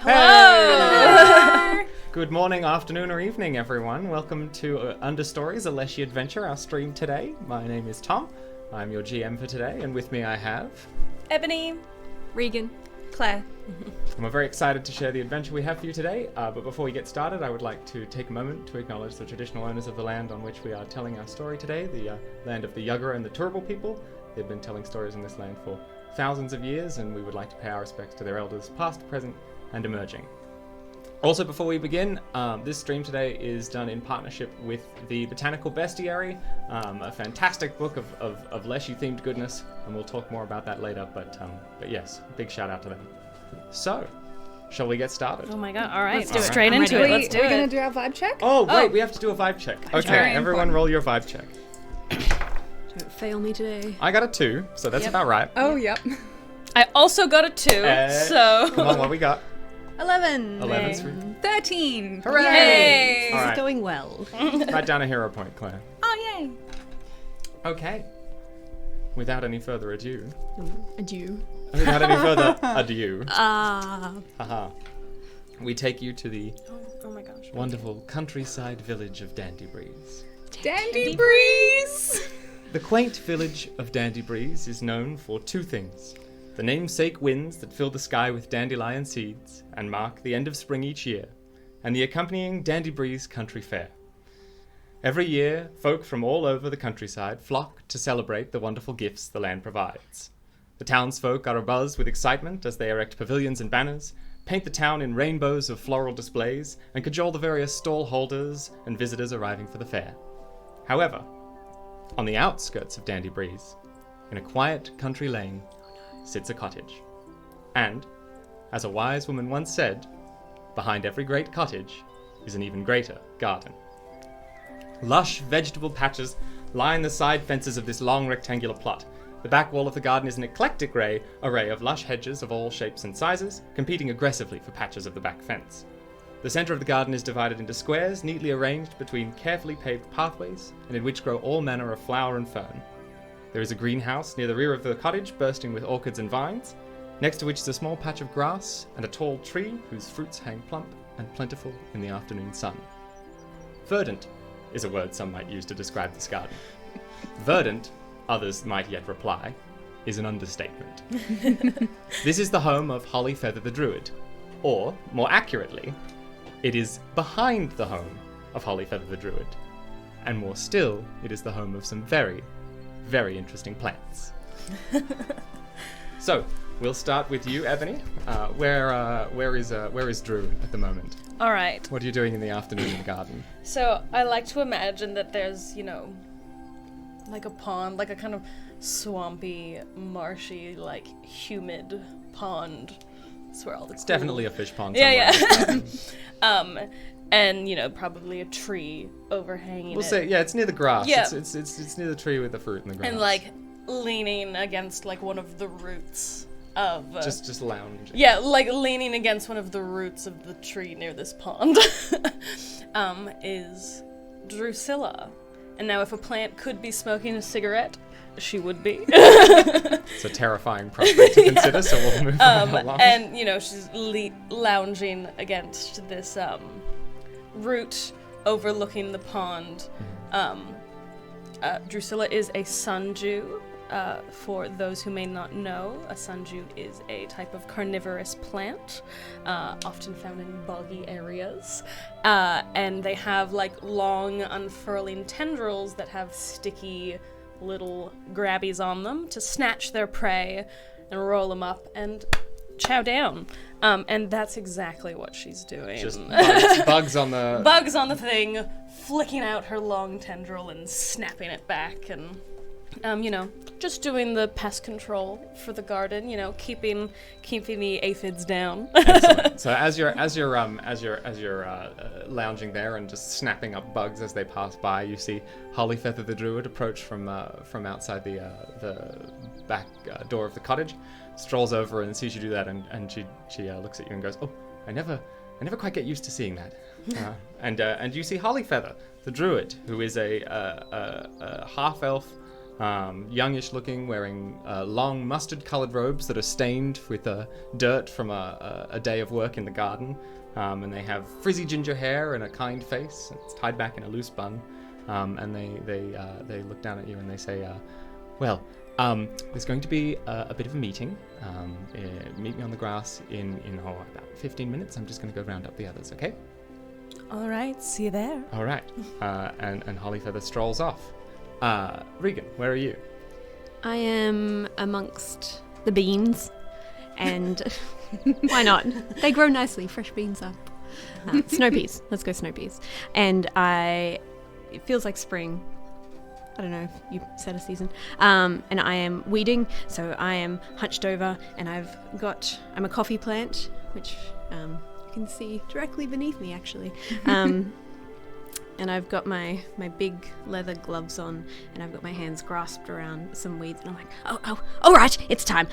Hello! Good morning, afternoon, or evening, everyone. Welcome to Understories, a Leshy adventure, our stream today. My name is Tom. I'm your GM for today, and with me I have... Ebony. Regan. Claire. And we're very excited to share the adventure we have for you today, but before we get started, I would like to take a moment to acknowledge the traditional owners of the land on which we are telling our story today, the land of the Jagera and the Turrbal people. They've been telling stories on this land for thousands of years, and we would like to pay our respects to their elders, past, present, and emerging. Also, before we begin, this stream today is done in partnership with the Botanical Bestiary, a fantastic book of Leshy-themed goodness, and we'll talk more about that later, but yes, big shout out to them. So, shall we get started? Oh my god, alright. Let's do it. Straight I'm into ready. it, let's do We're it. gonna do our vibe check? Oh, wait, we have to do a vibe check. Okay, Very everyone important. roll your vibe check. Don't fail me today. I got a 2, so that's Yep. about right. Oh, yep. I also got a 2, so... Come on, what we got? 11. 11's for 13. Hooray! Yay! All This right. is going well. Write down a hero point, Claire. Oh, yay. Okay. Without any further ado. Adieu. Without any further ado. Haha. We take you to the Oh my gosh. wonderful countryside village of Dandy Breeze. Dandy Breeze. The quaint village of Dandy Breeze is known for two things. The namesake winds that fill the sky with dandelion seeds and mark the end of spring each year, and the accompanying Dandy Breeze Country Fair. Every year, folk from all over the countryside flock to celebrate the wonderful gifts the land provides. The townsfolk are abuzz with excitement as they erect pavilions and banners, paint the town in rainbows of floral displays, and cajole the various stall holders and visitors arriving for the fair. However, on the outskirts of Dandy Breeze, in a quiet country lane, sits a cottage. And, as a wise woman once said, behind every great cottage is an even greater garden. Lush vegetable patches line the side fences of this long rectangular plot. The back wall of the garden is an eclectic array of lush hedges of all shapes and sizes, competing aggressively for patches of the back fence. The center of the garden is divided into squares, neatly arranged between carefully paved pathways, and in which grow all manner of flower and fern. There is a greenhouse near the rear of the cottage, bursting with orchids and vines, next to which is a small patch of grass and a tall tree whose fruits hang plump and plentiful in the afternoon sun. Verdant is a word some might use to describe this garden. Verdant, others might yet reply, is an understatement. This is the home of Hollyfeather the Druid, or, more accurately, it is behind the home of Hollyfeather the Druid, and more still, it is the home of some very, very interesting plants. So, we'll start with you, Ebony. Where is Drew at the moment? Alright. What are you doing in the afternoon in the garden? So, I like to imagine that there's, like a pond, like a kind of swampy, marshy, like, humid pond. That's where all the It's definitely a fish pond somewhere. Yeah. And, probably a tree overhanging We'll it. say, yeah, it's near the grass. Yeah. It's near the tree with the fruit and the grass. And, like, leaning against, like, one of the roots of... Just lounging. Yeah, like, leaning against one of the roots of the tree near this pond is Drusilla. And now if a plant could be smoking a cigarette, she would be. It's a terrifying prospect to consider, so we'll move along. And, she's lounging against this root overlooking the pond. Drusilla is a sundew. For those who may not know, a sundew is a type of carnivorous plant, often found in boggy areas. And they have, like, long, unfurling tendrils that have sticky little grabbies on them to snatch their prey and roll them up and chow down. And that's exactly what she's doing. Just bugs on the... Bugs on the thing, flicking out her long tendril and snapping it back, and just doing the pest control for the garden. Keeping the aphids down. Excellent. So as you're lounging there and just snapping up bugs as they pass by, you see Hollyfeather the Druid approach from outside the back door of the cottage, strolls over and sees you do that, and she looks at you and goes, "Oh, I never quite get used to seeing that." And you see Hollyfeather the Druid, who is a half elf youngish looking, wearing long mustard-colored robes that are stained with dirt from a day of work in the garden. And they have frizzy ginger hair and a kind face. And it's tied back in a loose bun. And they look down at you and they say, there's going to be a bit of a meeting. Meet me on the grass in about 15 minutes. I'm just going to go round up the others, okay? All right, see you there. All right. And Hollyfeather strolls off. Regan, where are you? I am amongst the beans, and why not? They grow nicely, fresh beans up. Snow peas. Let's go snow peas. And it feels like spring. I don't know if you said a season. And I am weeding, so I am hunched over, and I'm a coffee plant, which you can see directly beneath me, actually. And I've got my big leather gloves on, and I've got my hands grasped around some weeds, and I'm like, oh, all right, it's time.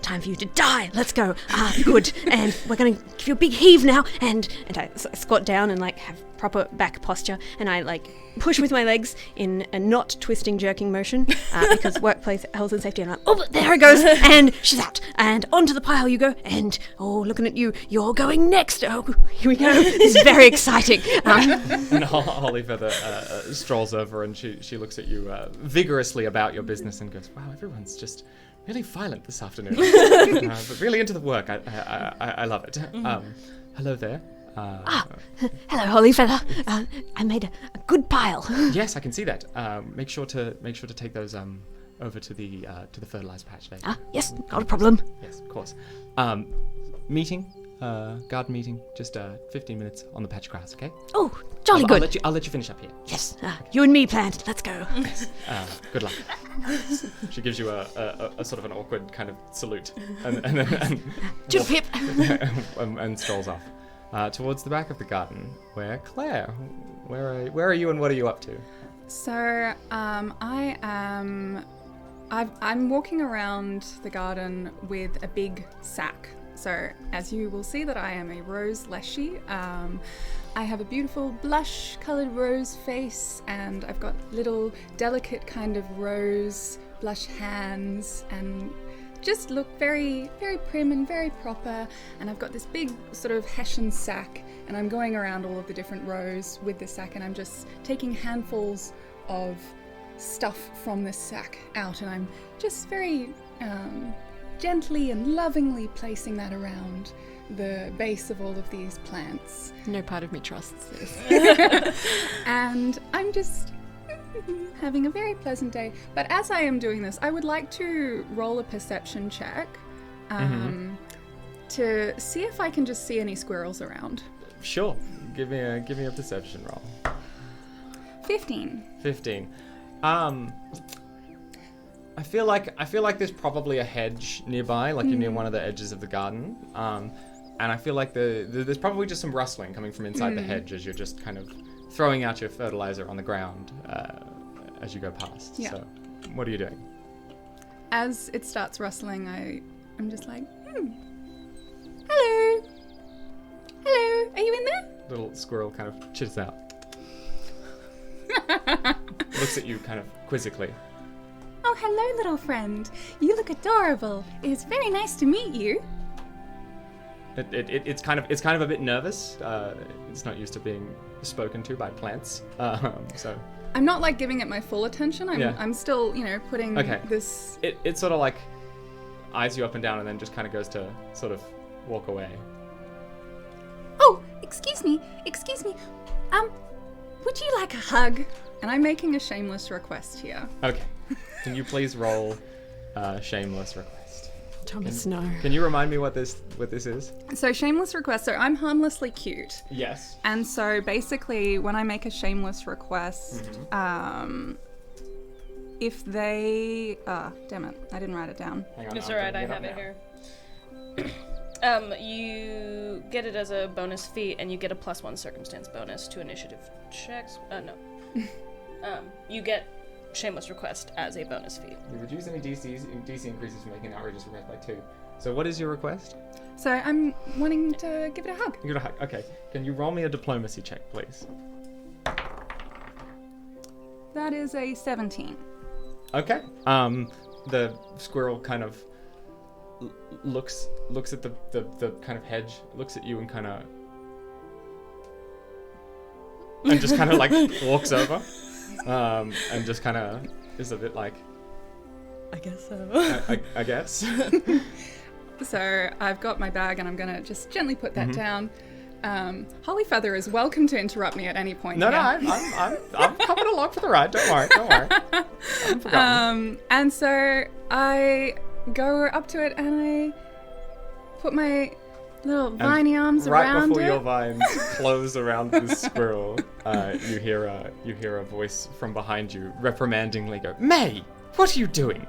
Time for you to die. Let's go. Good. And we're going to give you a big heave now. And I squat down and like have proper back posture, and I like push with my legs in a not twisting, jerking motion, because workplace health and safety. And I'm like, oh, there it goes, and she's out, and onto the pile you go, and looking at you, you're going next. Oh, here we go. This is very exciting. And Hollyfeather strolls over and she looks at you vigorously about your business and goes, wow, everyone's just really violent this afternoon, but really into the work. I love it. Hello there. Hello, Hollyfeather. I made a good pile. Yes, I can see that. Make sure to take those over to the fertilizer patch later. Yes, not a problem. Yes, of course. Meeting, garden meeting, just 15 minutes on the patch grass, okay? Oh, jolly good. I'll let you finish up here. Yes, you and me, plant. Let's go. Yes. Good luck. She gives you a sort of an awkward kind of salute, and Pip. and strolls off. Towards the back of the garden, where Claire, where are you and what are you up to? So, I'm walking around the garden with a big sack. So, as you will see that I am a rose Leshy. I have a beautiful blush-coloured rose face, and I've got little delicate kind of rose blush hands, and just look very, very prim and very proper. And I've got this big sort of Hessian sack, and I'm going around all of the different rows with this sack, and I'm just taking handfuls of stuff from this sack out, and I'm just very gently and lovingly placing that around the base of all of these plants. No part of me trusts this. And I'm just having a very pleasant day. But as I am doing this, I would like to roll a perception check to see if I can just see any squirrels around. Sure. Give me a perception roll. 15. 15. I feel like there's probably a hedge nearby, like you're near one of the edges of the garden. And I feel like there's probably just some rustling coming from inside the hedge as you're just kind of throwing out your fertilizer on the ground as you go past. Yeah. So, what are you doing? As it starts rustling, I'm just like, hello. Hello, are you in there? Little squirrel kind of chitters out. Looks at you kind of quizzically. Oh, hello, little friend. You look adorable. It's very nice to meet you. It's kind of a bit nervous. It's not used to being spoken to by plants. So I'm not like giving it my full attention. I'm still, putting this. It sort of like eyes you up and down, and then just kind of goes to sort of walk away. Oh, excuse me. Would you like a hug? And I'm making a shameless request here. Okay. Can you please roll shameless request? Thomas, no. Can you remind me what this is? So shameless request. So I'm harmlessly cute. Yes. And so basically, when I make a shameless request, if they, damn it, I didn't write it down. Hang on. It's alright, I have it here. You get it as a bonus feat, and you get a +1 circumstance bonus to initiative checks. No. You get shameless request as a bonus feat. You reduce any DC increases for making an outrageous request by 2. So what is your request? So I'm wanting to give it a hug. You get a hug. Okay. Can you roll me a diplomacy check, please? That is a 17. Okay. The squirrel kind of looks at the kind of hedge, looks at you and kind of just kind of like walks over, and just kind of is a bit like, I guess so. I guess. So I've got my bag and I'm going to just gently put that down. Hollyfeather is welcome to interrupt me at any point. No, here. I'm coming along for the ride. Don't worry. I haven't forgotten. And so I go up to it and I put my little viney arms right around before it. your vines close around this squirrel, you hear a voice from behind you reprimandingly go, "May, what are you doing?"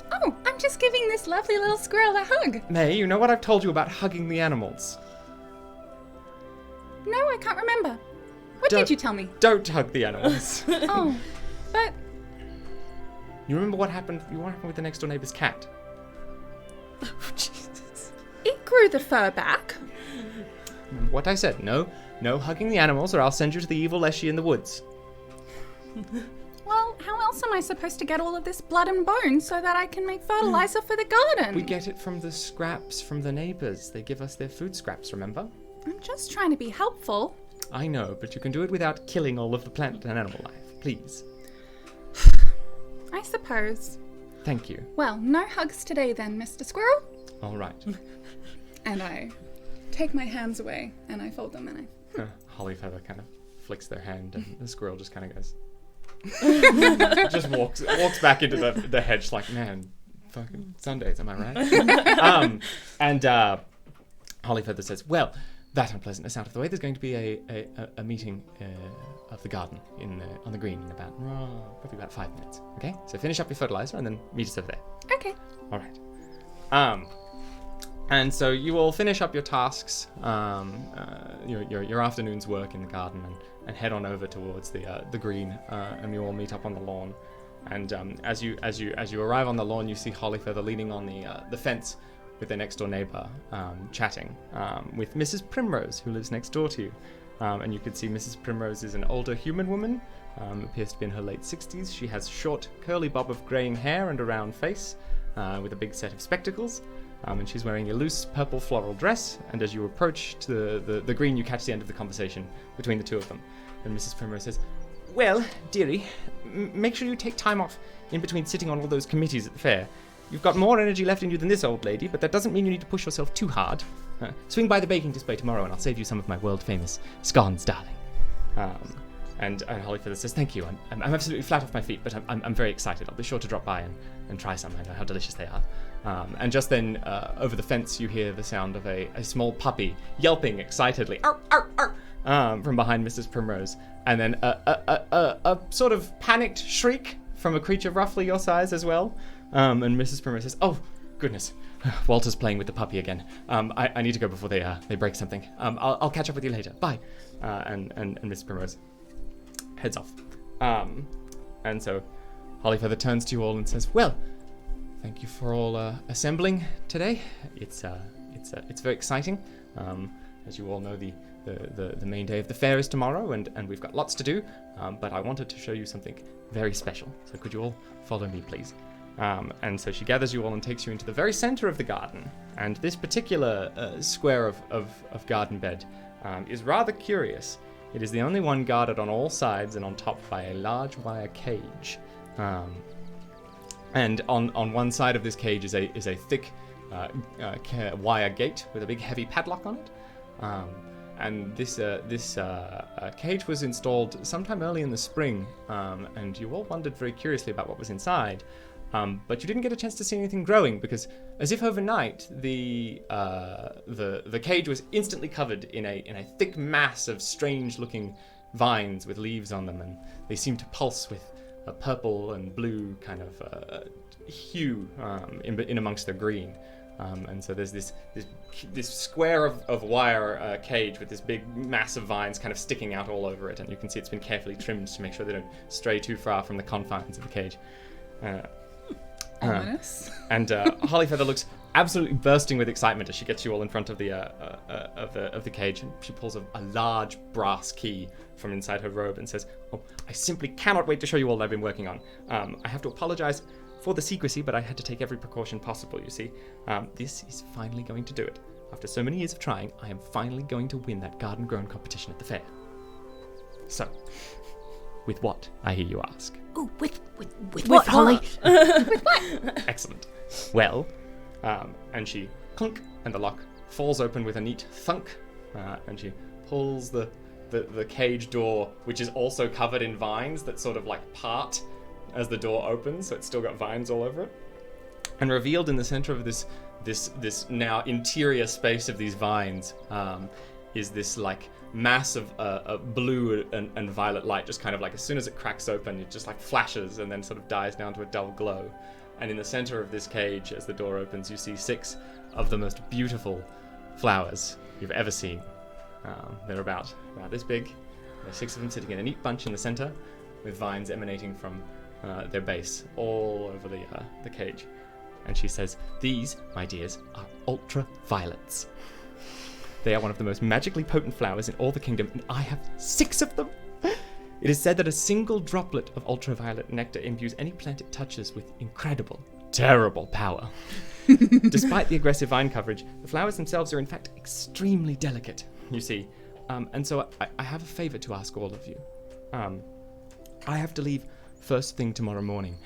Oh, I'm just giving this lovely little squirrel a hug. May, you know what I've told you about hugging the animals? No, I can't remember. What did you tell me? Don't hug the animals. Oh, but You remember what happened with the next door neighbor's cat? Oh, Jesus. it grew the fur back. Remember what I said? No hugging the animals or I'll send you to the evil Leshy in the woods. Well, how else am I supposed to get all of this blood and bone so that I can make fertilizer for the garden? We get it from the scraps from the neighbors. They give us their food scraps, remember? I'm just trying to be helpful. I know, but you can do it without killing all of the plant and animal life. Please. I suppose. Thank you. Well, no hugs today then, Mr. Squirrel. All right. And I take my hands away and I fold them and Hollyfeather kind of flicks their hand and the squirrel just kind of goes... just walks back into the hedge like, man, fucking Sundays, am I right? And Hollyfeather says, well, that unpleasantness out of the way, there's going to be a meeting of the garden on the green in probably about 5 minutes. Okay, so finish up your fertilizer and then meet us over there. Okay. All right. And so you all finish up your tasks, your afternoon's work in the garden, and head on over towards the green, and you all meet up on the lawn. And as you arrive on the lawn, you see Hollyfeather leaning on the fence with their next door neighbor, chatting with Mrs. Primrose, who lives next door to you. And you can see Mrs. Primrose is an older human woman, appears to be in her late 60s. She has short, curly bob of greying hair and a round face, with a big set of spectacles. And she's wearing a loose purple floral dress, and as you approach to the green, you catch the end of the conversation between the two of them. And Mrs. Primrose says, well, dearie, make sure you take time off in between sitting on all those committees at the fair. You've got more energy left in you than this old lady, but that doesn't mean you need to push yourself too hard. Swing by the baking display tomorrow and I'll save you some of my world-famous scones, darling. And Hollyfeather says, thank you, I'm absolutely flat off my feet, but I'm very excited. I'll be sure to drop by and try some. I know how delicious they are. And just then, over the fence, you hear the sound of a small puppy yelping excitedly, arr, arr, arr, from behind Mrs. Primrose. And then a sort of panicked shriek from a creature roughly your size as well. And Mrs. Primrose says, oh, goodness, Walter's playing with the puppy again. I need to go before they break something. I'll catch up with you later. Bye. And Mrs. Primrose heads off. And so Hollyfeather turns to you all and says, well, thank you for all assembling today. It's very exciting. As you all know, the main day of the fair is tomorrow, and we've got lots to do. But I wanted to show you something very special. So could you all follow me, please? And so she gathers you all and takes you into the very center of the garden. And this particular square of garden bed is rather curious. It is the only one guarded on all sides and on top by a large wire cage. And on one side of this cage is a thick wire gate with a big heavy padlock on it. And this cage was installed sometime early in the spring, and you all wondered very curiously about what was inside. But you didn't get a chance to see anything growing because, as if overnight, the cage was instantly covered in a thick mass of strange-looking vines with leaves on them, and they seemed to pulse with a purple and blue kind of hue in amongst the green. And so there's this square of wire cage with this big mass of vines kind of sticking out all over it, and you can see it's been carefully trimmed to make sure they don't stray too far from the confines of the cage. Ominous. And Hollyfeather looks absolutely bursting with excitement as she gets you all in front of the cage, and she pulls a large brass key from inside her robe and says, "Oh, I simply cannot wait to show you all that I've been working on. I have to apologize for the secrecy, but I had to take every precaution possible, you see. This is finally going to do it. After so many years of trying, I am finally going to win that garden-grown competition at the fair." So, with what, I hear you ask? Oh, with what, Holly? With what? Excellent. Well, and she clunk, and the lock falls open with a neat thunk, and she pulls the cage door, which is also covered in vines that sort of like part as the door opens, so it's still got vines all over it. And revealed in the center of this now interior space of these vines is this like mass of blue and violet light, just kind of like as soon as it cracks open, it just like flashes and then sort of dies down to a dull glow. And in the center of this cage, as the door opens, you see 6 of the most beautiful flowers you've ever seen. They're about this big. There's 6 of them sitting in a neat bunch in the center, with vines emanating from their base all over the cage. And she says, "These, my dears, are ultraviolets. They are one of the most magically potent flowers in all the kingdom, and I have 6 of them. It is said that a single droplet of ultraviolet nectar imbues any plant it touches with incredible, terrible power. Despite the aggressive vine coverage, the flowers themselves are in fact extremely delicate, you see. And so I have a favor to ask all of you. I have to leave first thing tomorrow morning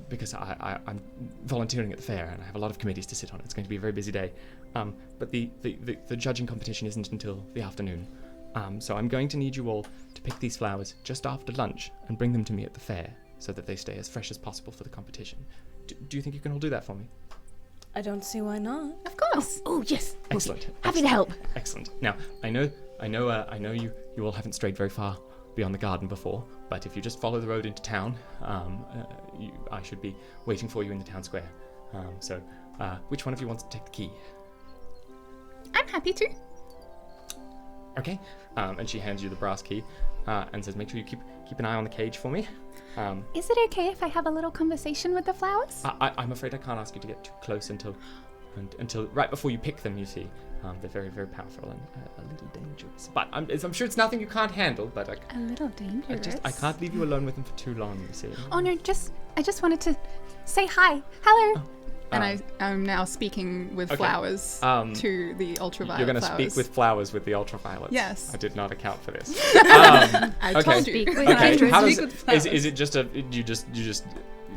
because I'm volunteering at the fair and I have a lot of committees to sit on. It's going to be a very busy day. But the judging competition isn't until the afternoon. So I'm going to need you all to pick these flowers just after lunch and bring them to me at the fair so that they stay as fresh as possible for the competition. Do you think you can all do that for me? I don't see why not. Of course. Oh, yes. Excellent. Happy to help. Excellent. Now, I know you all haven't strayed very far beyond the garden before, but if you just follow the road into town, I should be waiting for you in the town square. So, which one of you wants to take the key? I'm happy to. Okay. And she hands you the brass key and says, "Make sure you keep an eye on the cage for me." Is it okay if I have a little conversation with the flowers? I'm afraid I can't ask you to get too close until right before you pick them, you see. They're very, very powerful and a little dangerous. But I'm sure it's nothing you can't handle, but a little dangerous. I can't leave you alone with them for too long, you see. Oh no, I just wanted to say hi. Hello. And I'm now speaking with flowers to the ultraviolet. You're going to flowers. speak with flowers with the ultraviolets. Yes. I did not account for this. I told you. Speak with Okay. How does Speak with flowers. is it just you just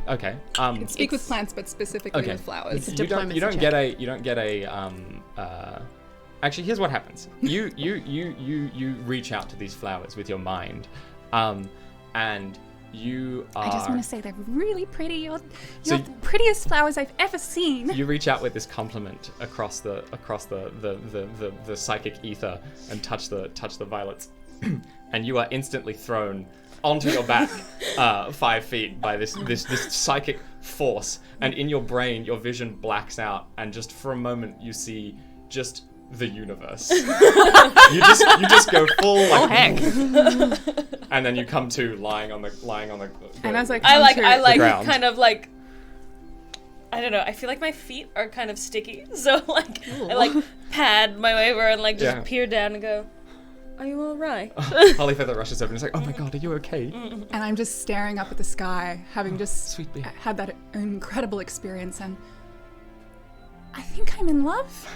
okay? Speak with plants, but specifically okay. with flowers. It's a You don't diplomacy get a actually, here's what happens. You reach out to these flowers with your mind, and you are. I just want to say they're really pretty. You're So the prettiest flowers I've ever seen. You reach out with this compliment across the psychic ether and touch the violets, and you are instantly thrown onto your back 5 feet by this psychic force, and in your brain your vision blacks out, and just for a moment you see just the universe. you just go full like, heck. and then you come to lying on the And as I ground. kind of like, I don't know, I feel like my feet are kind of sticky, so like I like pad my way over and like just peer down and go, "Are you all right?" Holly Feather rushes over and is like, "Oh my god, are you okay?" And I'm just staring up at the sky, having just Sweet bee. had that incredible experience, and I think I'm in love.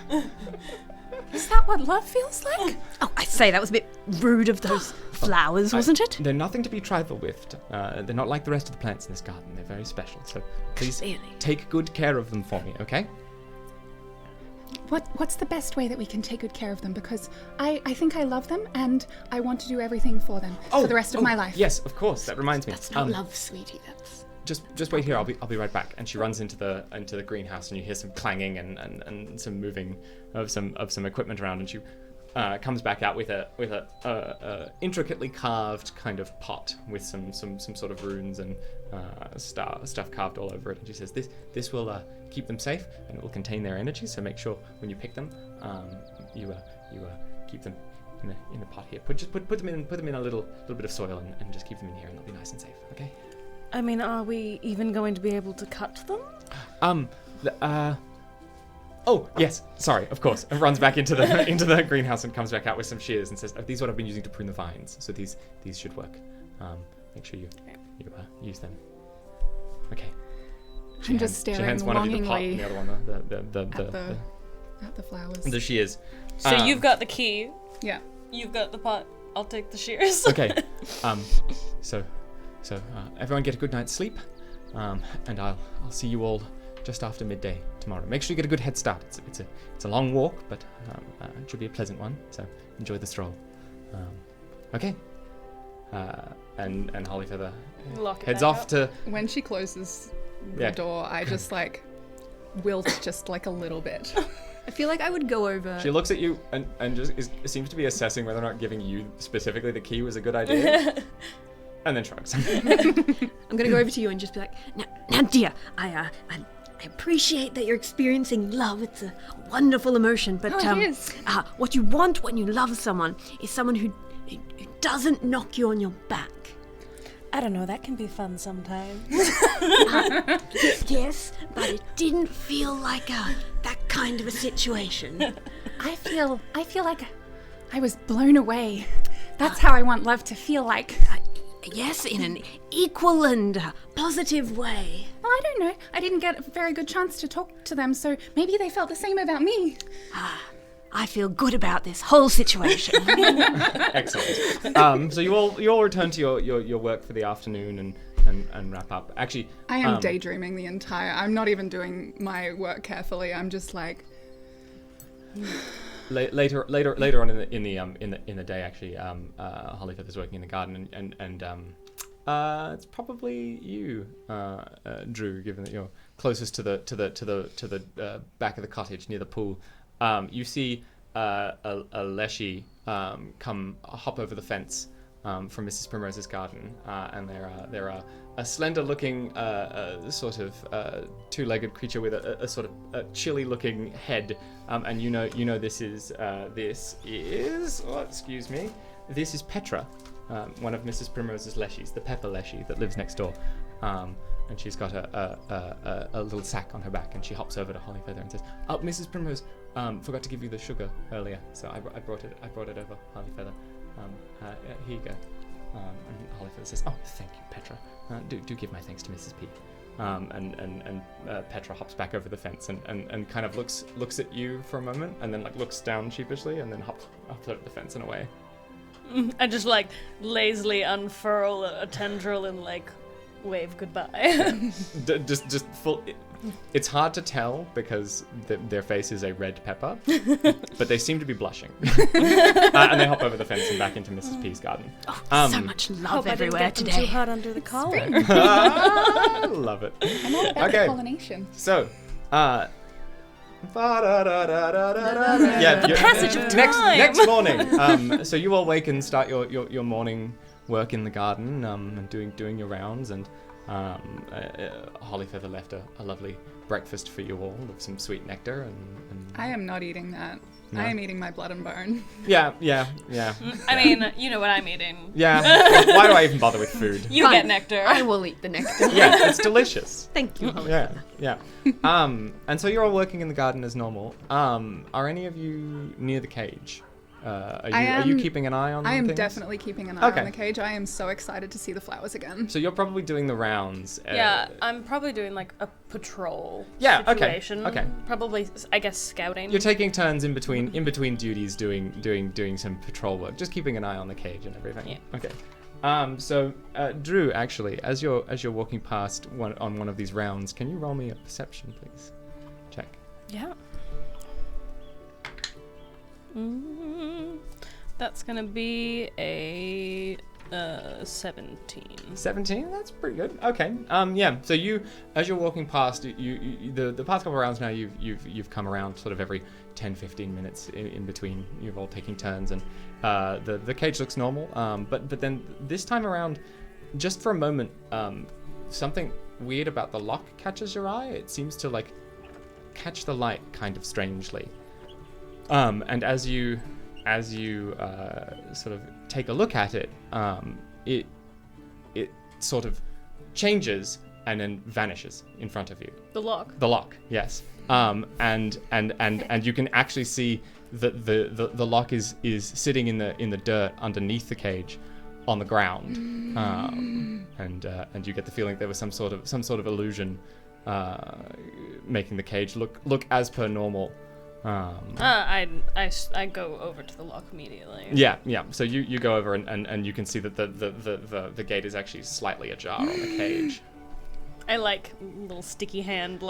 Is that what love feels like? Oh, I say, that was a bit rude of those flowers, wasn't it? They're nothing to be trifled with. They're not like the rest of the plants in this garden. They're very special. So please Clearly. take good care of them for me, okay? What's the best way that we can take good care of them? Because I think I love them, and I want to do everything for them for the rest of my life. Yes, of course. That reminds me. That's not love, sweetie. That's... Just wait here. I'll be right back. And she runs into the greenhouse, and you hear some clanging and some moving of some equipment around, and she comes back out with a intricately carved kind of pot with some sort of runes and stuff carved all over it. And she says, "This will keep them safe, and it will contain their energy. So make sure when you pick them, you keep them in the pot here. Put them in a little bit of soil and just keep them in here, and they'll be nice and safe. Okay." I mean, are we even going to be able to cut them? Oh, yes. Sorry, of course. And runs back into the greenhouse and comes back out with some shears and says, "These are what I've been using to prune the vines. So these should work. Make sure you use them." Okay. I'm just She staring hands one of you the pot longingly and the other one at the flowers. the shears. So you've got the key. Yeah. You've got the pot. I'll take the shears. Okay. So everyone get a good night's sleep. And I'll see you all just after midday tomorrow. Make sure you get a good head start. It's a long walk, but it should be a pleasant one. So enjoy the stroll. Okay. And Hollyfeather Lock it heads back off up. to. When she closes the door, I just like wilt just like a little bit. I feel like I would go over. She looks at you and just seems to be assessing whether or not giving you specifically the key was a good idea. And then shrugs. I'm gonna go over to you and just be like, now dear, I appreciate that you're experiencing love. It's a wonderful emotion, but Oh, it is. what you want when you love someone is someone who doesn't knock you on your back. I don't know, that can be fun sometimes. Yes, but it didn't feel like that kind of a situation. I feel like I was blown away. That's how I want love to feel like. Yes, in an equal and positive way. Well, I don't know. I didn't get a very good chance to talk to them, so maybe they felt the same about me. I feel good about this whole situation. Excellent. So you all return to your work for the afternoon and wrap up. Actually, I am daydreaming the entire. I'm not even doing my work carefully. I'm just like. Later on in the day, actually, Hollyfeather's working in the garden, and it's probably you, Drew, given that you're closest to the back of the cottage near the pool. You see a Leshy come hop over the fence from Mrs. Primrose's garden, and they're a slender-looking sort of two-legged creature with a sort of chilly-looking head, and you know this is excuse me, this is Petra, one of Mrs. Primrose's Leshies, the pepper Leshy that lives next door, and she's got a little sack on her back, and she hops over to Hollyfeather and says, "Oh, Mrs. Primrose, forgot to give you the sugar earlier, so I brought it over, Hollyfeather. Here you go." And Hollyfeather says, "Oh, thank you, Petra. Do give my thanks to Mrs. P." And Petra hops back over the fence and kind of looks at you for a moment, and then like looks down sheepishly, and then hops over the fence and away. I just like lazily unfurl a tendril and like wave goodbye. just full. It's hard to tell because their face is a red pepper, but they seem to be blushing. And they hop over the fence and back into Mrs. P's garden. So much love Hope everywhere I didn't get them today. too hard under the collar. Love it. I'm all about Okay. pollination. So, The passage of time. Next morning. So you all wake and start your morning work in the garden, and doing your rounds, and Hollyfeather left a lovely breakfast for you all of some sweet nectar and I am not eating that. No. I am eating my blood and bone. yeah. I mean, you know what I'm eating. Yeah. Well, why do I even bother with food? You Fine. get nectar. I will eat the nectar. Yeah, it's delicious. Thank you, Hollyfeather. Yeah. And so you're all working in the garden as normal. Are any of you near the cage? Are you keeping an eye on I am things? definitely keeping an eye Okay. on the cage. I am so excited to see the flowers again. So you're probably doing the rounds. Yeah, I'm probably doing like a patrol Yeah, okay, situation. okay. Probably, I guess, scouting. You're taking turns in between duties doing some patrol work, just keeping an eye on the cage and everything. Yeah. Okay. So Drew, actually, as you're walking past on one of these rounds, can you roll me a perception, please? Check. Yeah. That's gonna be a 17. 17. That's pretty good. Okay. Yeah. So you, as you're walking past, the past couple of rounds now, you've come around sort of every 10-15 minutes in between. You're all taking turns, and the cage looks normal. But then this time around, just for a moment, something weird about the lock catches your eye. It seems to like catch the light kind of strangely. And as you sort of take a look at it, it sort of changes and then vanishes in front of you. The lock. The lock, yes. And you can actually see that the lock is sitting in the dirt underneath the cage, on the ground. And you get the feeling there was some sort of illusion, making the cage look as per normal. I go over to the lock immediately. Yeah. So you go over and you can see that the gate is actually slightly ajar on the cage. I little sticky hand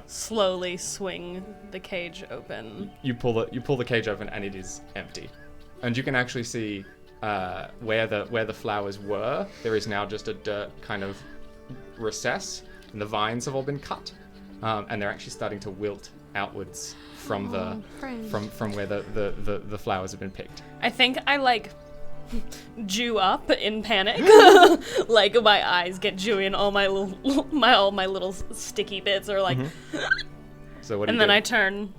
slowly swing the cage open. You pull the cage open and it is empty, and you can actually see where the flowers were. There is now just a dirt kind of recess, and the vines have all been cut, and they're actually starting to wilt outwards from from where the flowers have been picked. I think I Jew up in panic. My eyes get Jewy and all my little sticky bits are So what do you do? And then I turn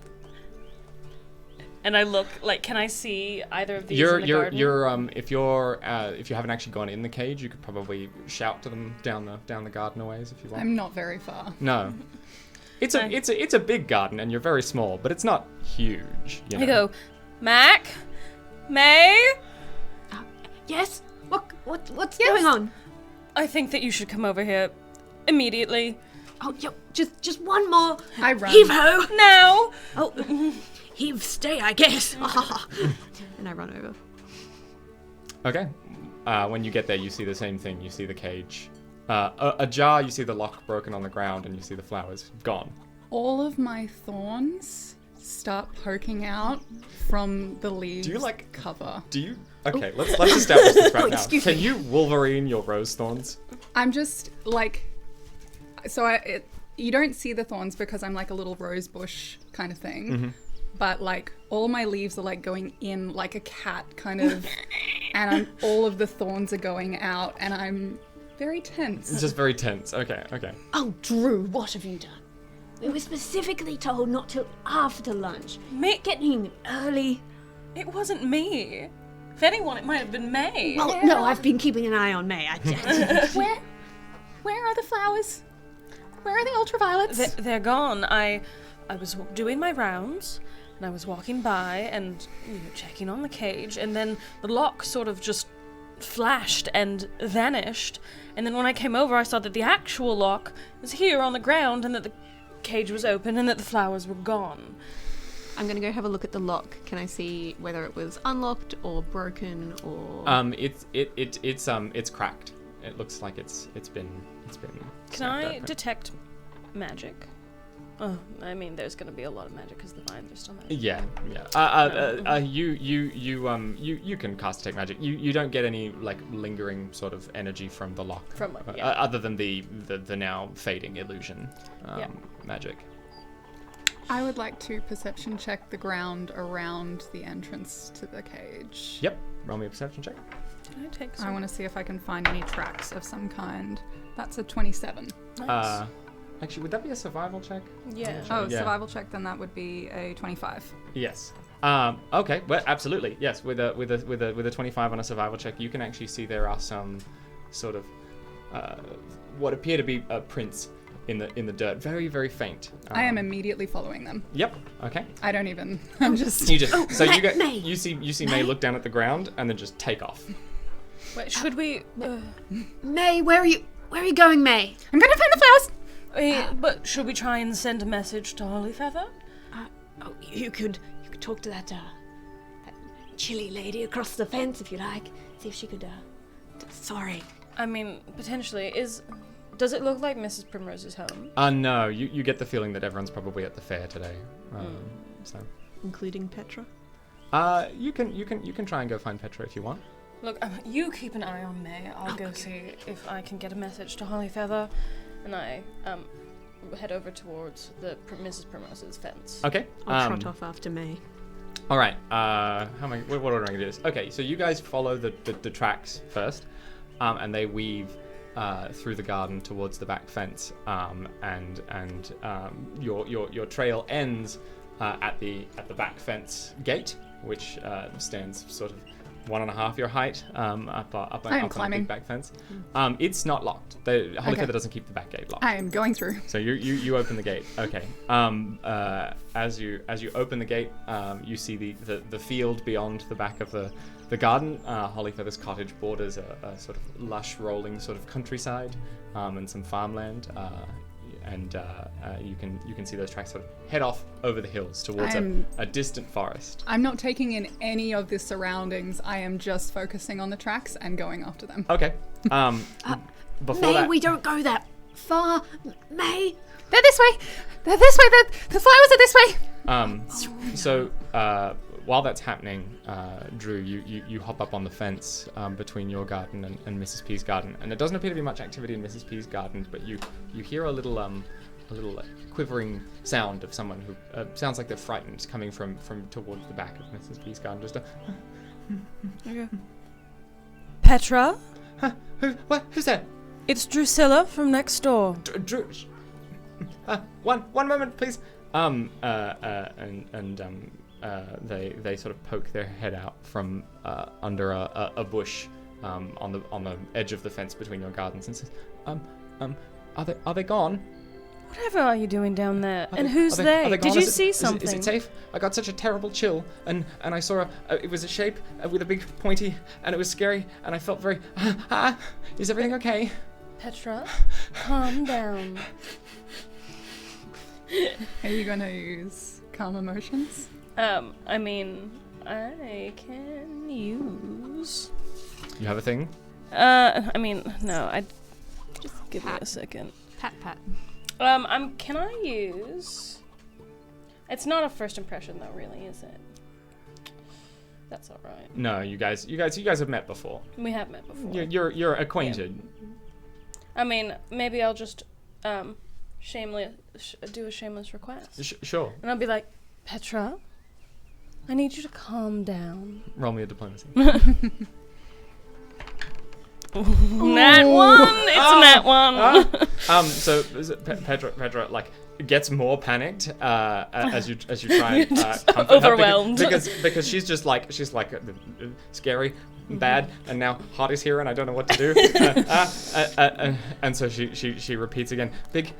and I look can I see either of these in the garden? If you haven't actually gone in the cage, you could probably shout to them down the garden a ways if you want. I'm not very far. No. It's a big garden and you're very small, but it's not huge. You know? I go, Mac, May. Yes? What's going on? I think that you should come over here immediately. Oh, yo, just one more. I run. Heave-ho! Now! Oh, heave stay, I guess. And I run over. Okay. When you get there, you see the same thing. You see the cage ajar, you see the lock broken on the ground, and you see the flowers gone. All of my thorns start poking out from the leaves cover. Okay, let's establish this right now. Excuse Can me. you Wolverine your rose thorns? I'm just you don't see the thorns because I'm like a little rose bush kind of thing. Mm-hmm. But all my leaves are going in like a cat kind of, and all of the thorns are going out, and I'm very tense. It's just very tense. Okay. Oh, Drew, what have you done? We were specifically told not till after lunch. Me? Getting early. It wasn't me. If anyone, it might have been May. Well, no, I've been keeping an eye on May. Where are the flowers? Where are the ultraviolets? They're gone. I was doing my rounds, and I was walking by and checking on the cage, and then the lock sort of just flashed and vanished. And then when I came over, I saw that the actual lock was here on the ground, and that the cage was open, and that the flowers were gone. I'm gonna go have a look at the lock. Can I see whether it was unlocked or broken or? It's cracked. It looks like it's been. Can I detect magic? Oh, I mean, there's gonna be a lot of magic because the vines are still magic. Yeah. You can cast detect magic. You don't get any lingering sort of energy from the lock. Other than the now fading illusion magic. I would like to perception check the ground around the entrance to the cage. Yep. Roll me a perception check. Can I take some? I want to see if I can find any tracks of some kind. That's a 27. Nice. Actually, would that be a survival check? Yeah. Oh, Yeah. survival check, then that would be a 25. Yes. Okay. Well, absolutely. Yes. With a 25 on a survival check, you can actually see there are some sort of what appear to be prints in the dirt. Very, very faint. I am immediately following them. Yep. Okay. I don't even. I'm just. You just so May. you see May look down at the ground and then just take off. Wait, should we? May, where are you going, May? I'm gonna find the flowers. But should we try and send a message to Hollyfeather? Oh, you could talk to that chilly lady across the fence if you like. See if she could. Sorry. I mean, potentially. Does it look like Mrs. Primrose's home? No. You get the feeling that everyone's probably at the fair today. So. Including Petra. You can try and go find Petra if you want. Look, you keep an eye on May. I'll go see if I can get a message to Hollyfeather, and I head over towards the Mrs. Primrose's fence. Okay. I'll trot off after May. All right. What order am I gonna do this? Okay. So you guys follow the tracks first, and they weave through the garden towards the back fence, and your trail ends at the back fence gate, which stands sort of 1.5 your height, up I am on a climbing. big back fence. It's not locked. Holyfeather doesn't keep the back gate locked. I am going through. So you open the gate. Okay. As you open the gate, you see the field beyond the back of the garden. Holyfeather's cottage borders a sort of lush, rolling sort of countryside, and some farmland. And you can see those tracks sort of head off over the hills towards a distant forest. I'm not taking in any of the surroundings. I am just focusing on the tracks and going after them. Okay. Before May, that, we don't go that far. May. They're this way. They're this way. The flowers are this way. So while that's happening, Drew, you hop up on the fence between your garden and Mrs. P's garden, and there doesn't appear to be much activity in Mrs. P's garden, but you hear a little quivering sound of someone who sounds like they're frightened, coming from towards the back of Mrs. P's garden. Just a Petra? huh? Who's that? It's Drusilla from next door. Drew. One moment, please. They sort of poke their head out from under a bush on the edge of the fence between your gardens and says, are they gone? Whatever are you doing down there? Are And they- who's are they- they? are they Did gone? you Is it- see is it- something? Is it safe? I got such a terrible chill, and I saw it was a shape with a big pointy, and it was scary, and I felt very. Is everything okay? Petra, calm down. Are you going to use calm emotions? I mean, I can use. You have a thing? I mean, no. I just give me a second. Pat. Can I use? It's not a first impression, though, really, is it? That's all right. No, you guys have met before. We have met before. You're acquainted. I mean, maybe I'll just do a shameless request, Sure. and I'll be like, Petra, I need you to calm down. Roll me a diplomacy. Nat one. It's a nat one. So Petra like gets more panicked as you try and comfort her Overwhelmed. because she's like scary, bad, and now Hot is here and I don't know what to do. And so she repeats again, big,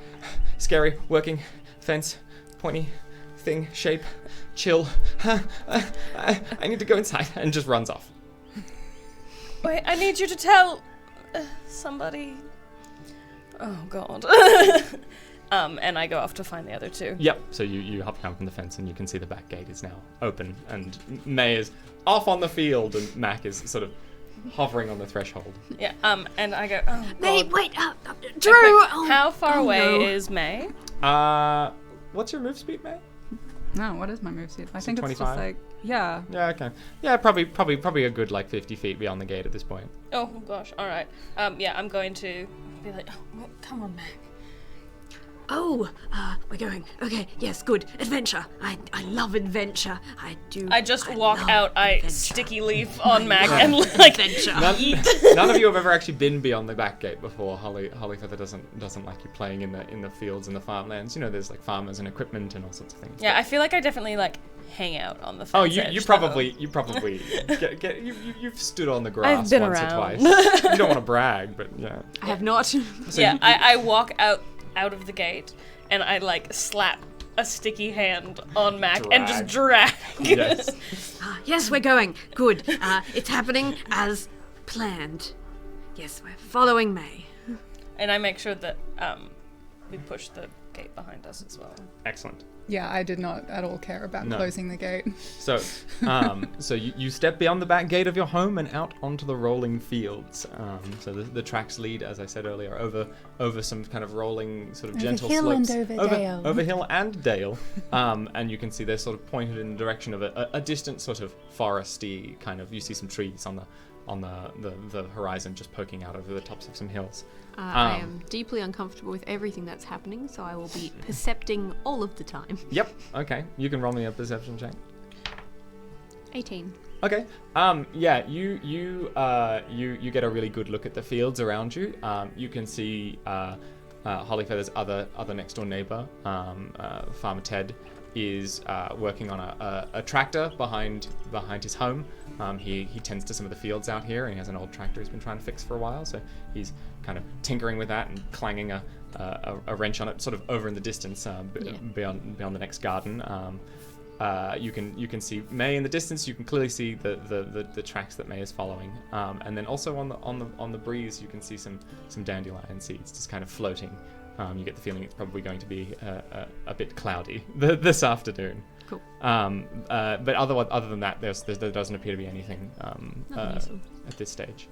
scary, working fence, pointy thing, shape, chill. I need to go inside, and just runs off. Wait, I need you to tell somebody. Oh God. And I go off to find the other two. Yep. So you hop down from the fence and you can see the back gate is now open, and May is off on the field, and Mac is sort of hovering on the threshold. Yeah. And I go. Oh God. May, wait, Drew. How far away no. is May? What's your move speed, May? No, what is my move speed? I Is it think it's 25? just like, yeah. Yeah. Okay. Yeah. Probably a good 50 feet beyond the gate at this point. Oh gosh. All right. Yeah. I'm going to be like, oh, come on, Mac. Oh, we're going. Okay, yes, good. Adventure. I love adventure. I do. I just walk love out. I adventure. sticky leaf on Mac love and like adventure. None of you have ever actually been beyond the back gate before. Holyfeather doesn't like you playing in the fields and the farmlands. You know, there's like farmers and equipment and all sorts of things. Yeah, I feel like I definitely hang out on the fence. Oh, edge, you though. probably you've stood on the grass I've been once around. or twice. You don't want to brag, but yeah. I have not. So Yeah, I walk out of the gate and I slap a sticky hand on Mac and just drag. Yes. Yes, we're going. Good. It's happening as planned. Yes, we're following May. And I make sure that we push the gate behind us as well. Excellent. Yeah, I did not at all care about No. closing the gate. So, so you step beyond the back gate of your home and out onto the rolling fields. So the tracks lead, as I said earlier, over some kind of rolling, sort of gentle hill slopes. and over dale. Over hill and dale. And you can see they're sort of pointed in the direction of a distant sort of foresty kind of. You see some trees on the horizon just poking out over the tops of some hills. I am deeply uncomfortable with everything that's happening, so I will be percepting all of the time. Yep. Okay. You can roll me a perception check. 18. Okay. Yeah. You get a really good look at the fields around you. You can see Holyfeather's other next door neighbor, Farmer Ted, is working on a tractor behind his home. He tends to some of the fields out here, and he has an old tractor he's been trying to fix for a while. So he's kind of tinkering with that and clanging a wrench on it, sort of over in the distance, beyond the next garden. You can see May in the distance. You can clearly see the tracks that May is following, and then also on the breeze you can see some dandelion seeds just kind of floating. You get the feeling it's probably going to be a bit cloudy this afternoon. Cool. But other than that, there doesn't appear to be anything at this stage.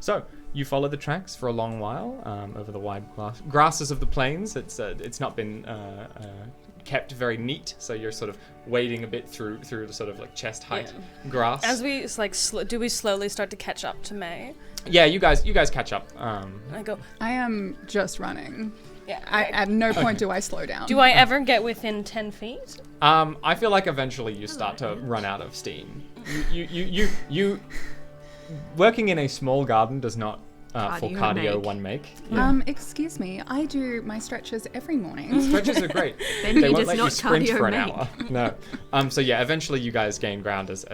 So you follow the tracks for a long while over the wide grasses of the plains. It's not been kept very neat, so you're sort of wading a bit through the sort of like chest height grass. As we do we slowly start to catch up to May? Yeah, you guys catch up. I go. I am just running. Yeah. At no point do I slow down. Do I ever get within 10 feet? I feel like eventually you start to run out of steam. You working in a small garden does not for cardio one make. Excuse me, I do my stretches every morning. Stretches are great. Then They he won't does let you not sprint cardio for an make. hour. No. So yeah, eventually you guys gain ground as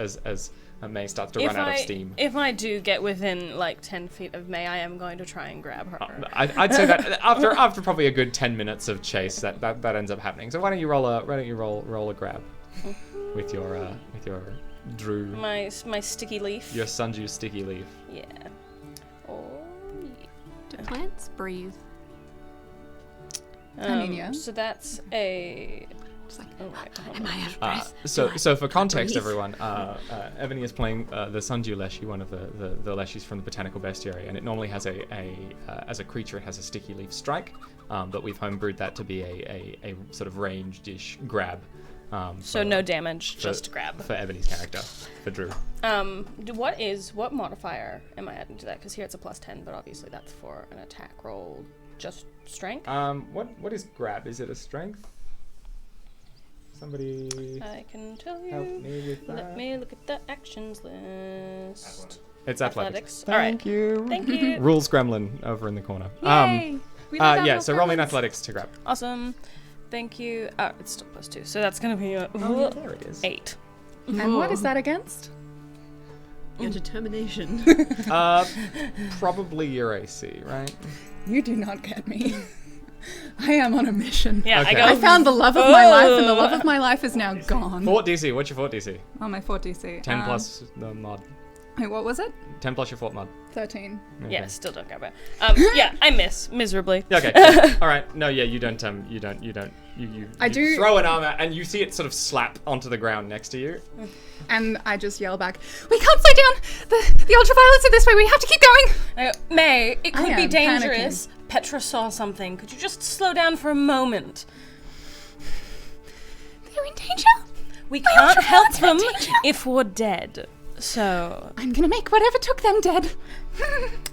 May starts to run out of steam. If I do get within like 10 feet of May, I am going to try and grab her. I'd say that after probably a good 10 minutes of chase, that ends up happening. So why don't you roll a grab with your Drew, My sticky leaf. your Sunju sticky leaf. Yeah. Oh. Do plants breathe? I mean, yeah. So that's a. Just like, Oh, right, hold am on. I out of breath? So for context, breathe? everyone, Ebony is playing the Sunju Leshy, one of the Leshies from the Botanical Bestiary, and it normally has as a creature, it has a sticky leaf strike, but we've homebrewed that to be a sort of ranged-ish grab. So no damage, just grab. For Ebony's character, for Drew. What modifier am I adding to that? Because here it's a +10, but obviously that's for an attack roll. Just strength? What is grab? Is it a strength? Somebody I can tell you. help me with that. Let me look at the actions list. It's athletics. All right. Thank you. Thank you. Rules Gremlin over in the corner. Yay! We love our Yeah. little So roll me an gremlins. athletics to grab. Awesome. Thank you. Oh, it's still +2, so that's gonna be a There it is. 8. And what is that against? Your determination. Probably your AC, right? You do not get me. I am on a mission. Yeah, Okay. I I go. found the love of my life, and the love of my life is now gone. Fort DC. What's your Fort DC? Oh, my fort DC. 10 plus the mod. Wait, what was it? 10 plus your Fort mod. 13. Okay. Yeah, still don't grab it. Yeah, I miss miserably. Yeah, okay. Cool. All right. No, yeah, you don't. I do- throw an armor and you see it sort of slap onto the ground next to you. And I just yell back, "We can't slow down! The ultraviolets are this way, we have to keep going!" I go, May, it I could be am dangerous. Petra saw something. Could you just slow down for a moment? They're in danger? We My can't help ultraviolets are in them danger. if we're dead. So I'm gonna make whatever took them dead.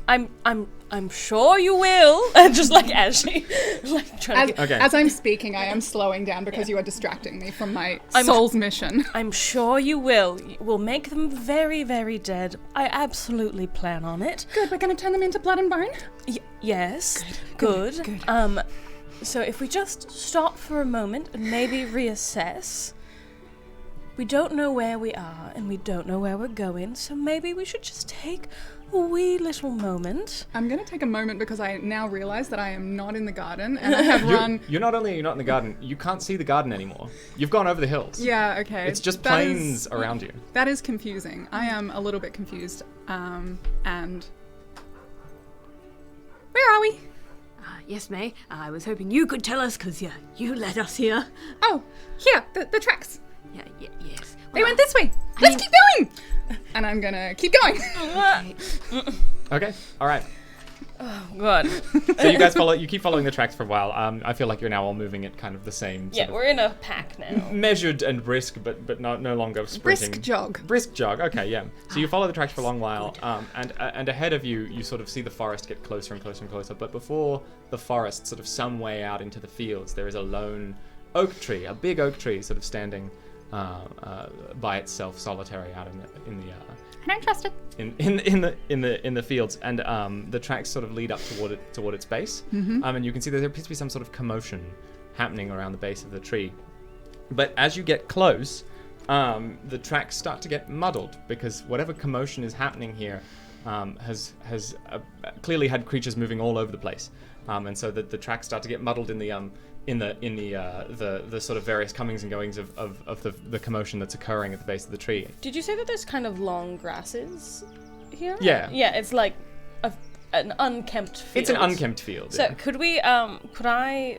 I'm sure you will. Just like as she like trying to get, Okay. As I'm speaking, I am slowing down because you are distracting me from my soul's mission. I'm sure you will. We'll make them very, very dead. I absolutely plan on it. Good, we're gonna turn them into blood and bone? Yes. Good. Good. So if we just stop for a moment and maybe reassess. We don't know where we are and we don't know where we're going, so maybe we should just take a wee little moment. I'm gonna take a moment because I now realize that I am not in the garden and I have run. You're not only not in the garden, you can't see the garden anymore. You've gone over the hills. Yeah, okay. It's just That plains is- around you. That is confusing. I am a little bit confused. And where are we? Yes, May. I was hoping you could tell us because you led us here. Oh, here, the tracks. Yes. They went this way. Let's keep going. And I'm gonna keep going. Okay. All right. Oh, God. So you guys you keep following the tracks for a while. I feel like you're now all moving at kind of the same. Yeah, sort of we're in a pack now. measured and brisk, but no longer sprinting. Brisk jog. Brisk jog. Okay, yeah. So you follow the tracks for a long while, and ahead of you, you sort of see the forest get closer and closer and closer. But before the forest, sort of some way out into the fields, there is a lone oak tree, a big oak tree, sort of standing by itself, solitary out in the I don't trust it. in the fields, and the tracks sort of lead up toward its base, and you can see that there appears to be some sort of commotion happening around the base of the tree. But as you get close, the tracks start to get muddled because whatever commotion is happening here has clearly had creatures moving all over the place, and so the tracks start to get muddled in the sort of various comings and goings of the commotion that's occurring at the base of the tree. Did you say that there's kind of long grasses here? Yeah. Yeah, it's like an unkempt field. It's an unkempt field. So yeah. could I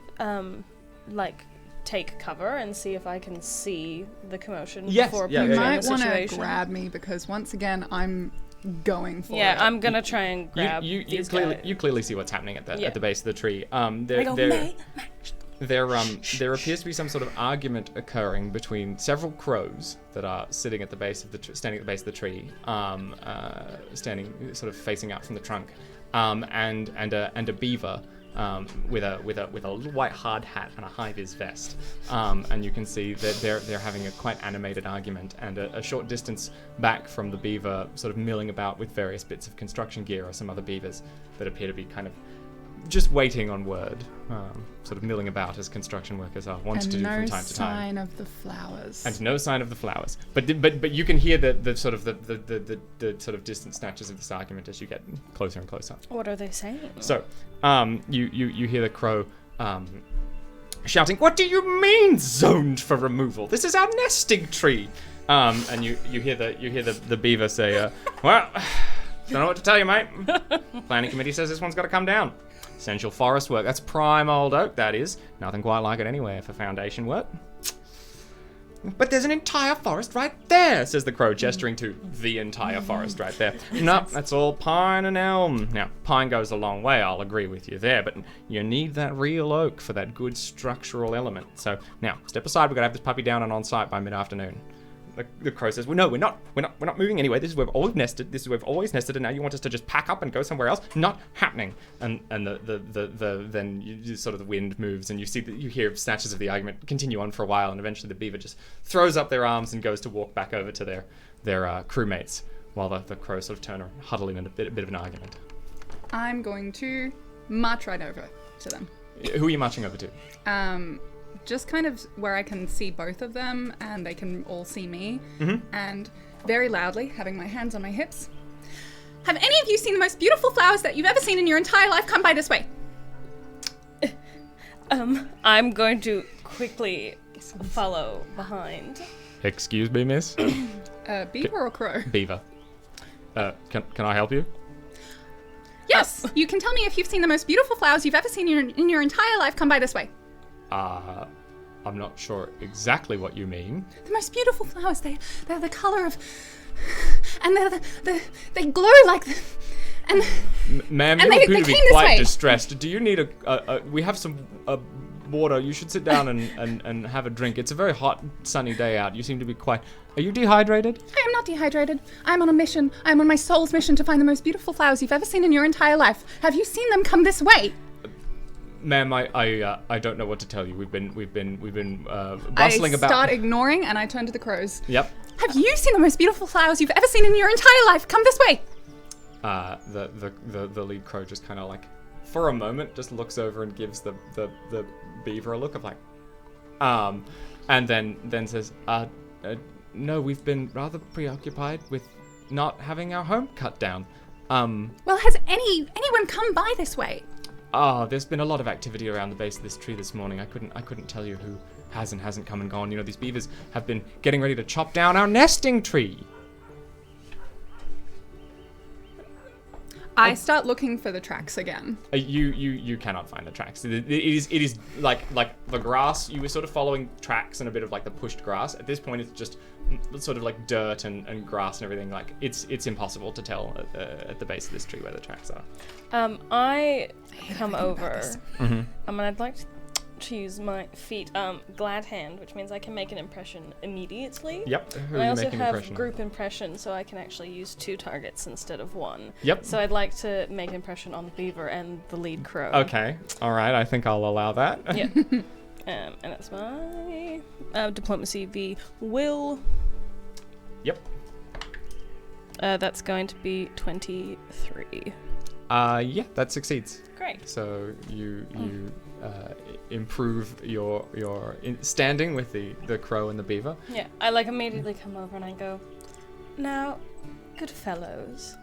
like take cover and see if I can see the commotion Yes, before yeah, approaching yeah, You the might want to situation? grab me because once again I'm going for it. Yeah, I'm gonna try and grab You these clearly guys. you clearly see what's happening at Yeah. the base of the tree. There appears to be some sort of argument occurring between several crows that are sitting at the base of standing at the base of the tree, standing sort of facing out from the trunk, and a beaver with a little white hard hat and a high-vis vest, and you can see that they're having a quite animated argument, and a short distance back from the beaver, sort of milling about with various bits of construction gear, are some other beavers that appear to be kind of just waiting on word, sort of milling about as construction workers are wont to do from time to time. And no sign of the flowers. And no sign of the flowers. But you can hear the sort of the sort of distant snatches of this argument as you get closer and closer. What are they saying? So, you hear the crow shouting, "What do you mean zoned for removal? This is our nesting tree." And you hear the beaver say, "Well, don't know what to tell you, mate. Planning committee says this one's got to come down. Essential forest work. That's prime old oak, that is. Nothing quite like it anywhere for foundation work." "But there's an entire forest right there," says the crow, gesturing to the entire forest right there. "No, that's all pine and elm. Now, pine goes a long way, I'll agree with you there, but you need that real oak for that good structural element. So, now, step aside, we've got to have this puppy down and on site by mid-afternoon." The crow says, "Well, no, we're not moving anyway. This is where we've always nested. This is where we've always nested, and now you want us to just pack up and go somewhere else? Not happening." And then sort of the wind moves, and you hear snatches of the argument continue on for a while, and eventually the beaver just throws up their arms and goes to walk back over to their crewmates, while the crow sort of turn and huddle in a bit of an argument. I'm going to march right over to them. Who are you marching over to? Just kind of where I can see both of them and they can all see me. Mm-hmm. And very loudly, having my hands on my hips, "Have any of you seen the most beautiful flowers that you've ever seen in your entire life? Come by this way." I'm going to quickly follow behind. Excuse me, miss? Beaver or crow? Beaver. Can I help you? Yes, you can tell me if you've seen the most beautiful flowers you've ever seen in your entire life. Come by this way. I'm not sure exactly what you mean. The most beautiful flowers. They're the color of, and they glow like the, and Ma'am, and you they appear to be came this quite way. distressed. Do you need we have some water. You should sit down and have a drink. It's a very hot, sunny day out. You seem to be are you dehydrated? I am not dehydrated. I'm on a mission. I'm on my soul's mission to find the most beautiful flowers you've ever seen in your entire life. Have you seen them? Come this way. Ma'am, I don't know what to tell you. We've been bustling about. I start ignoring and I turn to the crows. Yep. Have you seen the most beautiful flowers you've ever seen in your entire life? Come this way. The lead crow just kind of like, for a moment, just looks over and gives the beaver a look of like, and then says, no, we've been rather preoccupied with not having our home cut down. Well, has anyone come by this way? There's been a lot of activity around the base of this tree this morning. I couldn't tell you who has and hasn't come and gone. You know, these beavers have been getting ready to chop down our nesting tree. I start looking for the tracks again. You cannot find the tracks. It is like the grass. You were sort of following tracks and a bit of like the pushed grass. At this point, it's just sort of like dirt and grass and everything. Like it's impossible to tell at the base of this tree where the tracks are. I come over, Mm-hmm. and I'd like to use my feet glad hand, which means I can make an impression immediately. Yep. Who And are I you also making have impression on? group impression, so I can actually use 2 targets instead of 1. Yep. So I'd like to make an impression on the beaver and the lead crow. Okay. All right. I think I'll allow that. Yeah. And that's my diplomacy v will. Yep. That's going to be 23. Yeah, that succeeds. Great. so you improve your standing with the crow and the beaver. Yeah, I like immediately come over and I go, now, good fellows,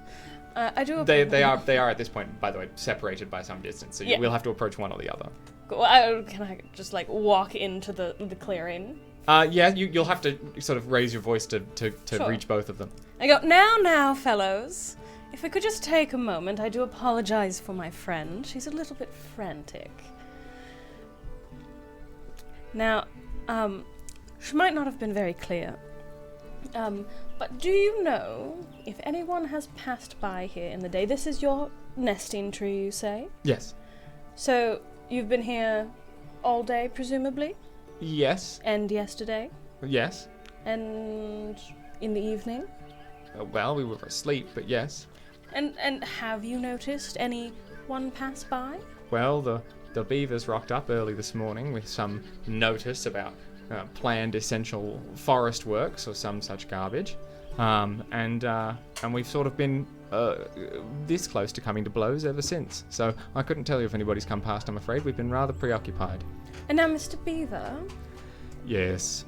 I do. They are at this point, by the way, separated by some distance, so you will have to approach one or the other. Can I just like walk into the clearing? Yeah, you'll have to sort of raise your voice to Sure. reach both of them. I go, now, fellows, if we could just take a moment, I do apologize for my friend. She's a little bit frantic. Now, she might not have been very clear, but do you know if anyone has passed by here in the day? This is your nesting tree, you say? Yes. So, you've been here all day, presumably? Yes. And yesterday? Yes. And in the evening? Well, we were asleep, but yes. And have you noticed anyone pass by? Well, the beavers rocked up early this morning with some notice about planned essential forest works or some such garbage, and we've sort of been this close to coming to blows ever since. So I couldn't tell you if anybody's come past. I'm afraid we've been rather preoccupied. And now, Mr. Beaver, Yes.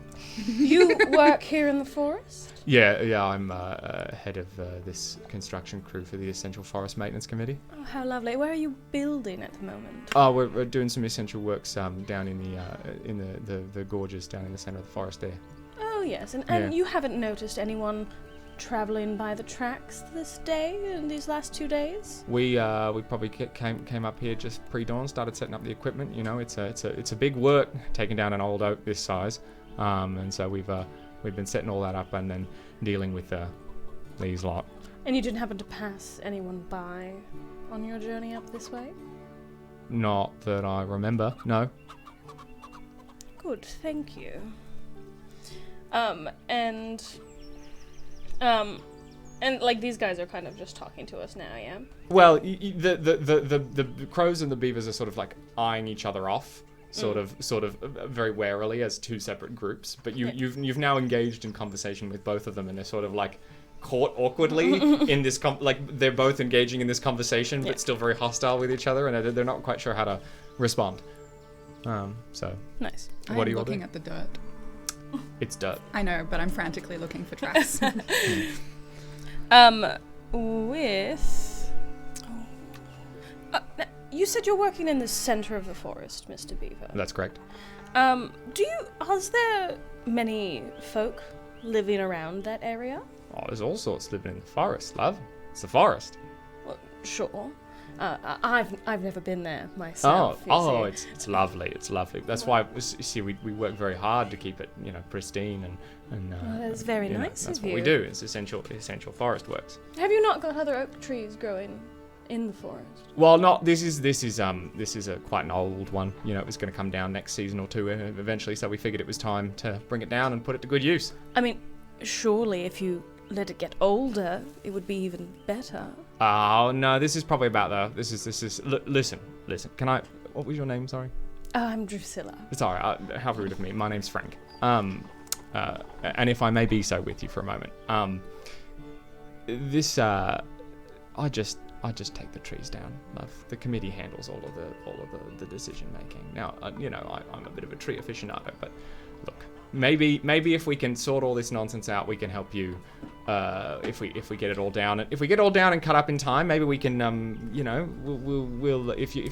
you work here in the forest? Yeah. I'm head of this construction crew for the Essential Forest Maintenance Committee. Oh, how lovely. Where are you building at the moment? Oh, we're doing some essential works down in the gorges down in the center of the forest there. Oh, yes. And Yeah. you haven't noticed anyone traveling by the tracks this day, in these last 2 days? We probably came up here just pre-dawn, started setting up the equipment. You know, it's a big work taking down an old oak this size, and so we've been setting all that up and then dealing with these lot. And you didn't happen to pass anyone by on your journey up this way? Not that I remember. No. Good, thank you. And like these guys are kind of just talking to us now, yeah? Well, the crows and the beavers are sort of like eyeing each other off, sort of very warily as two separate groups. But you've now engaged in conversation with both of them, and they're sort of like caught awkwardly in this like they're both engaging in this conversation, but still very hostile with each other, and they're not quite sure how to respond. So Nice. what are you all looking doing? at the dirt. It's dirt. I know, but I'm frantically looking for tracks. You said you're working in the center of the forest, Mr. Beaver. That's correct. Is there many folk living around that area? Oh, there's all sorts living in the forest, love. It's the forest. Well, sure. I've never been there myself. It's lovely. It's lovely. That's why you see we work very hard to keep it, pristine and. That's very nice That's of what you. we do. It's essential forest works. Have you not got other oak trees growing in the forest? Well, not this is quite an old one. It was going to come down next season or two eventually, so we figured it was time to bring it down and put it to good use. I mean, surely if you let it get older, it would be even better. Oh no, this is probably about listen. Can I? What was your name? Sorry. I'm Drusilla. Sorry, how rude of me. My name's Frank. And if I may be so with you for a moment, I just take the trees down. The committee handles all of the decision making. Now, I'm a bit of a tree aficionado, but look, maybe if we can sort all this nonsense out, we can help you. If we get it all down, and if we get it all down and cut up in time, maybe we can, we'll if you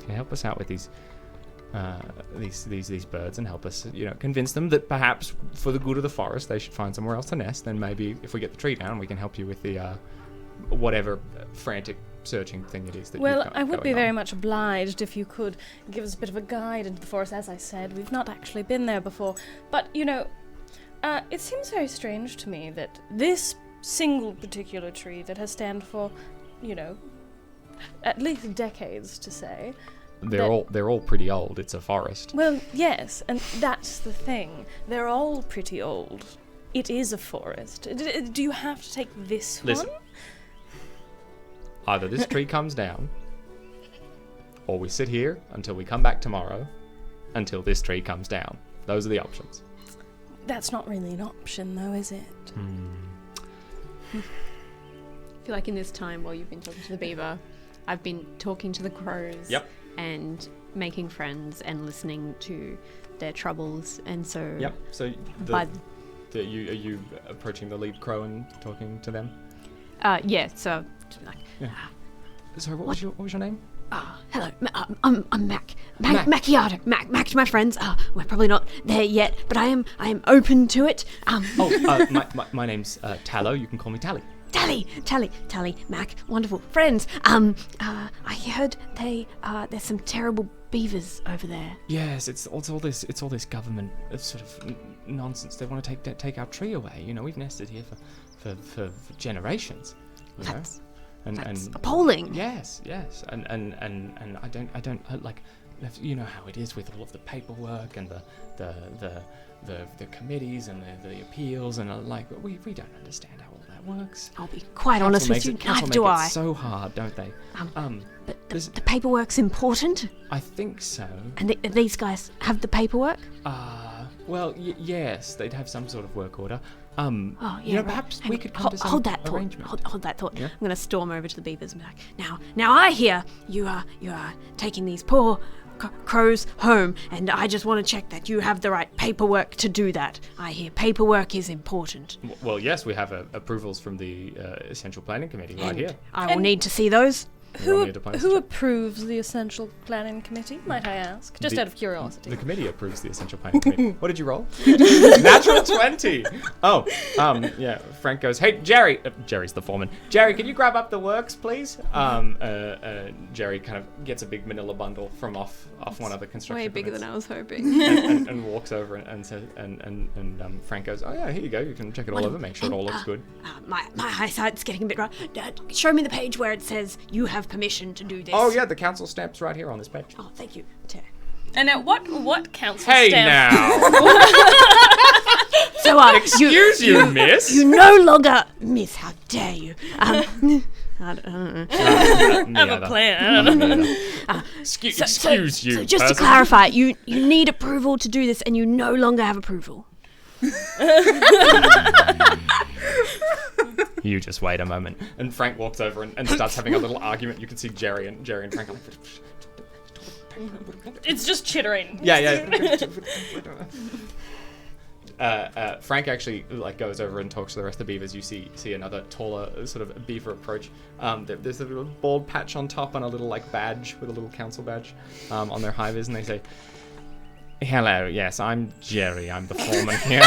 help us out with these birds and help us, convince them that perhaps for the good of the forest they should find somewhere else to nest. Then maybe if we get the tree down, we can help you with the whatever frantic searching thing it is that you've got I would be going very on. much obliged if you could give us a bit of a guide into the forest. As I said, we've not actually been there before, but it seems very strange to me that this single particular tree that has stand for, at least decades to say. They're all pretty old. It's a forest. Well, yes, and that's the thing. They're all pretty old. It is a forest. Do you have to take this Listen. one? Either this tree comes down, or we sit here until we come back tomorrow, until this tree comes down. Those are the options. That's not really an option, though, is it? I feel like in this time while you've been talking to the beaver, I've been talking to the crows. Yep. And making friends and listening to their troubles, and so. Yep. So by are you approaching the lead crow and talking to them? Yeah. So. Like, Sorry, what was your name? Hello, I'm Mac. Macchiato. Mac to my friends. We're probably not there yet, but I am open to it. My name's Tallow. You can call me Tally. Tally, Mac, wonderful friends. I heard there's some terrible beavers over there. Yes, it's all this government sort of nonsense. They want to take our tree away. You know, we've nested here for generations. That's And appalling. Yes, and I don't like, you know how it is with all of the paperwork and the committees and the appeals and like we don't understand how all that works. I'll be quite honest with you. Neither do I. It's so hard, don't they? But the paperwork's important. I think so. And these guys have the paperwork. Well, yes, they'd have some sort of work order. You know, perhaps right. we could come to some hold that arrangement. thought. Hold that thought. Yeah? I'm going to storm over to the beavers and be like, now I hear you are taking these poor crows home, and I just want to check that you have the right paperwork to do that. I hear paperwork is important. Well, yes, we have approvals from the Essential Planning Committee right here. I will need to see those. Who approves the Essential Planning Committee, might I ask? Just out of curiosity. The committee approves the Essential Planning Committee. What did you roll? Natural 20! Oh, yeah, Frank goes, hey, Jerry! Jerry's the foreman. Jerry, can you grab up the works, please? Jerry kind of gets a big manila bundle from off one of the construction Way bigger permits than I was hoping. and walks over and says, and Frank goes, oh yeah, here you go, you can check it all over, make sure it all looks good. My eyesight's getting a bit rough. Show me the page where it says you have permission to do this. Oh yeah, the council stamp's right here on this page. Oh, thank you. And now, what council Hey stamp? now! So, Excuse you, miss! You no longer miss. How dare you? I don't know. I have a plan. Excuse you. So just to person. clarify, you need approval to do this, and you no longer have approval. You just wait a moment. And Frank walks over and starts having a little argument. You can see Jerry and Frank are like... It's just chittering. Yeah. Frank actually goes over and talks to the rest of the beavers. You see another taller sort of beaver approach. There's a little bald patch on top and a little badge with a little council badge on their high vis, and they say, "Hello, yes, I'm Jerry. I'm the foreman here."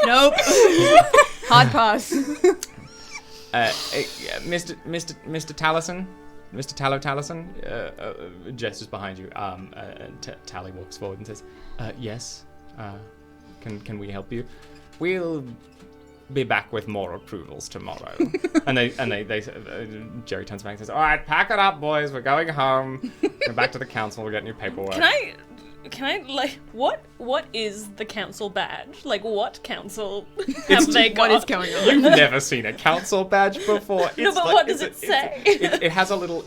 Nope. Hard pass. Mr. Tallison. Mr. Tallison, gestures behind you. Tally walks forward and says, "Yes. Can we help you? We'll be back with more approvals tomorrow." and they Jerry turns back and says, "All right, pack it up, boys. We're going home. Go back to the council. We'll get new paperwork." Can I what is the council badge? What council have they got? What is going on? You've never seen a council badge before. No, but what does it say? It has a little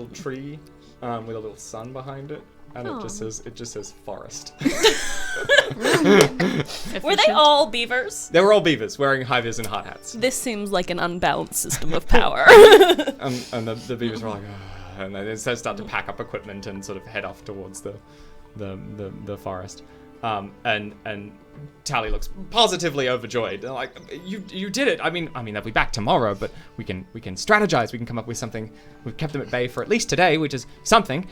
tree with a little sun behind it, and it just says forest. Were they all beavers? They were all beavers wearing high vis and hard hats. This seems like an unbalanced system of power. And the beavers were like, "Ugh," and they start to pack up equipment and sort of head off towards the forest. And Tally looks positively overjoyed. They're like, you did it. I mean they'll be back tomorrow, but we can strategize. We can come up with something. We've kept them at bay for at least today, which is something.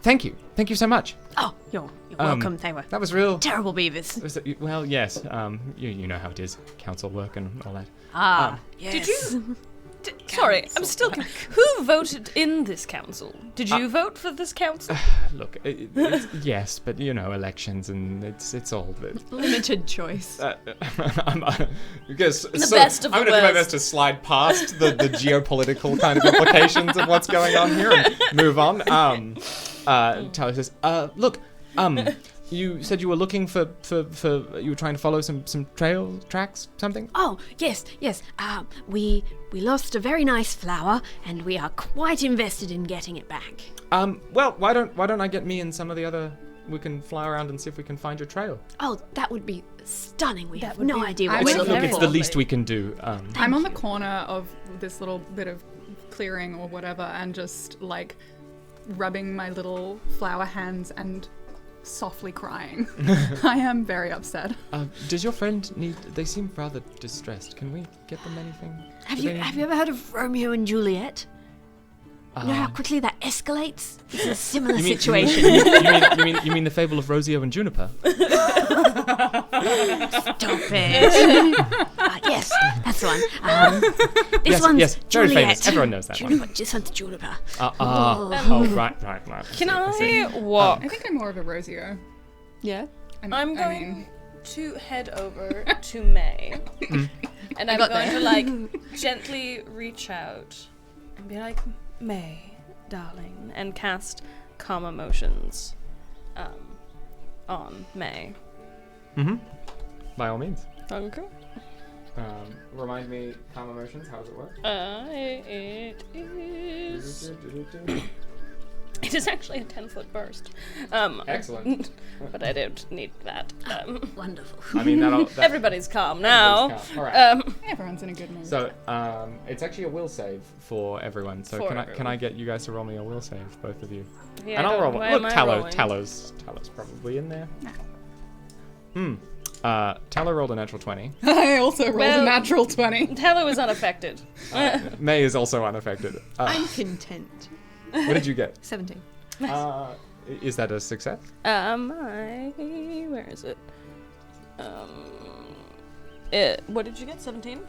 Thank you so much. Oh, you're welcome. They were That was real. terrible beavers. Well, yes. You know how it is, council work and all that. Yes. Did you? Sorry, I'm still. Who voted in this council? Did you vote for this council? Look, yes, but elections and it's all. Limited choice. Because best of the I'm going to do my worst. best to slide past the geopolitical kind of implications of what's going on here and move on. Tyler says, look, you said you were looking for you were trying to follow some tracks, something? Oh, yes. We lost a very nice flower, and we are quite invested in getting it back. Well, why don't I get me and some of the other fly around and see if we can find your trail. Oh, that would be stunning. We That have would no be- idea I what would we're love looking it. It's for. the least we can do. I'm on the corner of this little bit of clearing or whatever and just like rubbing my little flower hands and softly crying. I am very upset. Does your friend need? They seem rather distressed. Can we get them anything? Have Do you they- ever heard of Romeo and Juliet? You know how quickly that escalates? It's a similar You mean- situation. You mean the fable of Romeo and Juniper? Stop it. Yes, that's the one. This Yes, one's yes, very Juliet. famous. Everyone knows that one. This one's Juniper. Oh, right. Can see. I walk? I think I'm more of a Rosio. Yeah. I'm going to head over to May, and I'm going to like gently reach out and be like, May, darling, and cast calm emotions on May. Mm-hmm. By all means. Okay. Remind me, calm emotions. How does it work? It is actually a 10-foot burst. Excellent. But I don't need that. Wonderful. I mean, Everybody's calm now. everybody's calm. All right. Everyone's in a good mood. So, it's actually a will save for everyone. So For can I everyone. get you guys to roll me a will save, both of you? Yeah, And I I'll don't- roll. why am Look, I rolling? Talow's probably in there. Tallow rolled a natural 20. I also rolled Well- a natural 20. Tallow is unaffected. May is also unaffected. I'm content. What did you get? 17. Is that a success? Where is it? What did you get? 17?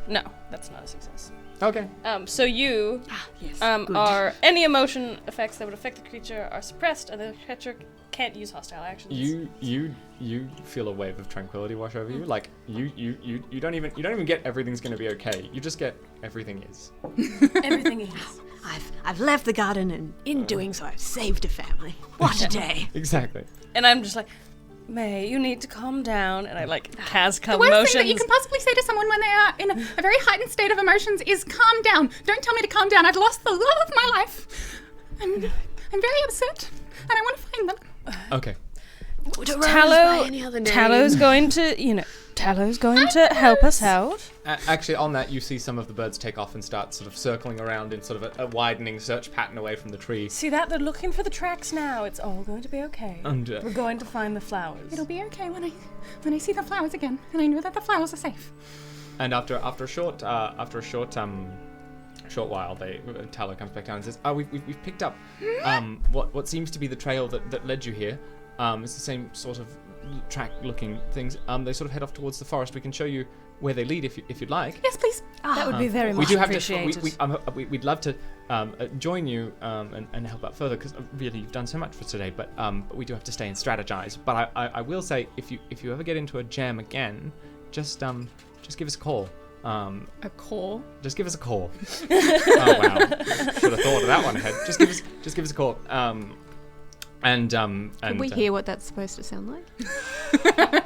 No, that's not a success. Okay. So you Yes. are any emotion effects that would affect the creature are suppressed, and the creature can't use hostile actions. You feel a wave of tranquility wash over you. Like you don't even get everything's gonna be okay. You just get everything is. Everything is. I've left the garden, and in doing so, I've saved a family. What a day! Exactly. And I'm just like, May, you need to calm down. And I like cast calm The worst emotions. thing that you can possibly say to someone when they are in a very heightened state of emotions is calm down. Don't tell me to calm down. I've lost the love of my life. I'm very upset, and I want to find them. Okay. Would a rose by any other name? Tallow's going to help us out. Actually, on that, you see some of the birds take off and start sort of circling around in sort of a widening search pattern away from the tree. See that? They're looking for the tracks now. It's all going to be okay. And We're going to find the flowers. It'll be okay when I see the flowers again, and I know that the flowers are safe. and after a short while, Tallow comes back down and says, we've picked up what seems to be the trail that led you here. It's the same sort of track-looking things. They sort of head off towards the forest. We can show you where they lead if you'd like. Yes, please. That would be very We much do have to. appreciated. We'd love to join you and help out further because really you've done so much for today. But we do have to stay and strategize. But I will say if you ever get into a jam again, just give us a call. A call. Just give us a call. Oh wow! Should have thought of that one ahead. Just give us a call. And Can we hear what that's supposed to sound like? What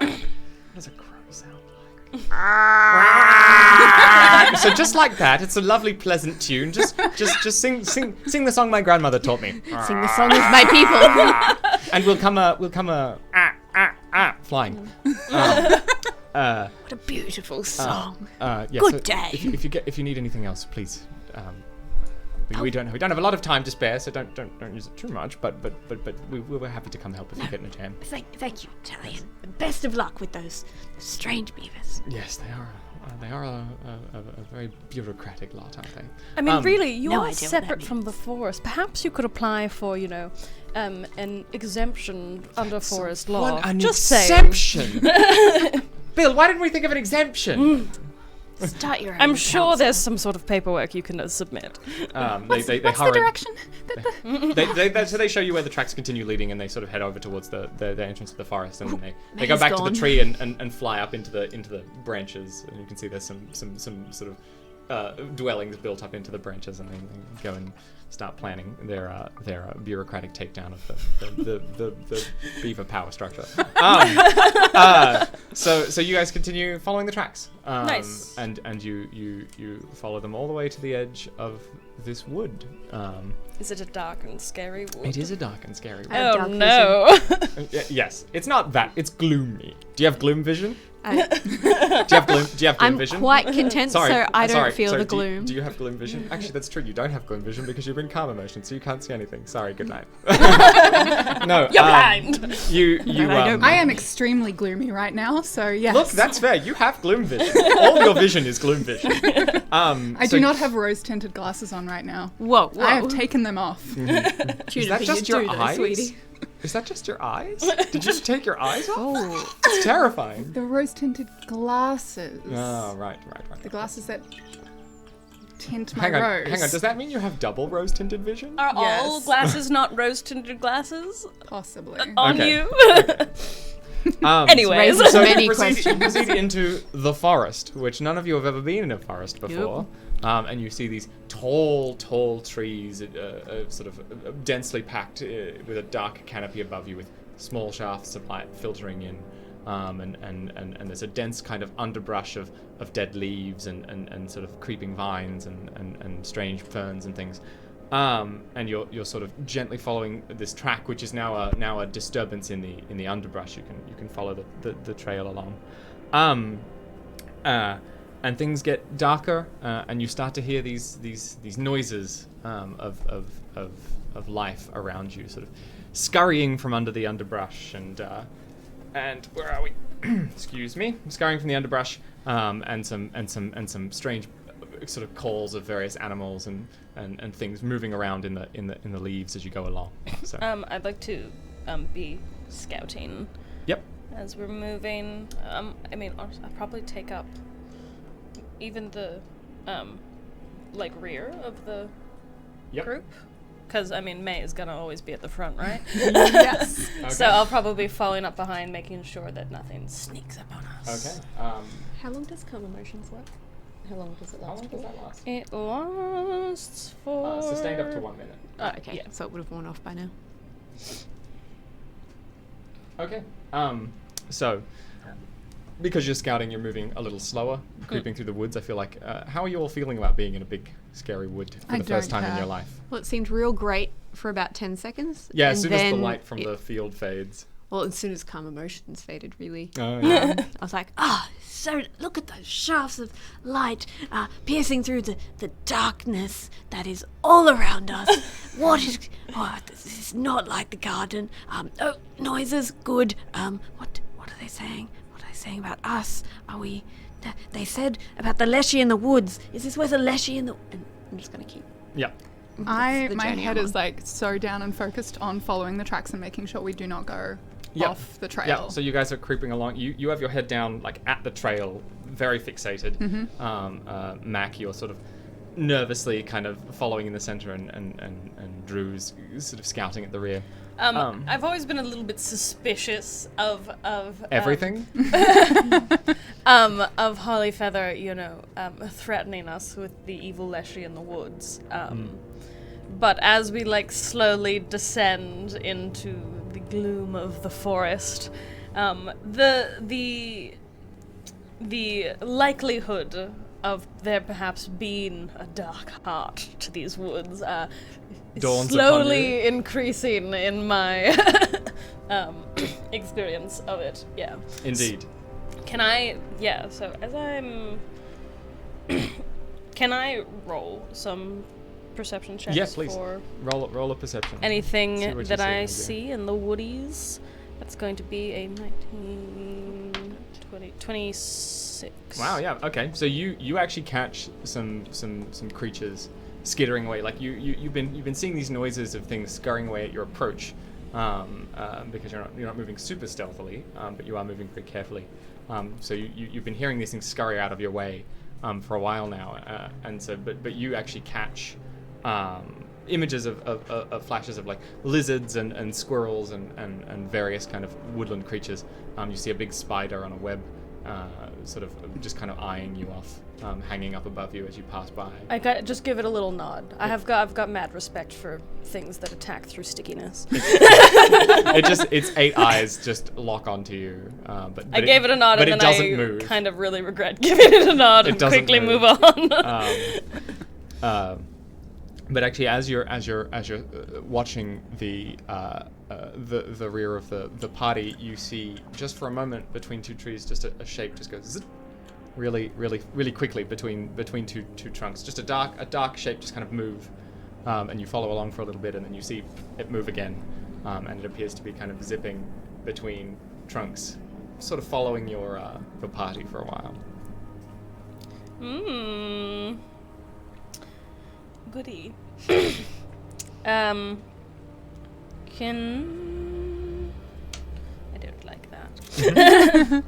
does a crow sound like? So just like that, it's a lovely, pleasant tune. Just sing the song my grandmother taught me. Sing the song of my people. And we'll come flying. What a beautiful song. Yeah, Good so day. If you need anything else, please. We don't have a lot of time to spare, so don't use it too much. But we're happy to come help if you get in a jam. Thank you, Italian. And best of luck with those strange beavers. Yes, they are a very bureaucratic lot, aren't they? I mean, really, you no are idea what that separate from the forest. Perhaps you could apply for, an exemption under forest law. An Just saying. exemption. Bill, why didn't we think of an exemption? Start your own I'm sure council. there's some sort of paperwork you can submit. What's They the hurry. direction? So they show you where the tracks continue leading, and they sort of head over towards the entrance of the forest, and then they go May's back to gone. the tree and fly up into the branches, and you can see there's some sort of dwellings built up into the branches, and they go and start planning their bureaucratic takedown of the beaver power structure. So you guys continue following the tracks. Nice. And you follow them all the way to the edge of this wood. Is it a dark and scary wood? It is a dark and scary wood. Oh no! Yes, it's not that. It's gloomy. Do you have gloom vision? Do you have gloom I'm vision? quite content, so I don't feel the Do gloom. you have gloom vision? Actually, that's true. You don't have gloom vision because you're in calm emotion, so you can't see anything. Sorry. Good night. No, You're blind. I am extremely gloomy right now, so yes. Look, that's fair. You have gloom vision. All your vision is gloom vision. I do not have rose-tinted glasses on right now. Whoa. I have taken them off. Is that just your eyes? Sweetie. Is that just your eyes? Did you just take your eyes off? Oh. It's terrifying. The rose-tinted glasses. Oh, right. The glasses that tint my Hang on. rose. Does that mean you have double rose-tinted vision? Are Yes. all glasses not rose-tinted glasses Possibly. on Okay. you? Anyways, Anyways, so many proceed questions. into the forest, which none of you have ever been in a forest before. And you see these tall trees, sort of densely packed with a dark canopy above you, with small shafts of light filtering in. And there's a dense kind of underbrush of dead leaves and sort of creeping vines and strange ferns and things. And you're sort of gently following this track, which is now a disturbance in the underbrush. You can follow the trail along. And things get darker, and you start to hear these noises of life around you, sort of scurrying from under the underbrush, and where are we? Excuse me, scurrying from the underbrush, and some strange sort of calls of various animals and things moving around in the leaves as you go along. So I'd like to be scouting. Yep. As we're moving. I mean, I'll probably take up even the rear of the group, because I mean May is gonna always be at the front, right? Yes. Okay. So I'll probably be following up behind, making sure that nothing sneaks up on us. Okay. How long does calm emotions work? How long does it How long does that last? It lasts for Sustained up to 1 minute. Oh, okay. Yeah. So it would have worn off by now. Okay. So, because you're scouting, you're moving a little slower, creeping through the woods. I feel like, how are you all feeling about being in a big, scary wood for the first time in your life? Well, it seemed real great for about 10 seconds. Yeah, and as soon as the then light from the field fades. Well, as soon as calm emotions faded, really. Oh, yeah. I was like, so look at those shafts of light piercing through the darkness that is all around us. This is not like the garden. Noises, good. What are they saying? What are they saying about us? Are we... They said about the Leshy in the woods. Is this where the Leshy in the... I'm just going to keep... Yeah. My journey head I'm is on. like so down and focused on following the tracks and making sure we do not go off the trail. Yeah, so you guys are creeping along. You have your head down, like, at the trail, very fixated. Mm-hmm. Mac, you're sort of nervously kind of following in the center, and Drew's sort of scouting at the rear. I've always been a little bit suspicious of Everything? of Hollyfeather, threatening us with the evil Leshy in the woods. But as we slowly descend into the gloom of the forest, the likelihood of there perhaps being a dark heart to these woods is Dawns upon slowly increasing in my experience of it. Yeah. Indeed. So as I'm... Can I roll some perception checks? Yeah, please. For Roll a perception. See anything what that you I see, see in the woodies? That's going to be a 19, 20, 26. Wow, yeah, okay. So you actually catch some creatures skittering away. Like you've been seeing these noises of things scurrying away at your approach, because you're not moving super stealthily, but you are moving pretty carefully. So you've been hearing these things scurry out of your way for a while now, and so but you actually catch images of flashes of lizards and squirrels and various kind of woodland creatures. You see a big spider on a web sort of just kind of eyeing you off, hanging up above you as you pass by. Just give it a little nod. I've got mad respect for things that attack through stickiness. Its 8 eyes just lock onto you. But I gave it a nod, but and it then doesn't I move. kind of really regret giving it a nod and quickly move on. But actually, as you're watching the rear of the party, you see just for a moment between two trees, just a shape just goes zip, really quickly between two trunks. Just a dark shape just kind of move, and you follow along for a little bit, and then you see it move again, and it appears to be kind of zipping between trunks, sort of following your party for a while. Goody. I don't like that.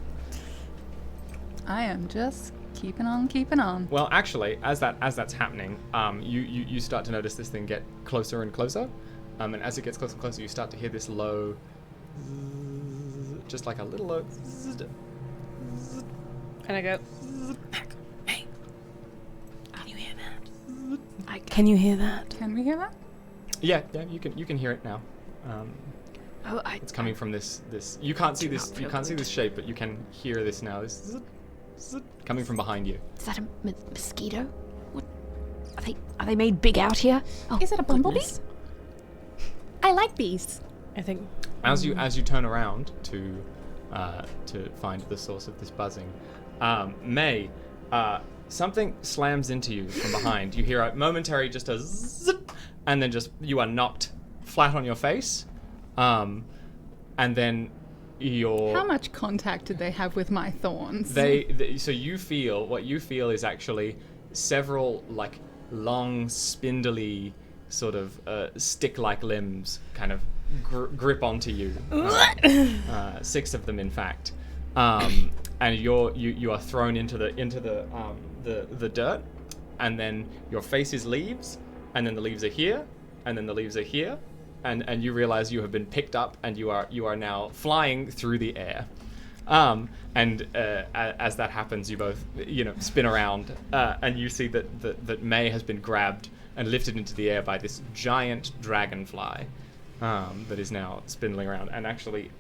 I am just keeping on. Well, actually, as that's happening, you start to notice this thing get closer and closer, and as it gets closer and closer, you start to hear this low, just like a little low. And I go, hey, can you hear that? Can you hear that? Can we hear that? Yeah, you can hear it now. It's coming from this. You can't see this. You can't see this shape, but you can hear this now. This coming from behind you. Is that a mosquito? What? Are they made big out here? Oh, Is it a bumblebee? goodness. I like bees. I think. As you turn around to find the source of this buzzing, May, something slams into you from behind. You hear a momentary just a zip, and then just you are knocked flat on your face, and then your. How much contact did they have with my thorns? So you feel what you feel is actually several like long spindly sort of stick-like limbs kind of grip onto you. 6 of them, in fact, and you are thrown into the dirt, and then your face is leaves, and then the leaves are here, and then the leaves are here, and you realize you have been picked up, and you are now flying through the air. As that happens, you both spin around, and you see that May has been grabbed and lifted into the air by this giant dragonfly that is now spindling around. And actually,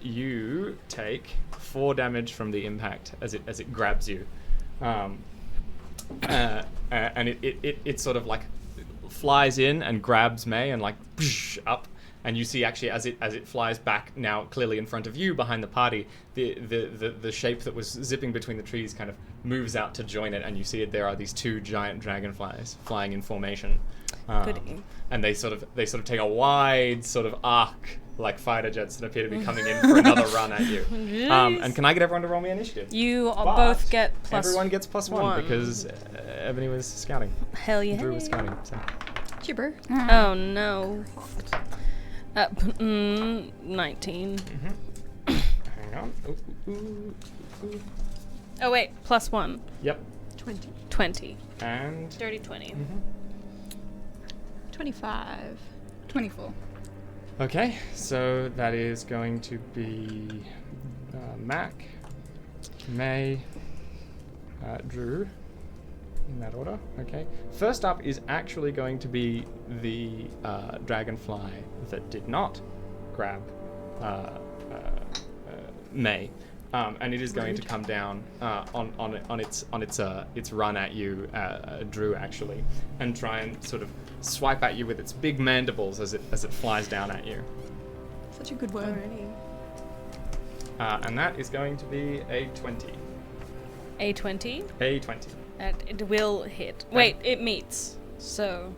you take 4 damage from the impact as it grabs you, and it sort of like flies in and grabs May and like up. And you see actually as it flies back now clearly in front of you behind the party, the shape that was zipping between the trees kind of moves out to join it, and you see there are these 2 giant dragonflies flying in formation. And they sort of take a wide sort of arc like fighter jets that appear to be coming in for another run at you. And can I get everyone to roll me initiative? You both get plus. Everyone gets +1 because Ebony was scouting. Hell yeah. Drew was scouting. So. Chipper. Oh no. 19. Hang on. Ooh. Oh wait, +1. Yep. 20. And Dirty 20. 25. 24. okay, so that is going to be Mac, May, Drew, in that order. Okay. First up is actually going to be the dragonfly that did not grab May, and it is going to come down on its run at you, Drew, actually, and try and sort of swipe at you with its big mandibles as it flies down at you. Such a good word. And that is going to be a 20. A 20. A 20. It will hit. Wait, it meets. So.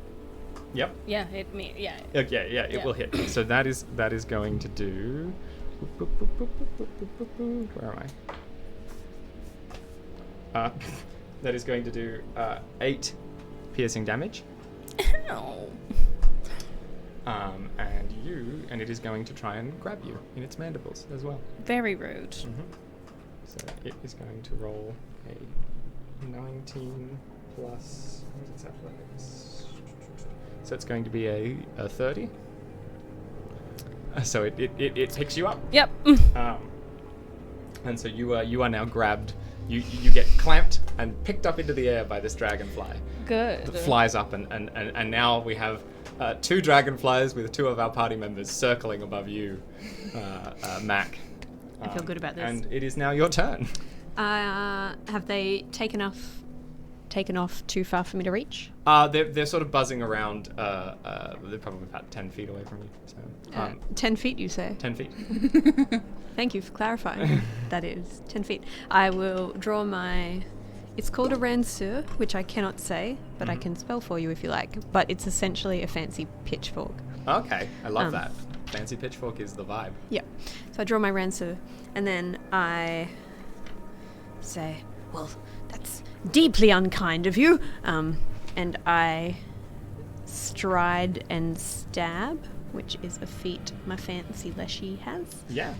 Yep. Yeah, it meets. Yeah. Okay, yeah, it will hit. So that is going to do. Where am I? That is going to do 8 piercing damage. Ow. And it is going to try and grab you in its mandibles as well. Very rude. So it is going to roll a 19 plus. What is athletics? So it's going to be a 30. So it picks you up. Yep. And so you are now grabbed. You get clamped and picked up into the air by this dragonfly. Good. That flies up, and now we have 2 dragonflies with 2 of our party members circling above you, Mac. I feel good about this. And it is now your turn. Have they taken off too far for me to reach? They're sort of buzzing around. They're probably about 10 feet away from you. So, 10 feet, you say? 10 feet. Thank you for clarifying. That is 10 feet. I will draw my... It's called a ranseur, which I cannot say, but I can spell for you if you like. But it's essentially a fancy pitchfork. Okay, I love that. Fancy pitchfork is the vibe. Yeah. So I draw my ranseur, and then I say, well, that's deeply unkind of you. And I stride and stab, which is a feat my fancy Leshy has. Yeah,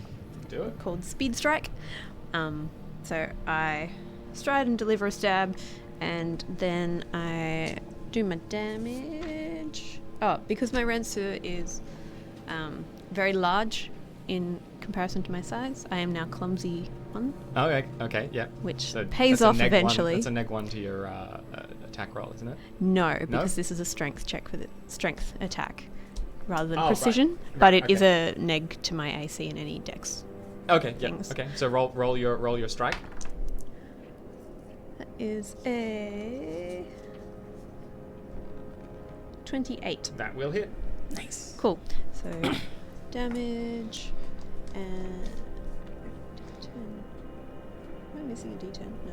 do it. Called Speed Strike. So I stride and deliver a stab, and then I do my damage. Oh, because my ranseur is very large in comparison to my size, I am now clumsy 1. Okay, yeah. Which So pays that's a off neg eventually. That's a neg 1 to your attack roll, isn't it? No, because this is a strength check with it, strength attack rather than precision. Right. But it is a neg to my AC in any dex. Okay, yeah. Things. Okay, so roll your strike. That is a 28. That will hit. Nice. Cool. So damage and D10. Am I missing a D10? No.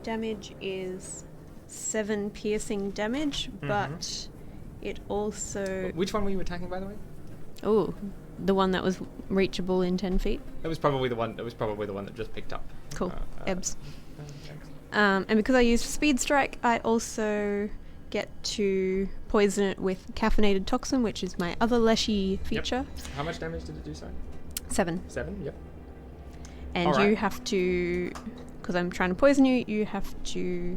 Damage is 7 piercing damage, but it also... Which one were you attacking, by the way? Oh, the one that was reachable in 10 feet. It was probably the one. It was probably the one that just picked up. Cool. Ebbs. Thanks. And because I used Speed Strike, I also get to poison it with caffeinated toxin, which is my other Leshy feature. Yep. How much damage did it do, sorry? 7. 7, yep. And Alright. you have to, because I'm trying to poison you, you have to,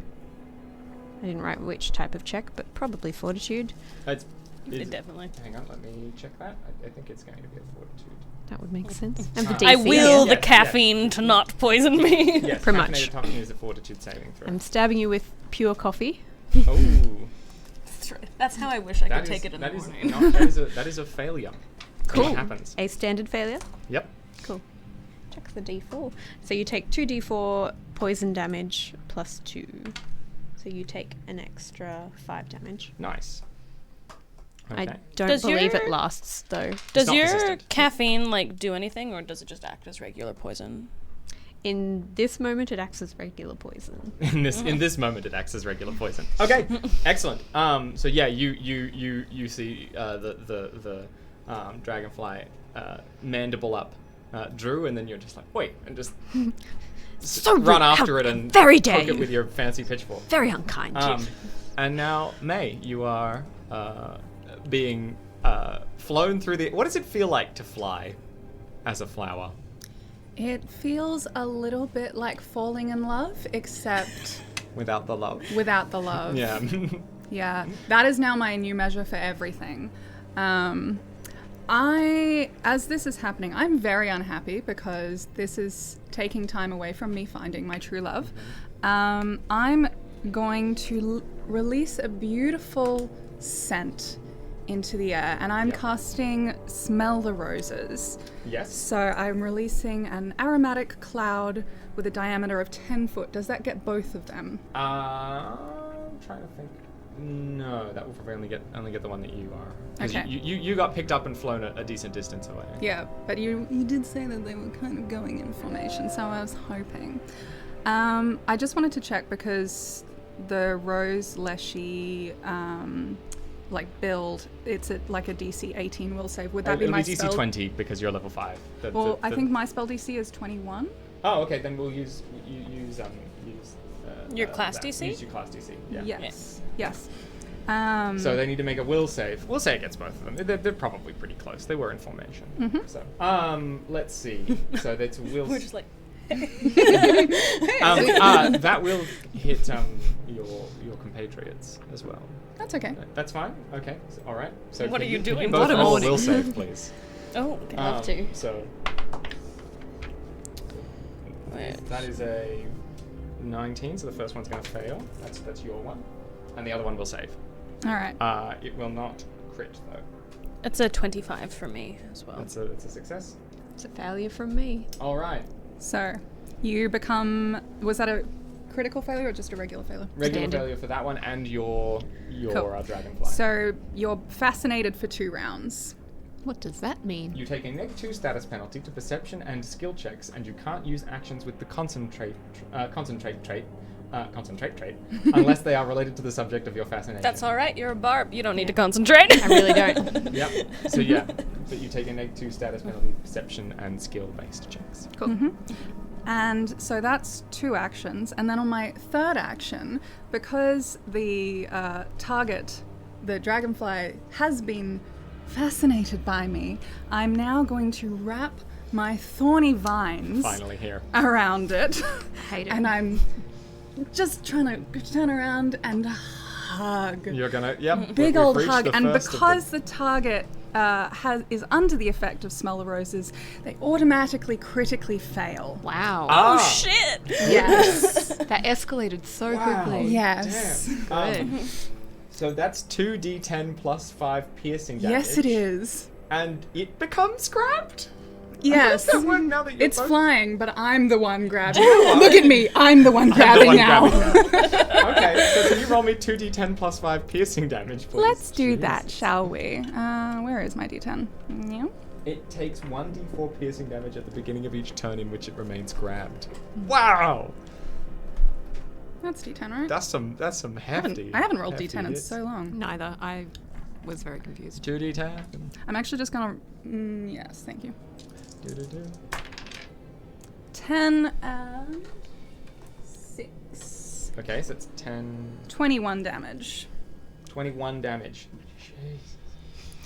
I didn't write which type of check, but probably fortitude. Definitely. Hang on, let me check that. I think it's going to be a fortitude. That would make sense. And the I DC, will yeah. the caffeine to not poison me. Yes, Pretty much. caffeinated toxin is a fortitude saving throw. I'm stabbing you with pure coffee. Oh, That's how I wish I could take it in the that is morning. not, that is a failure. Cool. It happens. A standard failure. Yep. Cool. Check the d4. So you take 2d4 poison damage plus 2. So you take an extra 5 damage. Nice. I Okay. don't Does believe your- it lasts, though. Does not your persistent. caffeine do anything, or does it just act as regular poison? In this moment, it acts as regular poison. in this moment, it acts as regular poison. Okay, excellent. So yeah, you see the dragonfly mandible up Drew, and then you're just like, wait, and just So run rude. after How it and very dare poke it you. with your fancy pitchfork. Very unkind. And now, May, you are being flown through the... What does it feel like to fly as a flower? It feels a little bit like falling in love, except Without the love. without the love. Yeah. Yeah, that is now my new measure for everything. As this is happening, I'm very unhappy because this is taking time away from me finding my true love. I'm going to release a beautiful scent into the air, and I'm casting Smell the Roses. Yes. So I'm releasing an aromatic cloud with a diameter of 10 foot. Does that get both of them? I'm trying to think. No, that will probably only get the one that you are. 'Cause Okay. You got picked up and flown a decent distance away. Yeah, but you did say that they were kind of going in formation, so I was hoping. I just wanted to check because the Rose Leshy build, it's like a DC 18 will save. Would that be It'll my be DC spell? 20 because you're level 5. Well, I think my spell DC is 21. Oh, okay. Then we'll use Your class that. DC? Use your class DC. Yeah. Yes. So they need to make a will save. We'll say against both of them. They're probably pretty close. They were in formation. Mm-hmm. So let's see. So that's a will. We're just like, That will hit your compatriots as well. That's okay. That's fine. Okay. So, all right. So What can are you can doing? both What a roll a morning. will save, please. oh, I'd love to. So That is a 19, so the first one's going to fail. That's your one. And the other one will save. All right. It will not crit, though. It's a 25 for me as well. It's a success. It's a failure from me. All right. So you become. Was that a critical failure or just a regular failure? Regular Standard. failure for that one and your Cool. dragonfly. So you're fascinated for 2 rounds. What does that mean? You take a -2 status penalty to perception and skill checks, and you can't use actions with the concentrate trait, unless they are related to the subject of your fascination. That's all right. You're a barb. You don't need to concentrate. I really don't. Yep. So yeah, but you take a -2 status penalty, perception and skill-based checks. Cool. Mm-hmm. And so that's 2 actions. And then on my 3rd action, because the target, the dragonfly, has been fascinated by me, I'm now going to wrap my thorny vines Finally here. around it. I hate it. And I'm just trying to turn around and hug. You're gonna, yep. Big we've old reached hug. the And first of because the target is under the effect of smell of roses, they automatically critically fail. Wow. Ah. Oh shit! Yes. That escalated so Wow. quickly. Yes. Damn. Good. So that's 2d10 plus 5 piercing damage. Yes, it is. And it becomes scrapped? Yes. How does that work now that you're It's both- flying, but I'm the one grabbing. Look at me. I'm the one grabbing one now. Okay, so can you roll me 2d10 plus 5 piercing damage, please? Let's do that, Jesus. shall we? Where is my d10? Yeah. It takes 1d4 piercing damage at the beginning of each turn in which it remains grabbed. Wow! That's d10, right? That's some hefty. I haven't rolled hefty d10 in hits. so long. Neither. I was very confused. 2d10. I'm actually just gonna. Yes, thank you. Do-do-do. 10 and 6. Okay, so it's 10, 21 damage. 21 damage. Jesus.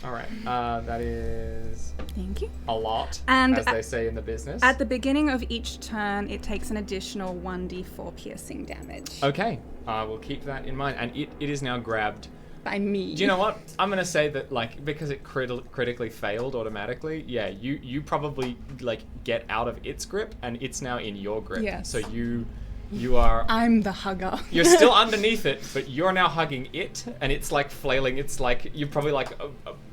Alright, that is Thank you. a lot, And as they say in the business. At the beginning of each turn, it takes an additional 1d4 piercing damage. Okay, we'll keep that in mind. And it is now grabbed. By me. Do you know what? I'm going to say that, like, because it critically failed automatically, yeah, you probably, like, get out of its grip, and it's now in your grip. Yes. So you are... I'm the hugger. You're still underneath it, but you're now hugging it, and it's, like, flailing. It's, like, you probably, like,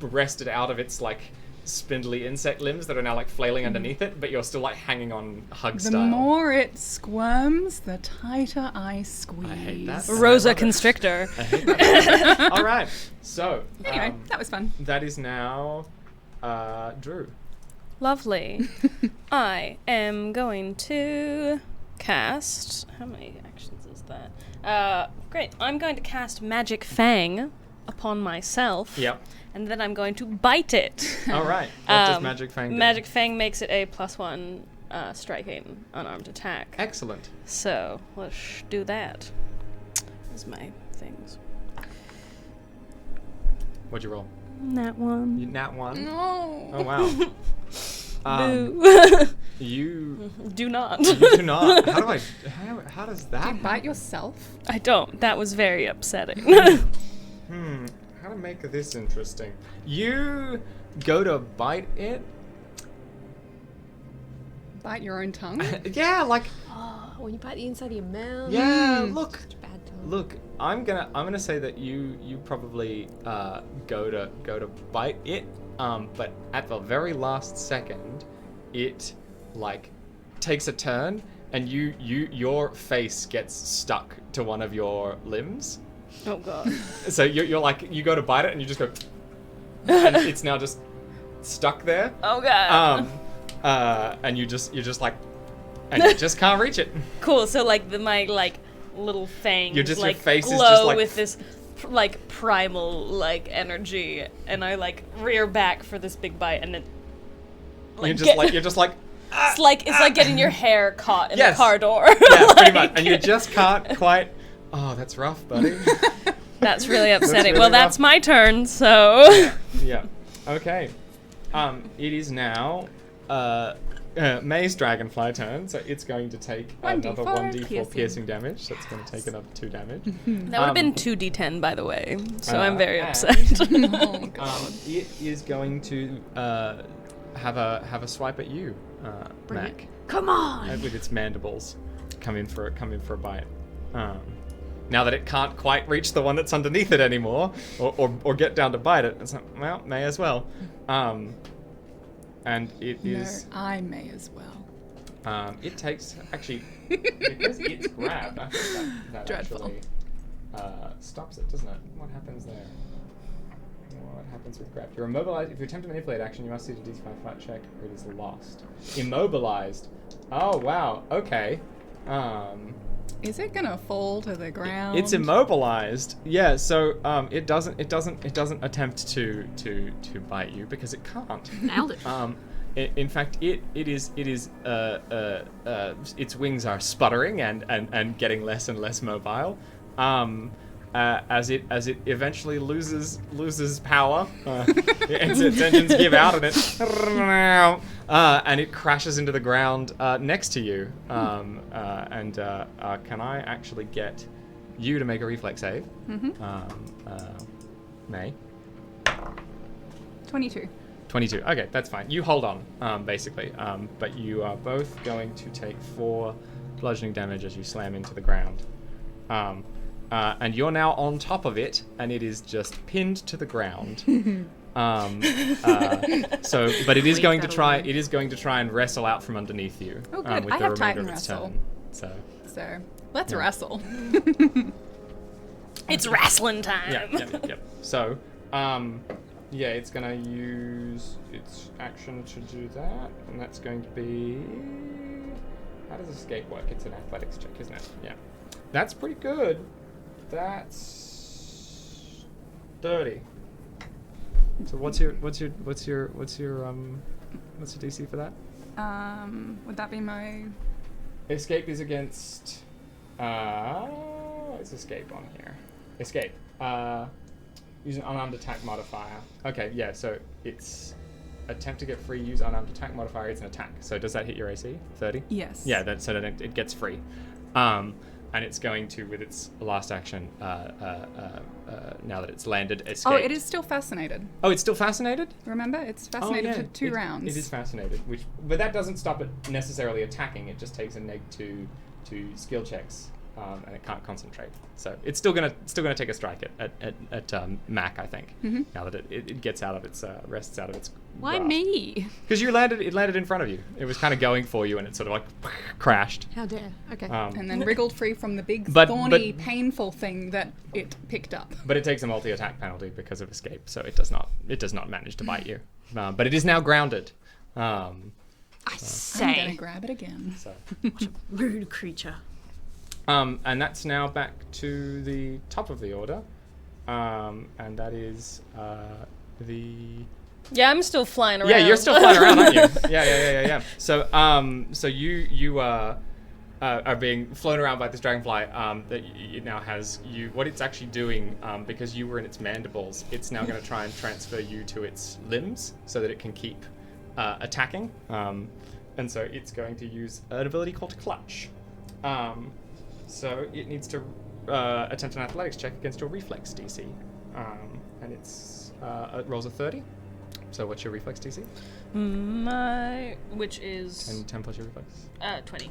wrested out of its, like, spindly insect limbs that are now, like, flailing underneath it, but you're still, like, hanging on hug The style. more it squirms, the tighter I squeeze. I hate that. Rosa I love it. constrictor. I hate that. All right. So, Anyway, that was fun. that is now Drew. Lovely. I am going to cast. How many actions is that? Great. I'm going to cast Magic Fang upon myself. Yep. And then I'm going to bite it. All right. What does Magic Fang do? Magic Fang makes it a +1 striking unarmed attack. Excellent. So let's do that. Here's my things. What'd you roll? That one. You nat 1? No. Oh, wow. Boo. You Do not. do not. How does that You bite yourself? I don't. That was very upsetting. How to make this interesting? You go to bite it. Bite your own tongue? Yeah, like Oh, when you bite the inside of your mouth. yeah. Look, Such a bad time. look. I'm gonna say that you probably go to bite it. But at the very last second, it like takes a turn, and your face gets stuck to one of your limbs. Oh god. So you're like, you go to bite it and you just go, and it's now just stuck there. Oh god. And you're just like, and you just can't reach it. Cool. So like my like little fangs You're just- your like face is glow just, like, with this like primal like energy, and I like rear back for this big bite, and then You're just like. it's like getting your hair caught in Yes. the car door. Yeah, pretty much. Like, And you just can't quite. Oh, that's rough, buddy. That's really upsetting. really Well, that's rough. my turn. So Yeah. Okay. It is now May's dragonfly turn, so it's going to take 1d4 another 1d4 piercing. piercing damage. So it's going to take another 2 damage. that would have been 2d10, by the way. So I'm very and- upset. Oh, God. It is going to have a swipe at you, Bring Mac. Come on! with its mandibles, come in for a bite. Now that it can't quite reach the one that's underneath it anymore, or get down to bite it, it's like, well, may as well. And it is. No, I may as well. It takes actually because it's grab. I think that Dreadful. actually stops it, doesn't it? What happens there? What happens with grab? You're immobilized. If you attempt to manipulate action, you must do a D5 flat check, or it is lost. Immobilized. Oh wow. Okay. Is it gonna fall to the ground? It's immobilized. Yeah. So it doesn't attempt to bite you because it can't. Nailed it. In fact, its wings are sputtering and getting less and less mobile. As it eventually loses power, its engines give out and it crashes into the ground next to you. Can I actually get you to make a reflex save? May. 22. 22. Okay, that's fine. You hold on, basically. But you are both going to take 4 bludgeoning damage as you slam into the ground. And you're now on top of it, and it is just pinned to the ground. But it is going to try. It is going to try and wrestle out from underneath you. Oh, good. With I the have remainder Titan of its Wrestle. turn. So let's Yeah. wrestle. It's wrestling time. Yep. So, it's gonna use its action to do that, and that's going to be. How does escape work? It's an athletics check, isn't it? Yeah. That's pretty good. That's 30. So what's your DC for that? Would that be my? Escape is against. It's escape on here. Escape. Use an unarmed attack modifier. Okay, yeah. So it's attempt to get free. Use unarmed attack modifier. It's an attack. So does that hit your AC? 30. Yes. Yeah. So then it gets free. And it's going to, with its last action, now that it's landed, escape. Oh, it is still fascinated. Oh, it's still fascinated? Remember, it's fascinated for 2 rounds. It is fascinated, but that doesn't stop it necessarily attacking. It just takes a -2 to skill checks, and it can't concentrate. So it's still gonna take a strike at Mac, I think. Mm-hmm. Now that it gets out of its rests out of its. Why me? Because it landed in front of you. It was kind of going for you, and it sort of like crashed. How dare. Okay. And then wriggled free from the big, But- thorny, painful thing that it picked up. But it takes a multi-attack penalty because of escape, so it does not manage to bite you. But it is now grounded. I I'm gonna say. grab it again. So. Rude creature. And that's now back to the top of the order, and that is the. Yeah, I'm still flying around. Yeah, you're still flying around, aren't you? Yeah. So you are being flown around by this dragonfly that it now has you. What it's actually doing, because you were in its mandibles, it's now going to try and transfer you to its limbs so that it can keep attacking. And so it's going to use an ability called Clutch. So it needs to attempt an athletics check against your reflex DC, and it rolls a 30. So what's your reflex DC? Which is And 10 plus your reflex. 20.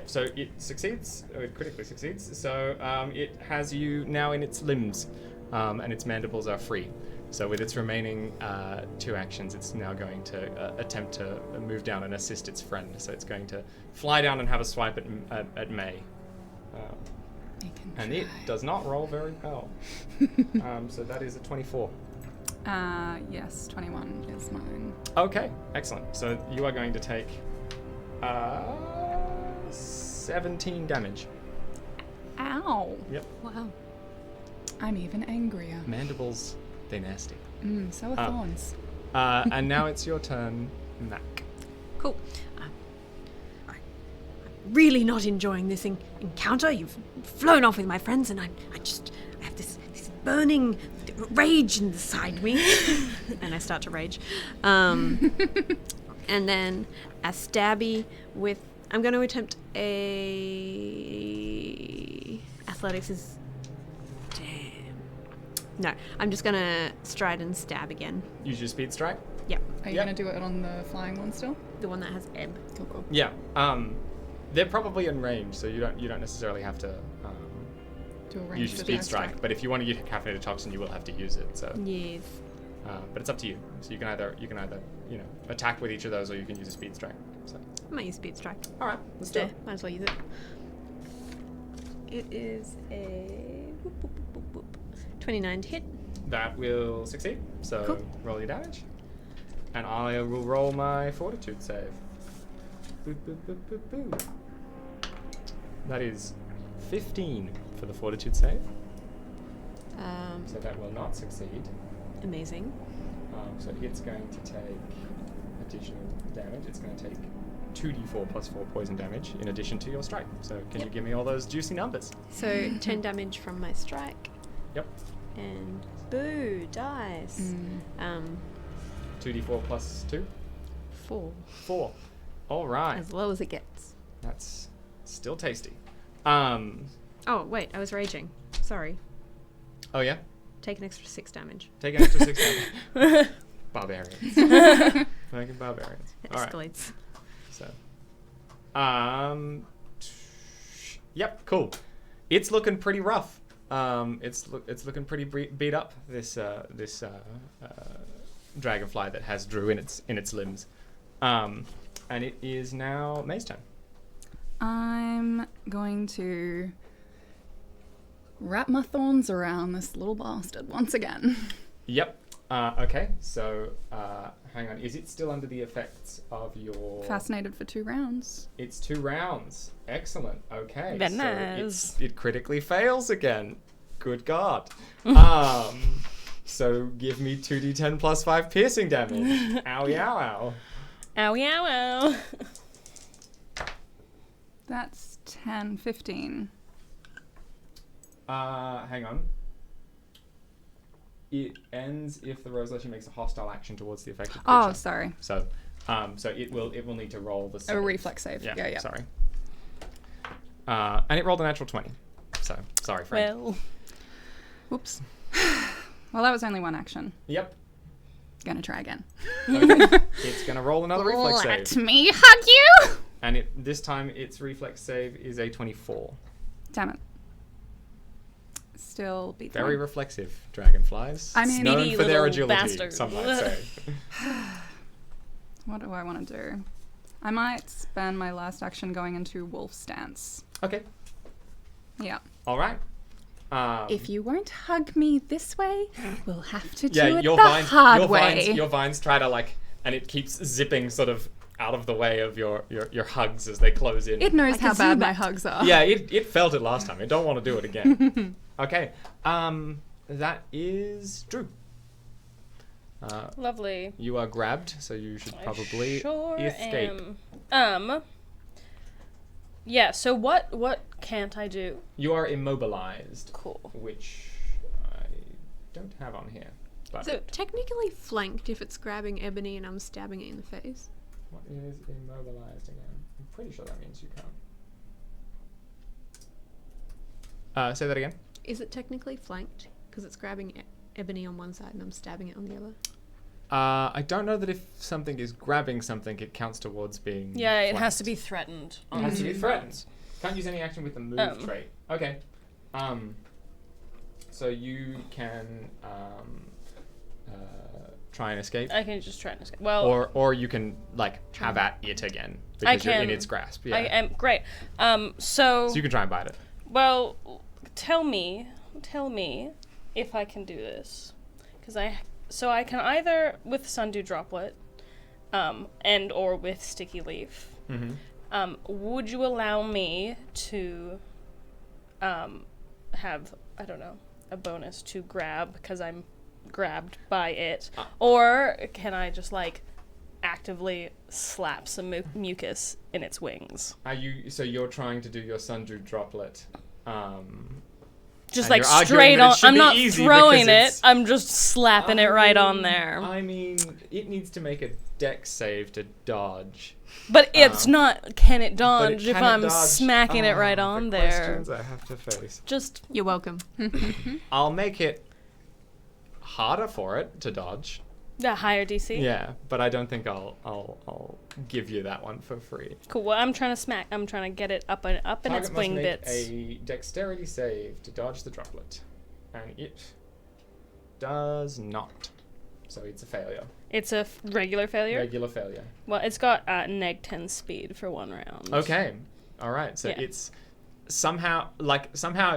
So it succeeds, or it critically succeeds. So it has you now in its limbs, and its mandibles are free. So with its remaining 2 actions, it's now going to attempt to move down and assist its friend. So it's going to fly down and have a swipe at May. And it does not roll very well. So that is a 24. Yes, 21 is mine. Okay, excellent. So you are going to take 17 damage. Ow. Yep. Wow. I'm even angrier. Mandibles, they nasty. So are thorns. And now it's your turn, Mac. Cool. I'm really not enjoying this encounter. You've flown off with my friends, and I have this burning rage inside me. And I start to rage. And then a stabby with. I'm going to attempt a. Athletics is. Damn. No, I'm just going to stride and stab again. Use your speed strike. Yep. Are you Yep. going to do it on the flying one still? The one that has ebb. Cool. Yeah. They're probably in range, so you don't necessarily have to Do a use ranged your speed attack. strike. But if you want to use a caffeinated toxin, you will have to use it. So, Yes. but it's up to you. So you can either attack with each of those, or you can use a speed strike. So, I might use speed strike. all right, let's do There. it. Might as well use it. It is a 29 to hit. That will succeed. So Cool. roll your damage, and I will roll my fortitude save. Boop, boop, boop, boop, boop. That is 15 for the fortitude save. So that will not succeed. Amazing. So it's going to take additional damage. It's going to take 2d4 plus 4 poison damage in addition to your strike. So can you give me all those juicy numbers? So 10 damage from my strike. Yep. And boo, dice. 2d4 plus 2? 4. 4. All right. As low as it gets. That's still tasty. Oh, wait, I was raging. Sorry. Oh yeah? Take an extra 6 damage. Take an extra 6 damage. Barbarians. Fucking barbarians. It All right. escalates. So, yep, cool. It's looking pretty rough. It's looking pretty beat up. This dragonfly that has Drew in its limbs, and it is now May's turn. I'm going to wrap my thorns around this little bastard once again. Yep. Okay. So, hang on. Is it still under the effects of your? Fascinated for 2 rounds. It's 2 rounds. Excellent. Okay. Very so nice. it critically fails again. Good God. So give me 2d10 plus 5 piercing damage. Ow, yow, ow. Ow, yow, ow. That's 10, 15. Hang on. It ends if the Rose Leshy makes a hostile action towards the affected creature. Oh, sorry. So it will need to roll the save. A reflex save. Yeah. Sorry. And it rolled a natural 20. So sorry, friend. Well, Whoops. Well, that was only 1 action. Yep. Gonna try again. Okay. It's gonna roll another reflex Let save, me hug you! and this time its reflex save is a 24. Damn it. Still beats Very one. reflexive dragonflies. I mean- known Sneaky for their little agility, bastard. some might say. What do I want to do? I might spend my last action going into wolf stance. Okay. Yeah. All right. If you won't hug me this way, we'll have to do yeah, it your the vines, hard way. your vines try to and it keeps zipping sort of out of the way of your hugs as they close in. It knows I how can bad zoom my out. hugs are. Yeah, it felt it last time. It don't want to do it again. Okay. That is Drew. lovely. You are grabbed, so you should probably Sure escape. am. Yeah, so what can't I do? You are immobilized, Cool. which I don't have on here. But So technically flanked if it's grabbing Ebony and I'm stabbing it in the face. what is immobilized again? I'm pretty sure that means you can't. Say that again. Is it technically flanked? Because it's grabbing Ebony on one side and I'm stabbing it on the other. I don't know that if something is grabbing something, it counts towards being. Yeah, it has flanked. to be threatened. It has to be threatened. Can't use any action with the move trait. Okay. So you can try and escape, I can just try and escape. Well, or you can have at it again because you're in its grasp. Yeah. I am great. So So you can try and bite it. well, tell me if I can do this, because I can either with Sundew Droplet, and or with Sticky Leaf. Mm-hmm. Would you allow me to have, I don't know, a bonus to grab because I'm grabbed by it, or can I just actively slap some mucus in its wings? Are you? So you're trying to do your Sundew Droplet. Just And you're arguing straight that it on. should I'm be not easy throwing because it. it's- I'm just slapping it right on there. I mean, it needs to make a dex save to dodge. But it's not. Can it But dodge if can it I'm dodge? smacking it right on the there? Questions I have to face. Just You're welcome. I'll make it harder for it to dodge. The higher DC. Yeah, but I don't think I'll give you that one for free. Cool. Well, I'm trying to get it up in its Target wing must make bits. a dexterity save to dodge the droplet, and it does not. So it's a failure. It's a regular failure. Regular failure. Well, it's got neg 10 speed for 1 round. Okay. All right. So Yeah. it's somehow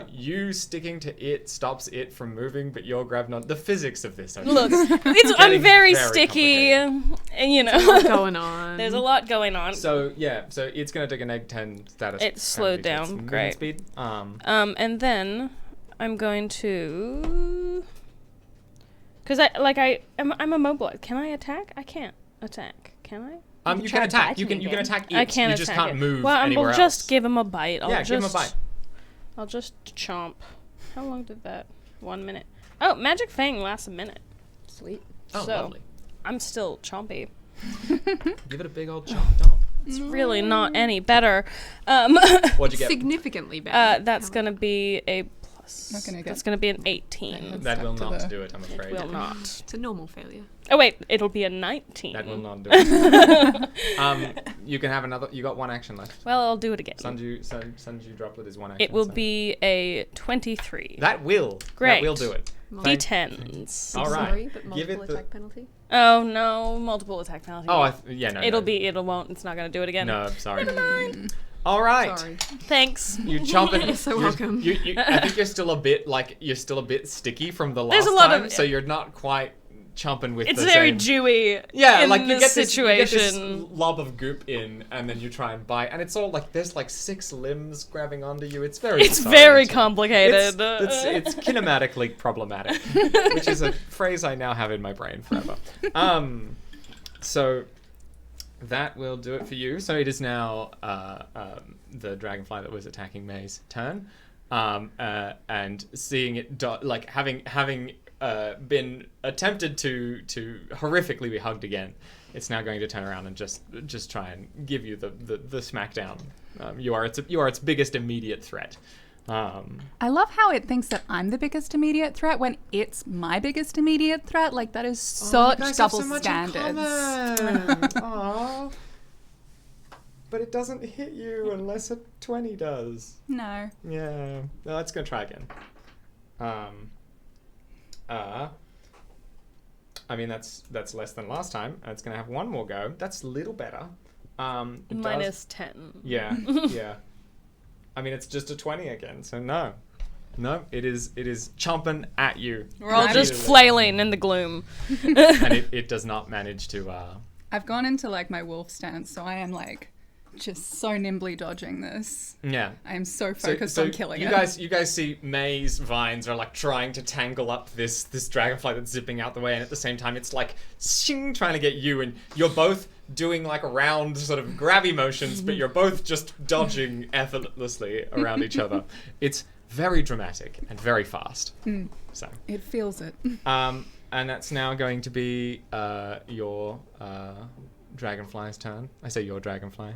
you sticking to it stops it from moving, but you're grabbing on the physics of this. Okay? Look, I'm Getting very very sticky, and What's going on? there's a lot going on. So yeah, so it's gonna take a neg 10 status. It's slowed penalty to its down. movement Great. Speed. And then I'm going to, because I'm immobilized. Can I attack? I can't attack. Can I? You can attack. You can attack it. I can't You just attack can't it. move Well, anywhere we'll else. just give him a bite. give him a bite. I'll just chomp. How long did that? 1 minute. Oh, Magic Fang lasts a minute. Sweet. Oh, so lovely. I'm still chompy. Give it a big old chomp dump. It's really not any better. What'd you get? Significantly better. That's gonna be a plus. Not gonna get- That's gonna be an 18. That's That will stuck to not the- do it, I'm afraid. Will not. It's a normal failure. Oh wait, it'll be a 19. That will not do it. You can have another. You got one action left. Well, I'll do it again. Sundew droplet is one action. It will so- be a 23. That will. Great. That will do it. D10s. All right. Sorry, but Give multiple it the- attack penalty. Oh no, multiple attack penalty. Oh, no. It's not gonna do it again. No, sorry. All right. Sorry. Thanks. You chomp it. You're so welcome. I think you're still a bit sticky from the last There's a lot time, of- so you're not quite chomping with It's the very same. dewy. Yeah, in like you this get situation. this lob of goop in, and then you try and bite, and it's all like there's like 6 limbs grabbing onto you. It's very. It's very disorienting. complicated. It's kinematically problematic, which is a phrase I now have in my brain forever. So that will do it for you. So it is now the dragonfly that was attacking May's turn, and seeing it having been attempted to horrifically be hugged again, it's now going to turn around and just try and give you the smackdown. You are its biggest immediate threat. I love how it thinks that I'm the biggest immediate threat when it's my biggest immediate threat. Like, that is such double standards. Aww. But it doesn't hit you unless a 20 does. No. Yeah. Well, let's go try again. I mean, that's less than last time. And it's going to have one more go. That's a little better. It Minus does- 10. Yeah, yeah. I mean, it's just a 20 again, so no. No, it is chomping at you. We're all just Repeatedly. flailing in the gloom. And it does not manage to... I've gone into like my wolf stance, so I am like just so nimbly dodging this. Yeah. I am so focused on killing it. You guys see May's vines are like trying to tangle up this dragonfly that's zipping out the way, and at the same time it's like shing, trying to get you, and you're both doing like round sort of grabby motions, but you're both just dodging effortlessly around each other. It's very dramatic and very fast. So It feels it. and that's now going to be your dragonfly's turn. I say your dragonfly.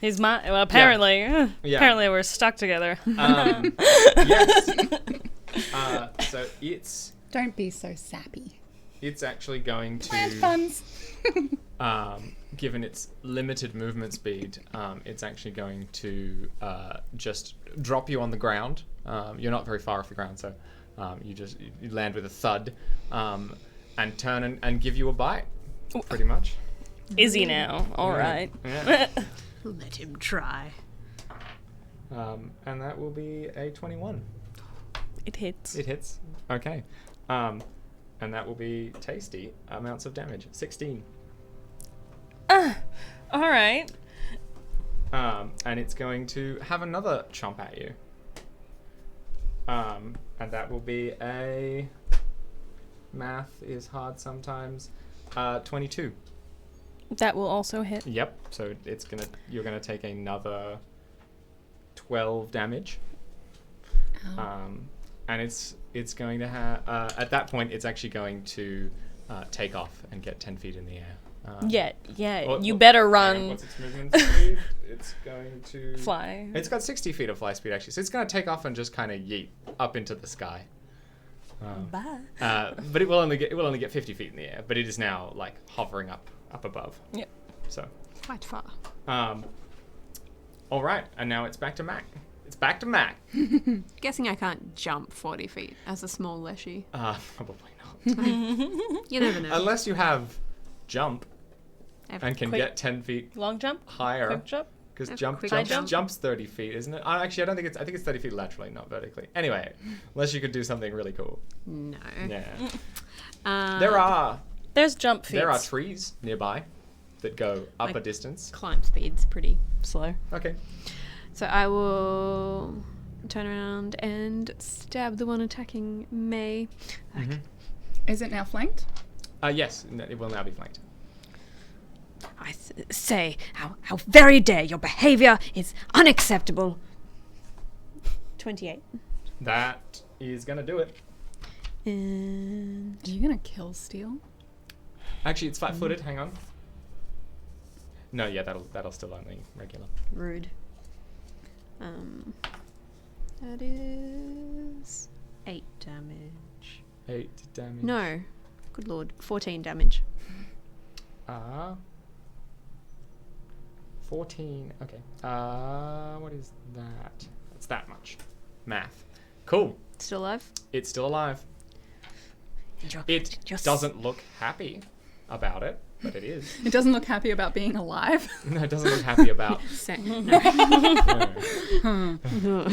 He's my. Well, apparently. Yeah. Apparently, we're stuck together. Yes. So Don't be so sappy. it's actually going Plant to, puns. given its limited movement speed, it's actually going to just drop you on the ground. You're not very far off the ground, so you land with a thud, and turn and give you a bite, pretty much. Is he now? All right. Yeah. Let him try. And that will be a 21. It hits. It hits. Okay. And that will be tasty amounts of damage. 16. All right. And it's going to have another chomp at you. And that will be a... Math is hard sometimes. 22. That will also hit. Yep. So you're gonna take another 12 damage. And it's going to have at that point it's actually going to take off and get 10 feet in the air. You better Hang on, run. what's its movement speed? It's going to Fly. It's got 60 feet of fly speed actually, so it's going to take off and just kind of yeet up into the sky. Bye. But it will only get 50 feet in the air. But it is now like hovering up above. Yep. So. Quite far. All right, and now it's back to Mac. It's back to Mac. Guessing I can't jump 40 feet as a small Leshy. Probably not. You never know. Unless you have jump and can Quick- get 10 feet Long jump? higher. Quick jump? Because A jump, quick jump, jump. jump's 30 feet, isn't it? Actually, I think it's 30 feet laterally, not vertically. Anyway, unless you could do something really cool. No. Yeah. There's jump feats. There are trees nearby that go up Like- a distance. Climb speed's pretty slow. Okay. So I will turn around and stab the one attacking May. Is it now flanked? Yes, it will now be flanked. I say, how very dare your behavior is unacceptable. 28. That is going to do it. And Are you gonna kill Steel? Actually, it's flat-footed. Hang on. No, yeah, that'll still only regular. rude. That is 8 damage. 8 damage. No. Good lord. 14 damage. 14. Okay. What is that? It's that much. Math. Cool. Still alive? It's still alive. It doesn't look happy about it, but it is. It doesn't look happy about being alive. No, it doesn't look happy about. No.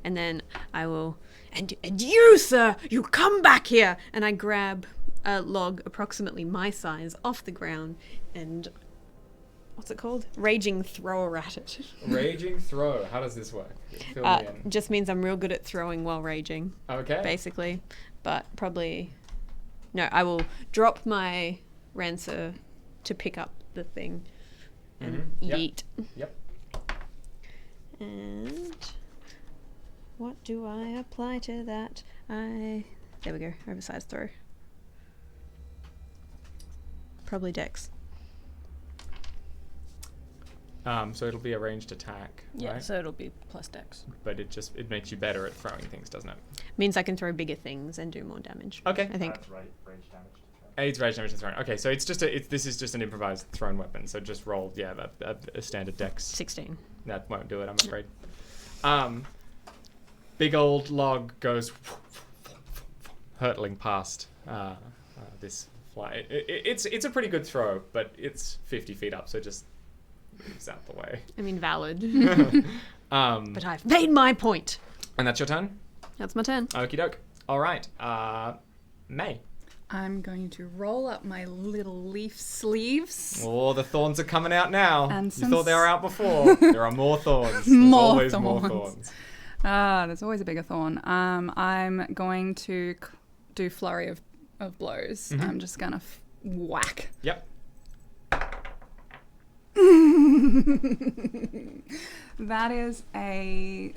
And then I will, and you, sir, you come back here, and I grab a log approximately my size off the ground, and what's it called? Raging thrower at it. Raging throw. How does this work? Fill me in. Just means I'm real good at throwing while raging, Okay. basically. But probably, no, I will drop my rancer to pick up the thing and Yep. yeet. Yep. And what do I apply to that? There we go, oversized throw. Probably dex. So it'll be a ranged attack, Yeah, right? so it'll be plus dex. But it makes you better at throwing things, doesn't it? Means I can throw bigger things and do more damage. Okay. I think. Aids rage damage to thrown. Okay, so this is just an improvised thrown weapon. So just roll, a standard dex. 16. That won't do it, I'm afraid. Big old log goes hurtling past this fly. It's a pretty good throw, but it's 50 feet up, so just moves out the way. I mean, valid. But But I've made my point. and that's your turn. That's my turn. Okie doke. All right, May. I'm going to roll up my little leaf sleeves. Oh, the thorns are coming out now. And You some thought they were out before. There are more thorns. There's More always more thorns. thorns. There's always a bigger thorn. I'm going to do flurry of blows. I'm just gonna whack. Yep. That is a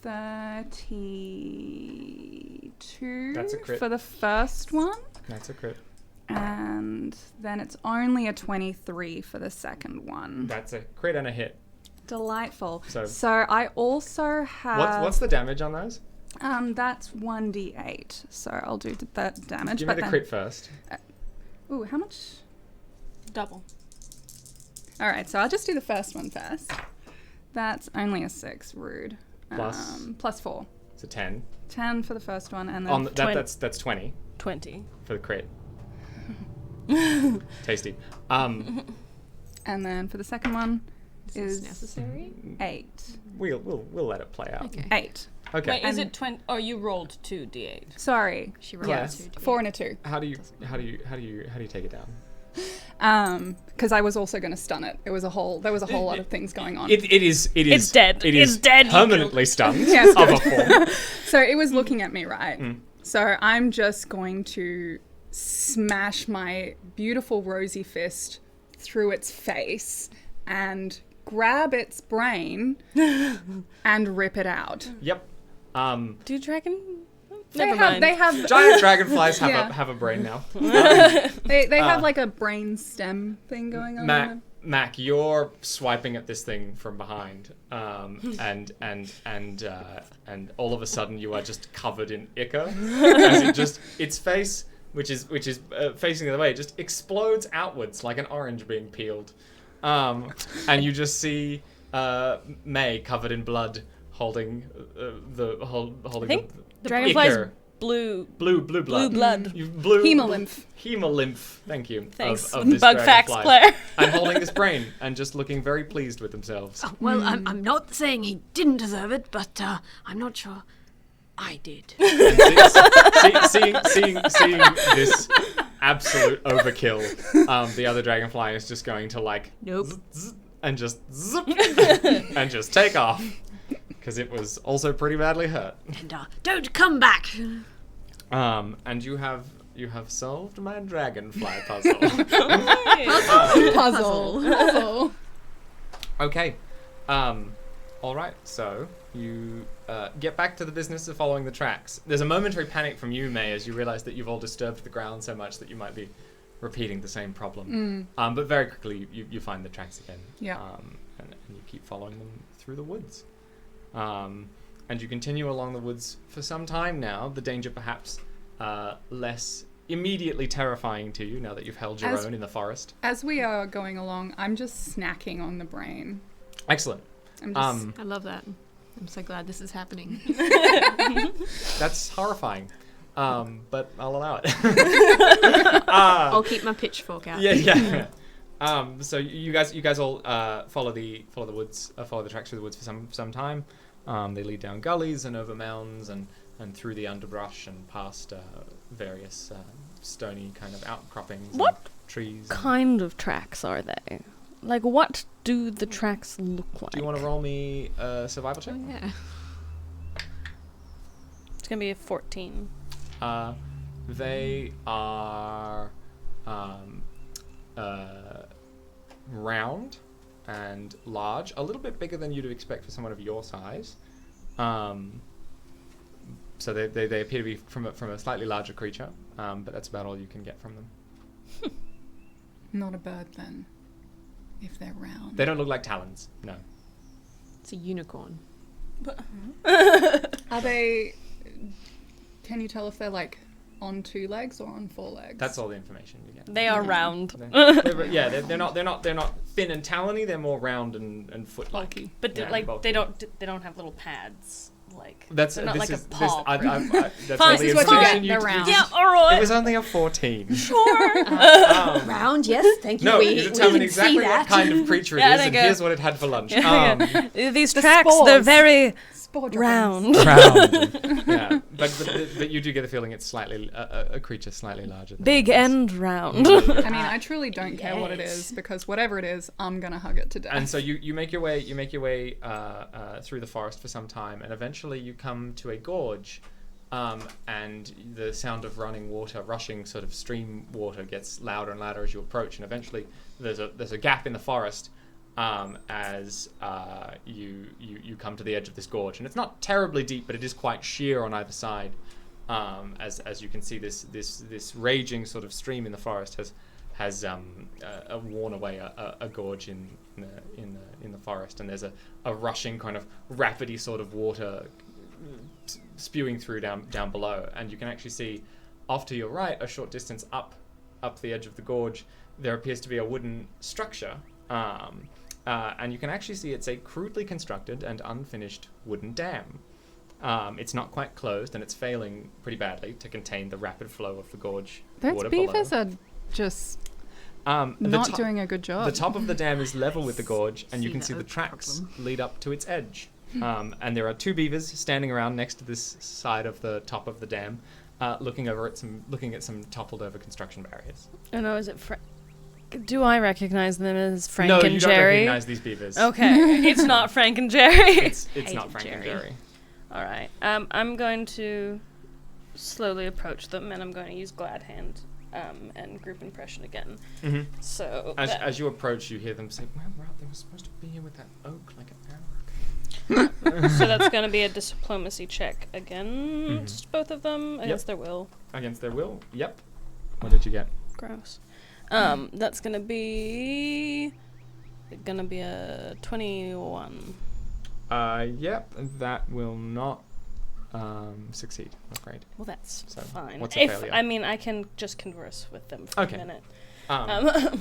32 That's a crit. for the first one. That's a crit. And then it's only a 23 for the second one. That's a crit and a hit. Delightful. So- So I also have... What's the damage on those? That's 1d8. So I'll do that damage. Give me but the then- crit first. Ooh, how much? Double. All right, so I'll just do the first one first. That's only a 6. Rude. Plus? Plus 4. It's a 10. 10 for the first one, and then On Twen- that's 20 20. for the crit. Tasty. and then for the second one Is is necessary? 8. We'll let it play out. Okay. 8. Okay. Wait, is And- it 20? Oh, you rolled 2d8. Sorry. She rolled Yes. 2d8. 4 and a 2. How do you take it down? Because I was also going to stun it. There was a whole lot of things going on. It is It's dead. It It's is dead, you permanently stunned Yes, of a form. So it was looking at me, right? So I'm just going to smash my beautiful rosy fist through its face and grab its brain and rip it out. Yep. Do dragon? They Never have, mind. they have, Giant dragonflies have Yeah. have a brain now. they have like a brain stem thing going on. Mac, you're swiping at this thing from behind, and all of a sudden you are just covered in ichor, as its face, which is facing the other way, just explodes outwards like an orange being peeled, and you just see May covered in blood, holding I think the dragonfly's ichor. blue Blue blood. blue blood. Hemolymph. Hemolymph. Thank you. Thanks. Of this Bug facts, dragonfly. Claire. I'm holding this brain and just looking very pleased with themselves. Oh, well, I'm not saying he didn't deserve it, but I'm not sure I did. And seeing this absolute overkill, the other dragonfly is just going to like Nope. and just zip and just take off because it was also pretty badly hurt. And don't come back. And you have solved my dragonfly puzzle. Puzzle. Okay. All right. So you get back to the business of following the tracks. There's a momentary panic from you, May, as you realize that you've all disturbed the ground so much that you might be repeating the same problem. But very quickly you find the tracks again. Yeah. And you keep following them through the woods. And you continue along the woods for some time now. The danger perhaps less immediately terrifying to you now that you've held your own in the forest. As we are going along, I'm just snacking on the brain. Excellent. I'm just I love that. I'm so glad this is happening. That's horrifying. But I'll allow it. I'll keep my pitchfork out. Yeah. So you guys all follow the woods, follow the tracks through the woods for some time. They lead down gullies and over mounds and through the underbrush and past various stony kind of outcroppings. What and trees. kind of tracks are they? Like, what do the tracks look like? Do you want to roll me a survival check? Oh, yeah. It's gonna be a 14. They are round and large, a little bit bigger than you'd expect for someone of your size. So they appear to be from a slightly larger creature, but that's about all you can get from them. not a bird then, if they're round. They don't look like talons, no. It's a unicorn. Are they? Can you tell if they're like on 2 legs or on 4 legs? That's all the information you get. They are round. They're not thin and talony. They're more round and foot-like. Bulky. But Yeah, like bulky. they don't have little pads. Like That's they're not this like is a this. paw. That's Fine, all the this is what you information get, they're you- round. Yeah, alright. It was only a 14. Sure. Round, yes, thank you. No, we, you we determined can exactly see what that. kind of creature it Yeah, is, there and you go. here's what it had for lunch. These The tracks, they're spores. very Spore droppings. round. round. Yeah, but you do get the feeling it's slightly a creature slightly larger. Than Big it is. and round. I mean, I truly don't care what it Yes. is, because whatever it is, I'm gonna hug it to death. And so you make your way through the forest for some time, and eventually you come to a gorge, and the sound of running water, rushing sort of stream water, gets louder and louder as you approach, and eventually there's a gap in the forest as you come to the edge of this gorge, and it's not terribly deep, but it is quite sheer on either side. As you can see, this raging sort of stream in the forest has worn away a gorge in the forest, and there's a rushing kind of rapidy sort of water spewing through down below, and you can actually see off to your right, a short distance up the edge of the gorge, there appears to be a wooden structure, and you can actually see it's a crudely constructed and unfinished wooden dam. It's not quite closed, and it's failing pretty badly to contain the rapid flow of the gorge Those water beavers below. are just The not top- doing a good job. The top of the dam is level with the gorge, and you See can that see the as a tracks problem. lead up to its edge. And there are 2 beavers standing around next to this side of the top of the dam, looking at some toppled over construction barriers. Oh no, is it do I recognize them as Frank No, and you don't Jerry? recognize these beavers. Okay, it's not Frank and Jerry. It's not Hated Frank and Jerry. Jerry. All right. I'm going to slowly approach them, and I'm going to use Glad Hand and group impression again. Mm-hmm. So As you approach, you hear them say, "Well, they were supposed to be here with that oak like an arrow." so that's going to be a diplomacy check against both of them against their will. Against their will? Yep. What did you get? Gross. That's going to be Gonna be a 21. Yep, that will not succeed, I'm afraid. Well, that's So, fine. what's a failure? I mean, I can just converse with them for Okay. a minute.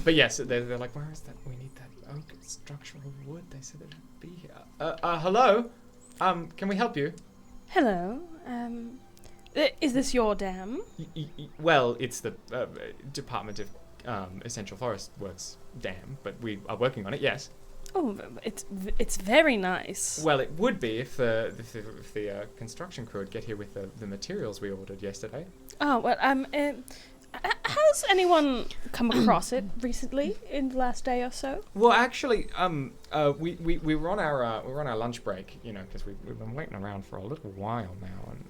But yes, they're like, where is that? We need that oak structural wood. They said it'd be here. Hello? Can we help you? Hello. Is this your dam? Well, it's the Department of Essential Forest Works dam, but we are working on it, yes. Oh, it's very nice. Well, it would be if the construction crew would get here with the materials we ordered yesterday. Oh, well, has anyone come across it recently in the last day or so? Well, actually, we were on our lunch break, you know, because we've been waiting around for a little while now, and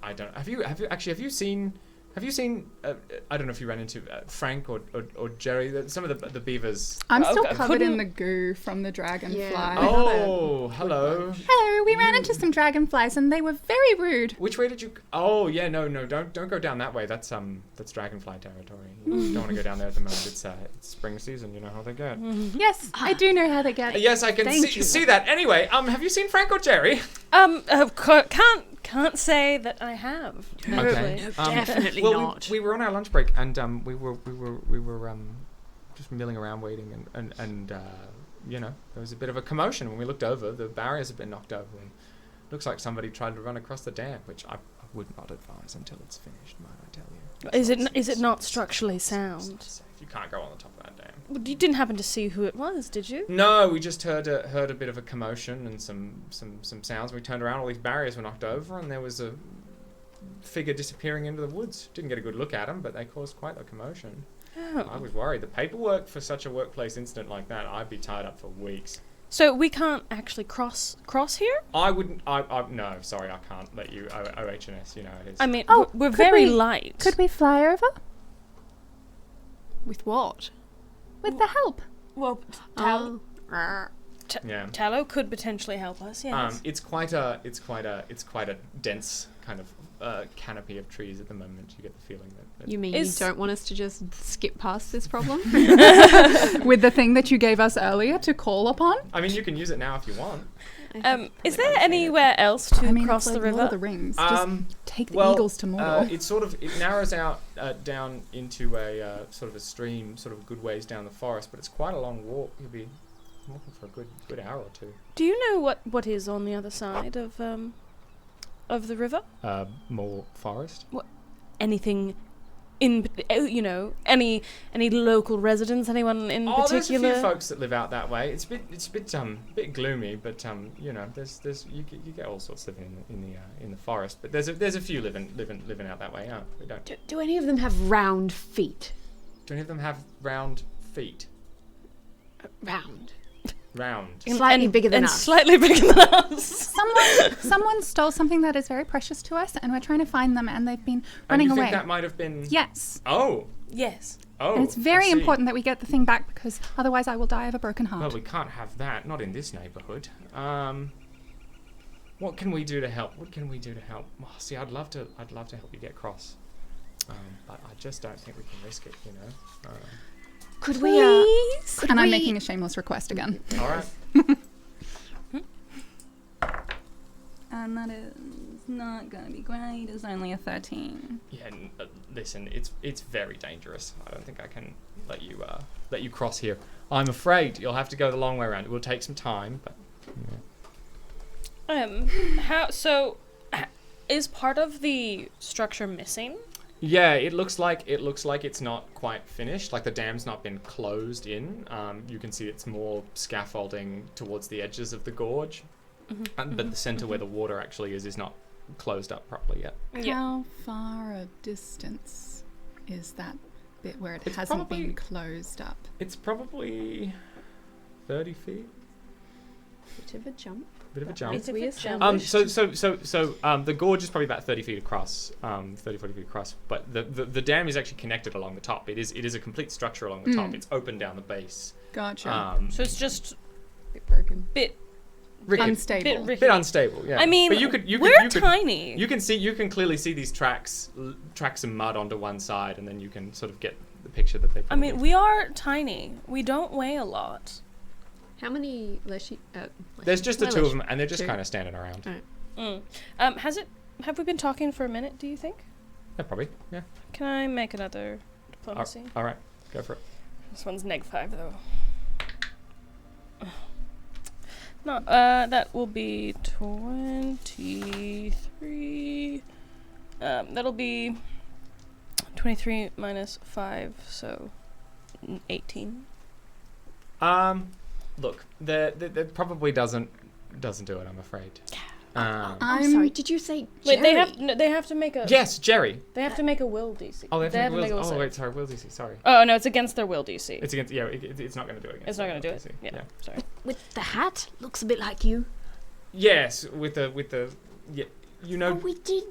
I don't. Have you seen? I don't know if you ran into Frank or Jerry, some of the beavers. I'm still Okay. covered in the goo from the dragonfly. Yeah. Oh, hello. Hello, we ran into some dragonflies and they were very rude. Which way did you? Oh, yeah, no, don't go down that way. That's dragonfly territory. You don't want to go down there at the moment. It's spring season. You know how they get. Yes, I do know how they get. Yes, I can Thank you. see that. Anyway, have you seen Frank or Jerry? Can't say that I have. Okay. Definitely well, not. We were on our lunch break and we were just milling around waiting and you know, there was a bit of a commotion when we looked over. The barriers had been knocked over and looks like somebody tried to run across the dam, which I would not advise until it's finished, might I tell you. Is it not structurally sound? Safe. You can't go on the top of that dam. Well, you didn't happen to see who it was, did you? No, we just heard a bit of a commotion and some sounds. We turned around, all these barriers were knocked over, and there was a figure disappearing into the woods. Didn't get a good look at them, but they caused quite a commotion. I Oh. was worried. The paperwork for such a workplace incident like that, I'd be tied up for weeks. So we can't actually cross here? I wouldn't. No, sorry, I can't let you. OHS, you know it is. I mean, Oh, we're could very we- light. Could we fly over? With what? With the help. Well, yeah. Tallow could potentially help us. Yes. It's quite a dense kind of canopy of trees at the moment. You get the feeling that You mean Is- you don't want us to just skip past this problem? With the thing that you gave us earlier to call upon? I mean, you can use it now if you want. Is there anywhere else to I mean, cross it's the like river? Lord of the Rings. Just take the Well, eagles to Mordor. it narrows out down into a sort of a stream, sort of a good ways down the forest, but it's quite a long walk. You'll be walking for a good hour or two. Do you know what is on the other side of the river? More forest. Anything in any local residents? Anyone in There's a particular? few folks that live out that way. It's a bit gloomy, but you know, there's you get all sorts living in the forest. But there's a few living out that way. Yeah, we don't. Do any of them have round feet? Do any of them have round feet? Round. Round. Slightly bigger than and us. slightly bigger than us. Someone stole something that is very precious to us, and we're trying to find them, and they've been And running you away. think that might have been? Yes. Oh. Yes. Oh. And it's I very see. important that we get the thing back because otherwise I will die of a broken heart. Well, we can't have that. Not in this neighbourhood. What can we do to help? Oh, see, I'd love to help you get across. But I just don't think we can risk it. You know. Could Please? we? And I'm making a shameless request again. All right. And that is not going to be great. It's only a 13. Yeah. Listen, it's very dangerous. I don't think I can let you cross here. I'm afraid you'll have to go the long way around. It will take some time, but. Yeah. Is part of the structure missing? Yeah, it looks like it's not quite finished. Like the dam's not been closed in. You can see it's more scaffolding towards the edges of the gorge, but the center where the water actually is not closed up properly yet. Yeah. How far a distance is that bit where it It's hasn't probably- been closed up? It's probably 30 feet. Bit of a jump. Bit of a jump. It's a bit So the gorge is probably about 30 feet across, 40 feet across, but the dam is actually connected along the top. It is a complete structure along the top. It's open down the base. Gotcha. So it's just Bit broken. bit Rickety. Unstable. rickety. Bit unstable, yeah. I mean, but you could tiny. You can clearly see these tracks of mud onto one side, and then you can sort of get the picture that they. I mean, we are tiny. We don't weigh a lot. How many Leshy? There's just the Where two of Leshy? them, and they're just Two. kind of standing around. Alright. Have we been talking for a minute, do you think? Yeah, probably. Yeah. Can I make another diplomacy? All right. Go for it. This one's -5 though. No, that will be 23. That'll be 23 minus 5, so 18. Look, that probably doesn't do it. I'm afraid. I'm sorry. Did you say Wait, Jerry? they have to make a Yes, Jerry. They have to make a will DC. Oh, they have to make a will. save. Oh, wait, sorry, will DC. Sorry. Oh no, it's against their will DC. It's against. Yeah, it's not going to do it. Against It's not their going to do will it. DC. Yeah, sorry. With the hat? Looks a bit like you. Yes, with the yeah, you know. We did.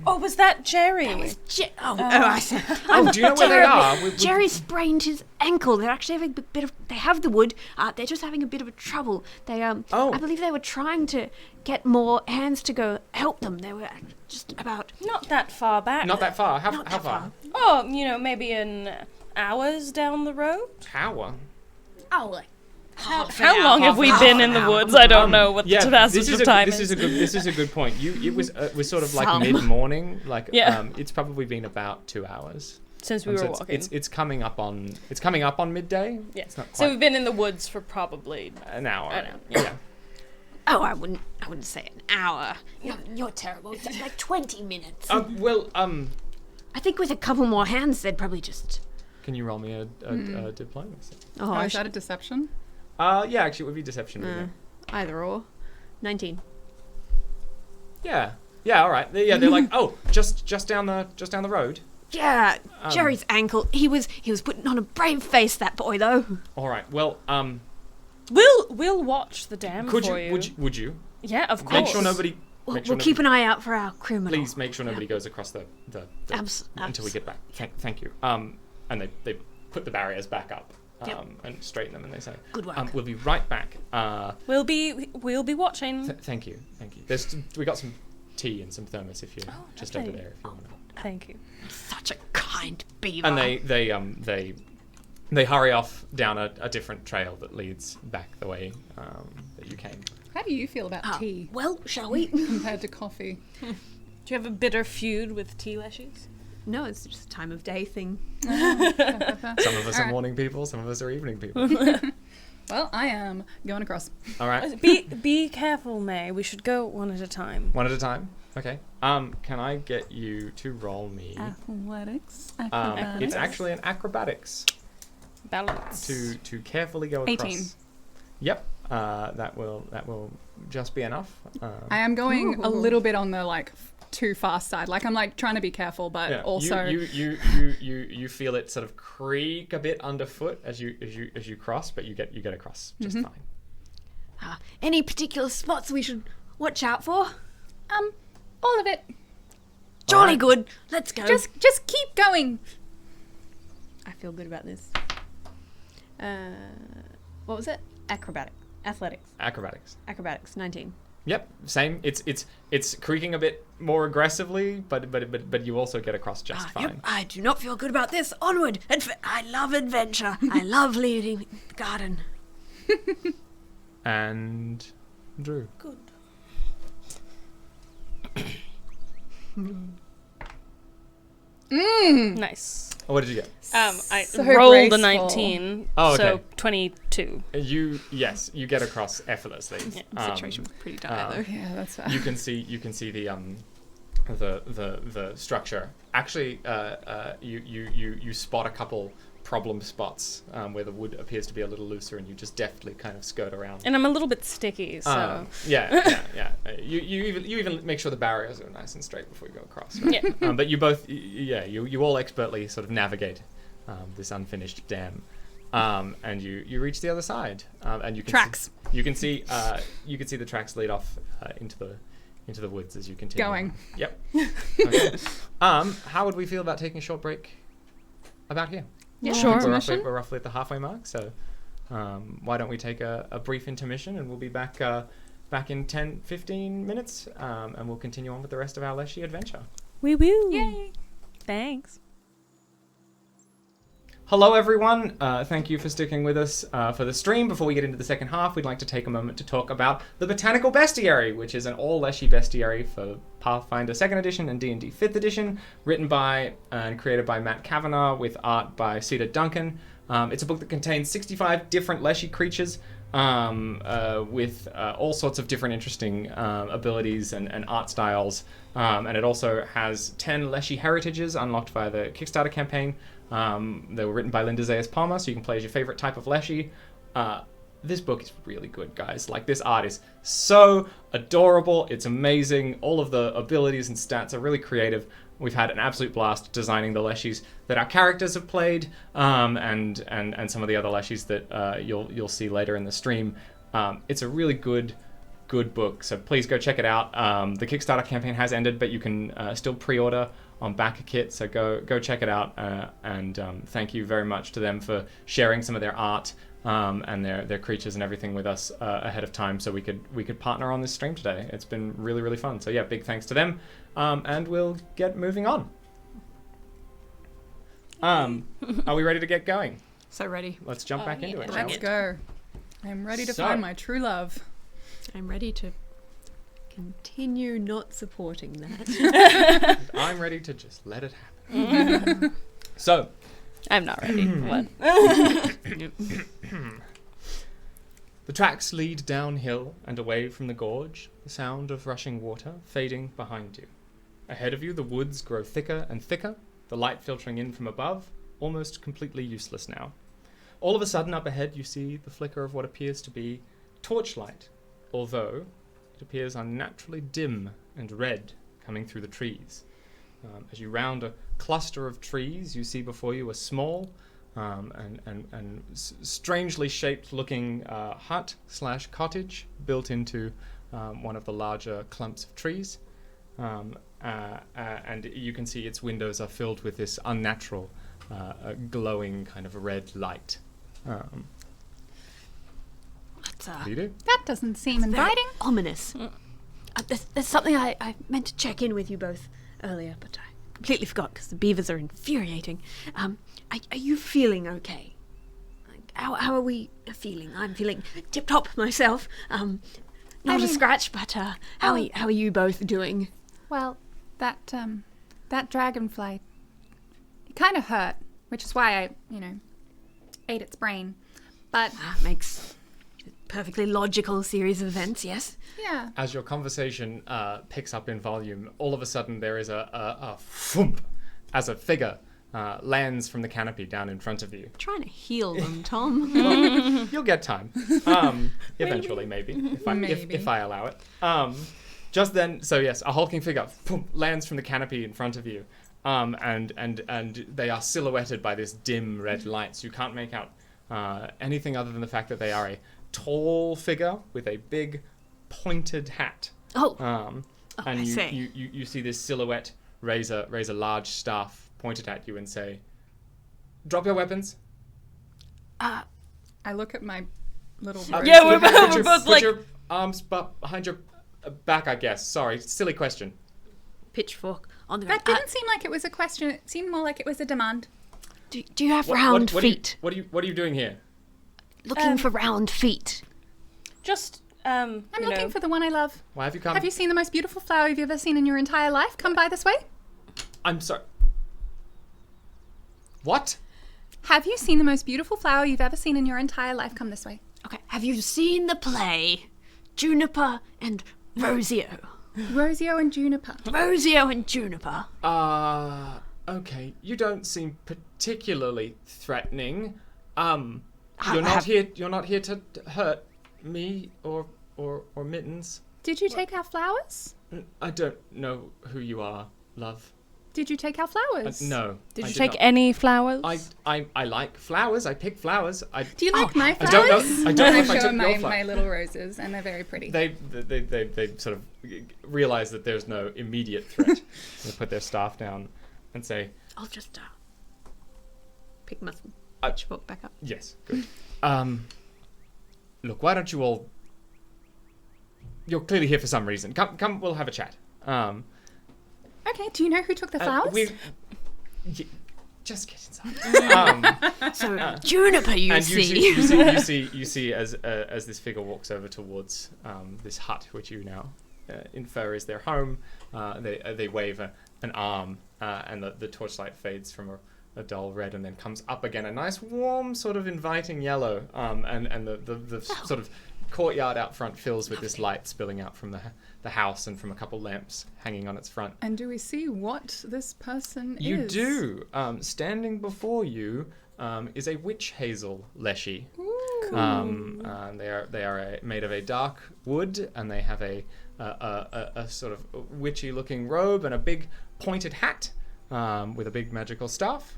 Oh, was that Jerry? That was I see. Oh, do you know where they are? Jerry sprained his ankle. They're actually having a bit of. They have the wood. They're just having a bit of a trouble. They I believe they were trying to get more hands to go help them. They were just about. Not that far back. Not that far. How Not how that far? Oh, maybe in hours down the road. Hour. Oh, like How long have we been in the woods? I don't know what the passage of time is. This is a good point. It was sort of like Some. mid-morning. Like Yeah. It's probably been about 2 hours. Since we were So walking. it's coming up on midday. Yeah. It's not So quite we've been in the woods for probably an hour. an hour. Yeah. Oh, I wouldn't say an hour. You're terrible. It's like 20 minutes. I think with a couple more hands, they'd probably just. Can you roll me a diplomacy? Oh, is that a deception? Yeah, actually, it would be deception. Wouldn't it? Either or. 19. Yeah. All right. They're like, oh, just down the road. Yeah, Jerry's ankle. He was putting on a brave face, that boy, though. All right. Well, We'll watch the dam could for you? you. Would you? Yeah, of course. Make sure nobody. We'll keep an eye out for our criminal. Please make sure nobody goes across the until we get back. Thank you. And they put the barriers back up. And straighten them, and they say, Good work. We'll be right back. We'll be watching. Thank you. We got some tea and some thermos if you're just over there if you want to. Thank you. Such a kind beaver. And they hurry off down a different trail that leads back the way that you came. How do you feel about tea Well, shall we? compared to coffee? Do you have a bitter feud with tea leshies? No, it's just a time of day thing. Some of us are morning people, some of us are evening people. Well, I am going across. All right. Be careful, May. We should go one at a time. One at a time. Okay. Can I get you to roll me? Athletics. It's actually an acrobatics Balance. to carefully go across. 18. Yep. That will just be enough. I am going a little bit on the too fast side. I'm trying to be careful, but also you feel it sort of creak a bit underfoot as you cross, but you get across just fine. Any particular spots we should watch out for? all of it. Jolly Alright. good. Let's go. Just keep going. I feel good about this. What was it? Athletics. Acrobatics. 19. Yep, same. It's creaking a bit more aggressively, but you also get across just fine. Yep, I do not feel good about this. Onward. I love adventure. I love leading the garden. And Drew. Good. Nice. Oh, what did you get? I So rolled a graceful. 19, Oh, so okay. 22. You get across effortlessly. Situation was pretty dire though. Yeah, that's fair. You can see the structure. Actually, you spot a couple problem spots where the wood appears to be a little looser, and you just deftly kind of skirt around. And I'm a little bit sticky, so... Yeah. You even make sure the barriers are nice and straight before you go across. Right? Yeah. But you both, you all expertly sort of navigate this unfinished dam, and you reach the other side, and you can Tracks. You can see the tracks lead off into the woods as you continue. Going. Yep. Okay. How would we feel about taking a short break about here? Yeah, Sure. intermission? We're roughly at the halfway mark, so why don't we take a brief intermission, and we'll be back in 10-15 minutes, and we'll continue on with the rest of our Leshy adventure. Wee woo. Yay. Thanks. Hello, everyone. Thank you for sticking with us for the stream. Before we get into the second half, we'd like to take a moment to talk about the Botanical Bestiary, which is an all-Leshy bestiary for Pathfinder 2nd Edition and D&D 5th Edition, written by and created by Matt Kavanagh with art by Cedar Duncan. It's a book that contains 65 different Leshy creatures with all sorts of different interesting abilities and art styles. And it also has 10 Leshy heritages unlocked via the Kickstarter campaign. They were written by Linda Zayas Palmer, so you can play as your favorite type of Leshy. This book is really good, guys. Like, this art is so adorable. It's amazing. All of the abilities and stats are really creative. We've had an absolute blast designing the Leshies that our characters have played, and some of the other Leshies that you'll see later in the stream. It's a really good book, so please go check it out. The Kickstarter campaign has ended, but you can still pre-order on BackerKit, so go check it out. And thank you very much to them for sharing some of their art and their creatures and everything with us ahead of time, so we could partner on this stream today. It's been really, really fun. So yeah, big thanks to them. And we'll get moving on. Are we ready to get going? So ready. Let's jump back into it. shall Let's we? go. I'm ready to So- find my true love. I'm ready to continue not supporting that. I'm ready to just let it happen. So, I'm not ready. What? the tracks lead downhill and away from the gorge, the sound of rushing water fading behind you. Ahead of you, the woods grow thicker and thicker, the light filtering in from above, almost completely useless now. All of a sudden, up ahead, you see the flicker of what appears to be torchlight, although it appears unnaturally dim and red coming through the trees. As you round a cluster of trees, you see before you a small and strangely shaped looking hut/cottage built into one of the larger clumps of trees. And you can see its windows are filled with this unnatural, glowing kind of red light. What do you do? That doesn't seem inviting. Ominous. There's something I meant to check in with you both earlier, but I completely forgot because the beavers are infuriating. Are you feeling okay? Like, how are we feeling? I'm feeling tip-top myself. Not a scratch, but how are you both doing? Well, that dragonfly, it kind of hurt, which is why I, ate its brain. But That makes a perfectly logical series of events, yes? yeah, As your conversation picks up in volume, all of a sudden there is a thump as a figure lands from the canopy down in front of you. Trying to heal them, Tom. Well, you'll get time. Eventually, maybe, if I allow it. Just then, so yes, a hulking figure lands from the canopy in front of you, and they are silhouetted by this dim red light, so you can't make out anything other than the fact that they are a tall figure with a big pointed hat. And I see. you see this silhouette raise a large staff pointed at you and say, "Drop your weapons." I look at my little Yeah, rose. we're both Put like... your arms behind your back, I guess. Sorry, silly question. Pitchfork on the ground. that didn't seem like it was a question. It seemed more like it was a demand. Do you have round feet? What are you doing here? Looking for round feet. Just, I'm looking for the one I love. Why have you come? Have you seen the most beautiful flower you've ever seen in your entire life? Come by this way. I'm sorry. What? Have you seen the most beautiful flower you've ever seen in your entire life? Come this way. Okay, have you seen the play Juniper and Rosio? Rosio and Juniper. Rosio and Juniper. Okay. You don't seem particularly threatening. You're not here to hurt me or Mittens. Did you take our flowers? I don't know who you are, love. Did you take our flowers? No. Did I you did take not. any flowers? I like flowers. I pick flowers. Do you like my I flowers? don't know if I show took my, your my flowers. little roses, and they're very pretty. They sort of realize that there's no immediate threat. They put their staff down and say, I'll just pick my pitchfork back up. yes, good. Look, why don't you all... You're clearly here for some reason. Come, we'll have a chat. Okay, do you know who took the flowers? Just get inside. So juniper, you And see. you see as this figure walks over towards this hut, which you now infer is their home. They wave an arm, and the torchlight fades from a dull red, and then comes up again, a nice warm, sort of inviting yellow. And the sort of courtyard out front fills with this light spilling out from the house and from a couple lamps hanging on its front. And do we see what this person is? You do. Standing before you is a witch hazel Leshy. They are made of a dark wood, and they have a sort of witchy-looking robe and a big pointed hat with a big magical staff.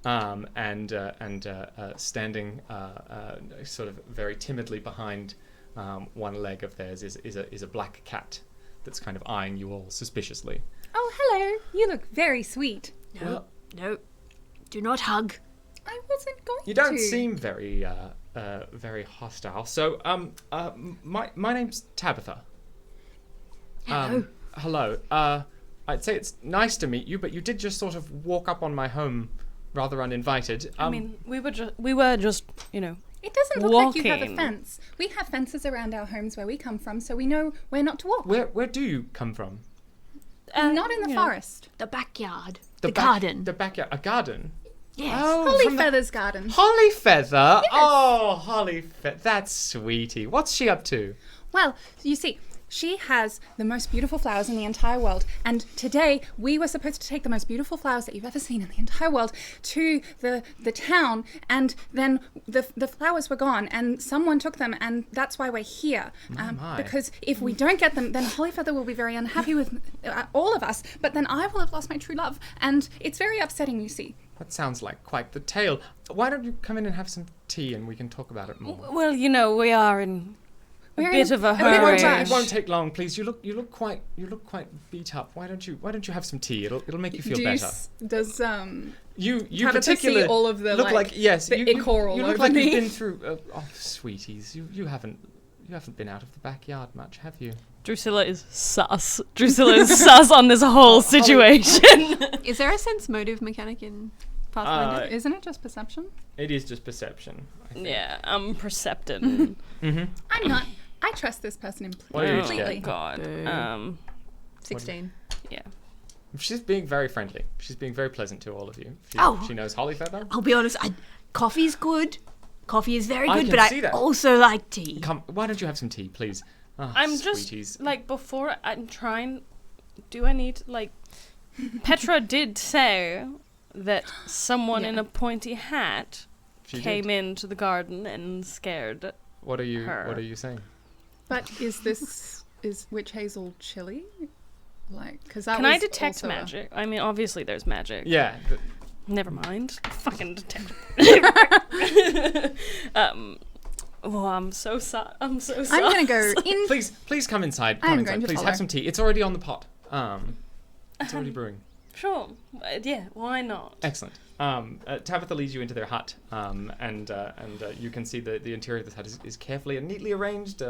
And standing sort of very timidly behind one leg of theirs is a black cat that's kind of eyeing you all suspiciously. Oh, hello. You look very sweet. No, do not hug. I wasn't going to. You don't seem very very hostile. So my name's Tabitha. Hello. Hello. I'd say it's nice to meet you, but you did just sort of walk up on my home rather uninvited. I mean, we were just, It doesn't look like you have a walking. fence. We have fences around our homes where we come from, so we know where not to walk. Where do you come from? Not in the forest. The backyard. The The garden. The backyard. A garden? Yes. Oh, Holly from the- Feather's garden. Holly Feather? Oh, Holly Feather. That's sweetie. What's she up to? Well, you see, she has the most beautiful flowers in the entire world, and today we were supposed to take the most beautiful flowers that you've ever seen in the entire world to the town, and then the flowers were gone, and someone took them, and that's why we're here. My. Because if we don't get them, then Holly Feather will be very unhappy with all of us, but then I will have lost my true love, and it's very upsetting, you see. That sounds like quite the tale. Why don't you come in and have some tea and we can talk about it more? well, we are in a We're bit in of a a bit It of a hurry. won't, rush. it won't take long, please. You look quite beat up. Why don't you have some tea? It'll make you feel better. Does You Tabitha see particular all of the, look like yes. the you ichor all you look over like me? you've been through. Oh, sweeties, you haven't been out of the backyard much, have you? Drusilla is sus. Drusilla is sus on this whole situation. Is there a sense motive mechanic in Pathfinder? Isn't it just perception? It is just perception. I think. Yeah, I'm perceptive. I'm not. I trust this person What do you completely. get? God. Boo. 16. Yeah. She's being very friendly. She's being very pleasant to all of you. She knows Holly Feather. I'll be honest, coffee's good. Coffee is very I good, can but see I that. also like tea. Come, why don't you have some tea, please? Oh, I'm sweeties. just like before I'm trying. Do I need like? Petra did say that someone in a pointy hat She came did. into the garden and scared. What are you her. What are you saying? But is witch hazel chilly? Like, because that Can was I detect also magic? I mean, obviously there's magic. Yeah. Never mind. Fucking detect. Oh, I'm so sorry. I'm so sorry. I'm gonna go in. Please come inside. Come I'm inside. going to Please follow. have some tea. It's already on the pot. It's already brewing. Sure. Yeah. Why not? Excellent. Tabitha leads you into their hut, and you can see the interior of this hut is carefully and neatly arranged,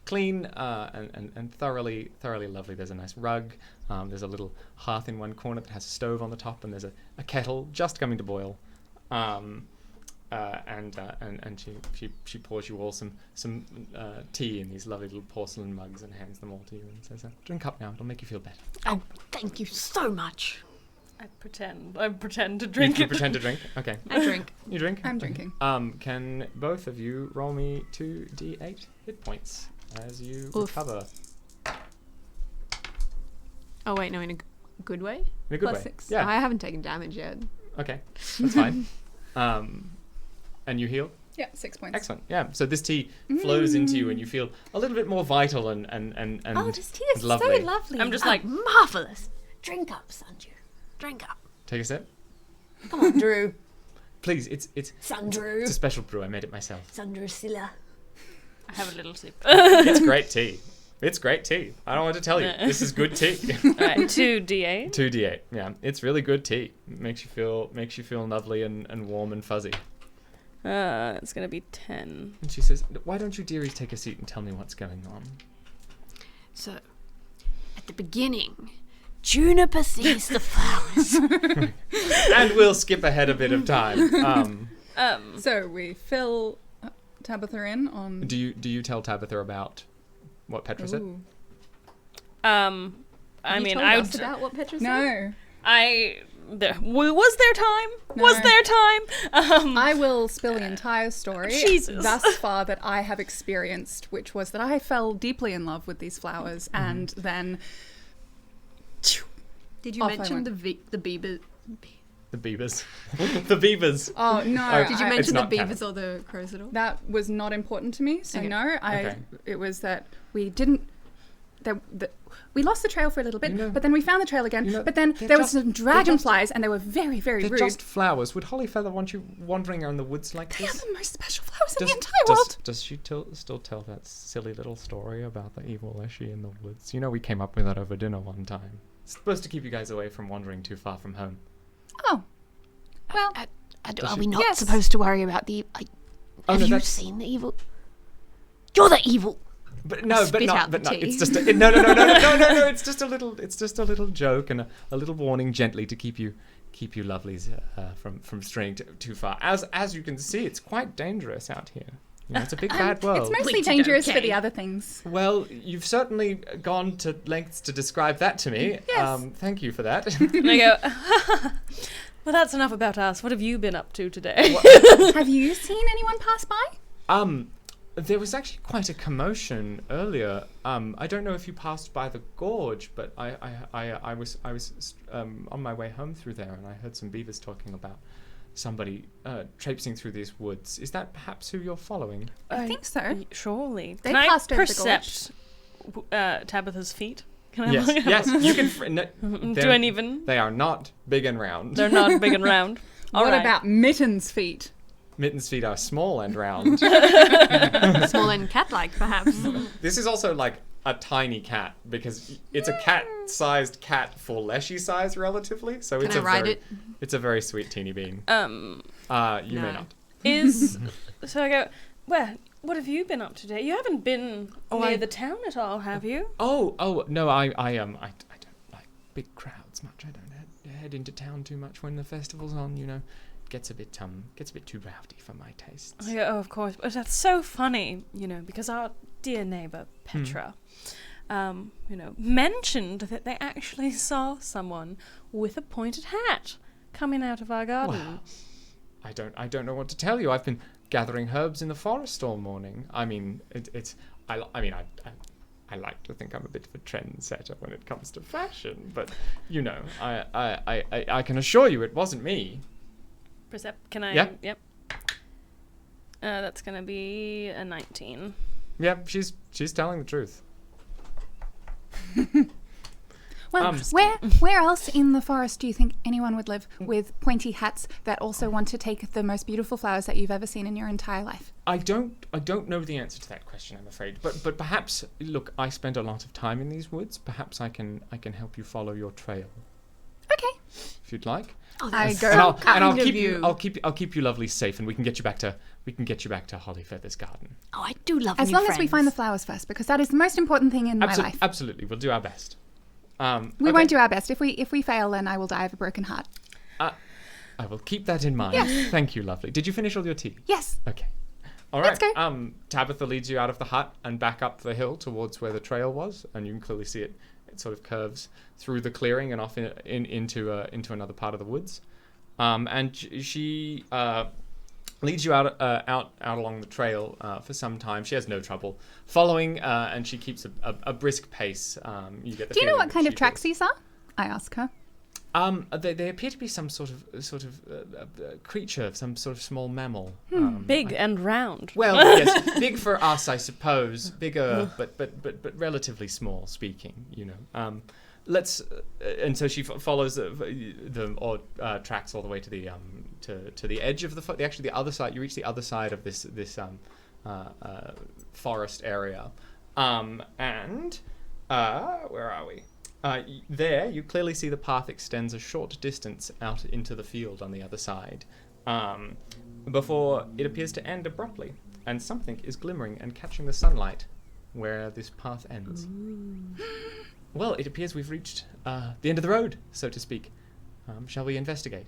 clean, and thoroughly lovely. There's a nice rug. There's a little hearth in one corner that has a stove on the top, and there's a kettle just coming to boil. And she pours you all some tea in these lovely little porcelain mugs and hands them all to you and says, "Drink up now. It'll make you feel better." Oh, thank you so much. I pretend to drink You it. pretend to drink. Okay. I drink. You drink? I'm Okay. drinking. Can both of you roll me 2d8 hit points as you Oof. recover? Oh, wait, no, in a good way? In a good Plus way. 6. Yeah. I haven't taken damage yet. Okay. That's fine. And you heal? Yeah, 6 points. Excellent. Yeah. So this tea flows into you and you feel a little bit more vital and Oh, this tea is lovely. so lovely. I'm just Oh, like, marvellous. Drink up, Sanju. Drink up. Take a sip. Come on, Drew. Please, it's Sandrew. a special brew. I made it myself. Sandrew Silla. I have a little sip. It's great tea. It's great tea. I don't want to tell you. This is good tea. Alright, 2d8. 2d8. Yeah, it's really good tea. Makes you feel lovely and warm and fuzzy. It's gonna be 10. And she says, "Why don't you dearies take a seat and tell me what's going on?" So, at the beginning, Juniper sees the flowers. And we'll skip ahead a bit of time. So we fill Tabitha in on. Do you tell Tabitha about what Petra said? Ooh. I You mean, told I us would. about what Petra said? No. Was there time? No. Was there time? I will spill the entire story Jesus. thus far that I have experienced, which was that I fell deeply in love with these flowers, and then Did you Off I mention went. the beaver? The beavers. The beavers. oh no, Oh, Did you I- It's mention the not beavers or the crows at all? that was not important to me. So Okay. no, Okay. it was that we didn't. That we lost the trail for a little bit, You know- but then we found the trail again. you know, but then they're there was just- some dragonflies, and they were very, very They're rude. just flowers. Would Hollyfeather want you wandering around the woods like They are this? the most special flowers in the entire world. Does she still tell that silly little story about the evil Leshy in the woods? You know, we came up with that over dinner one time. It's supposed to keep you guys away from wandering too far from home. Oh, well, Does Are she- we not Yes. supposed to worry about the? Oh, Have no, you that's- seen the evil? You're the evil. But no, but Spit not. out But the no. tea. It's just no. It's just a little. It's just a little joke and a little warning, gently, to keep you lovelies from straying too far. As you can see, it's quite dangerous out here. You know, it's a big bad world. it's mostly Wait, dangerous for okay. the other things. Well, you've certainly gone to lengths to describe that to me. Yes. Thank you for that. And I go, well, that's enough about us. What have you been up to today? Have you seen anyone pass by? There was actually quite a commotion earlier. I don't know if you passed by the gorge, but I was on my way home through there, and I heard some beavers talking about somebody traipsing through these woods. Is that perhaps who you're following? I think so. Surely. They Can I passed over the percept Tabitha's feet? Can I Yes, look at yes, them? you can. Do I even? They are not big and round. They're not big and round. All What right. about Mitten's feet? Mitten's feet are small and round. Small and cat-like, perhaps. This is also like a tiny cat because it's a cat-sized cat for Leshy size relatively. So Can it's I a ride very, it? It's a very sweet teeny bean. Um, You may No. not. is so I go. Well, what have you been up to today? You haven't been Oh, near I- the town at all, have you? Oh no, I don't like big crowds much. I don't head into town too much when the festival's on. You know, gets a bit too rowdy for my tastes. I go, oh, of course. But that's so funny, because our dear neighbor Petra, mentioned that they actually saw someone with a pointed hat coming out of our garden. Well, I don't know what to tell you. I've been gathering herbs in the forest all morning. I mean, I like to think I'm a bit of a trendsetter when it comes to fashion, but I can assure you it wasn't me. Can I? Yeah. Yep. That's gonna be a 19. Yeah, she's telling the truth. Well, where else in the forest do you think anyone would live with pointy hats that also want to take the most beautiful flowers that you've ever seen in your entire life? I don't know the answer to that question, I'm afraid. But perhaps, look, I spend a lot of time in these woods. Perhaps I can help you follow your trail, Okay. if you'd like. Oh, I that's go. And I'll kind of keep you. I'll keep you lovely safe, and we can get you back to Hollyfeather's garden. Oh, I do love As new long as we find the friends. flowers first, because that is the most important thing in my life. Absolutely, we'll do our best. We Okay. won't do our best. If we fail, then I will die of a broken heart. I will keep that in mind. Yes. Thank you, lovely. Did you finish all your tea? Yes. Okay. All right. Let's go. Tabitha leads you out of the hut and back up the hill towards where the trail was, and you can clearly see it. It sort of curves through the clearing and off into another part of the woods. And she leads you out along the trail for some time. She has no trouble following, and she keeps a brisk pace. You get the Do you know feeling what that kind of she tracks feels- these are? I ask her. They appear to be some sort of creature, some sort of small mammal. Big and round. Well, yes, big for us, I suppose. Bigger, but relatively small. Speaking, let's. And so she follows the tracks all the way to the edge of the other side. You reach the other side of this forest area, and where are we? There, you clearly see the path extends a short distance out into the field on the other side, before it appears to end abruptly, and something is glimmering and catching the sunlight where this path ends. Well, it appears we've reached the end of the road, so to speak. Shall we investigate?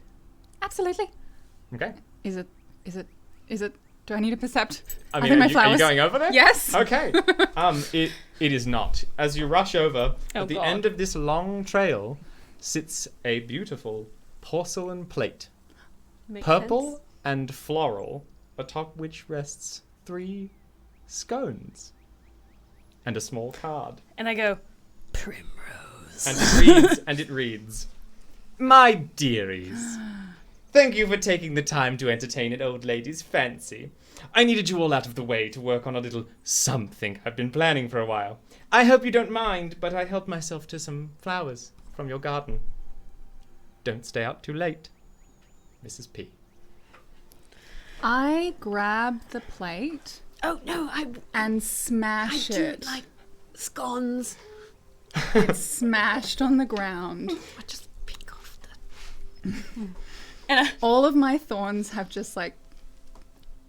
Absolutely. Okay. Is it? Do I need a percept? I Are mean, they my are you flowers? going over there? Yes. Okay. It is not. As you rush over, at the God. end of this long trail sits a beautiful porcelain plate, Makes purple sense. and floral, atop which rests 3 scones and a small card. And I go, Primrose. And it reads, "My dearies, thank you for taking the time to entertain an old lady's fancy. I needed you all out of the way to work on a little something I've been planning for a while. I hope you don't mind, but I helped myself to some flowers from your garden. Don't stay out too late. Mrs. P." I grab the plate Oh no, and I smash do it. like scones. It's smashed on the ground. I just pick off the. And All of my thorns have just like,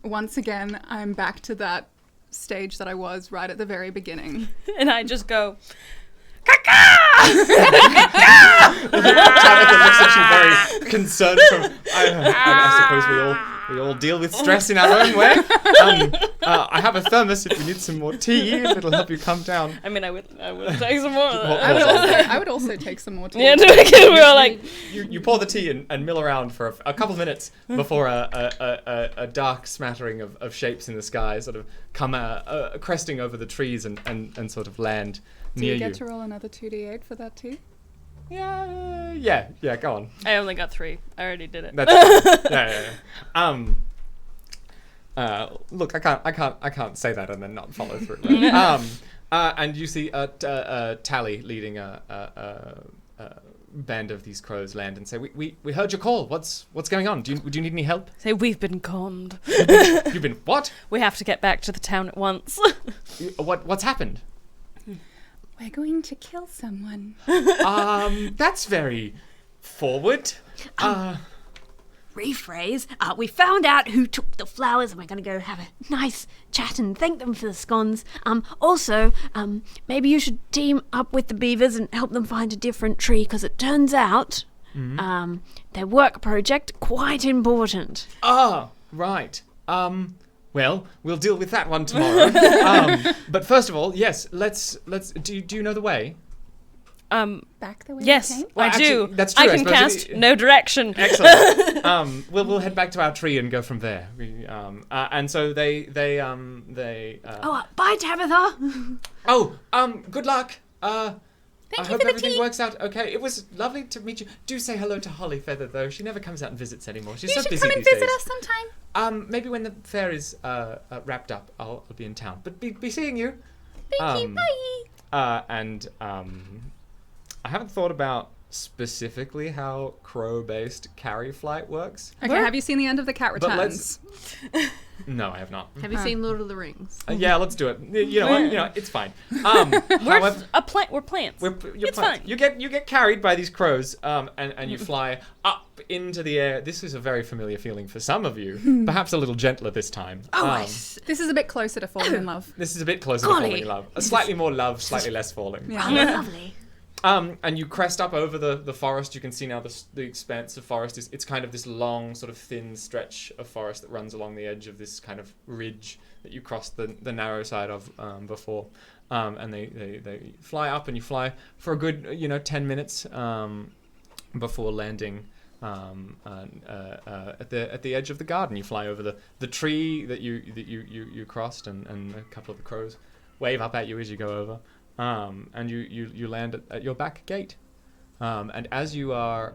once again, I'm back to that stage that I was right at the very beginning. I just go, Tabitha looks at you very concerned. I suppose we all deal with stress in our own way. I have a thermos if you need some more tea, if it'll help you calm down. I mean, I would take some more of Well, that. I would also take some more tea. Yeah, we were like, You pour the tea and mill around for a couple of minutes before a dark smattering of shapes in the sky sort of come cresting over the trees and sort of land Do near you get to roll another 2d8 for that tea? Yeah, go on. I only got 3. I already did it. That's yeah. Look, I can't say that and then not follow through. Right? And you see Tally leading a band of these crows land and say, "We heard your call. What's going on? Do you need any help?" Say, we've been conned. You've been what? We have to get back to the town at once. What's happened? We're going to kill someone. That's very forward. Rephrase. We found out who took the flowers, and we're going to go have a nice chat and thank them for the scones. Also, maybe you should team up with the beavers and help them find a different tree, because it turns out their work project quite important. Ah, right. Well, we'll deal with that one tomorrow. But first of all, yes, let's. Do you know the way? Back the way Yes, we came? Well, I do. actually, that's true, I I can suppose. cast no direction. Excellent. We'll head back to our tree and go from there. And so they. Bye, Tabitha. Good luck. I you hope for the everything tea. works out okay. It was lovely to meet you. Do say hello to Holly Feather, though. She never comes out and visits anymore. She's You so should busy come and these visit days. us sometime. Maybe when the fair is wrapped up, I'll be in town. But be seeing you. Thank you. Bye. I haven't thought about specifically how crow-based carry flight works. Okay, have you seen the end of The Cat But Returns? No, I have not. Have you seen Lord of the Rings? Yeah, let's do it. You know what? You know, it's fine. However, We're plants. it's fine. You get carried by these crows, and you fly up into the air. This is a very familiar feeling for some of you. Perhaps a little gentler this time. This is a bit closer to falling in love. This is a bit closer Golly. to falling in love. A slightly more love, slightly less falling. Yeah. Oh, lovely. And you crest up over the forest. You can see now the expanse of forest it's kind of this long, sort of thin stretch of forest that runs along the edge of this kind of ridge that you crossed the narrow side of before. And they fly up, and you fly for a good 10 minutes before landing at the edge of the garden. You fly over the tree that you crossed, and a couple of the crows wave up at you as you go over. And you land at your back gate. And as you are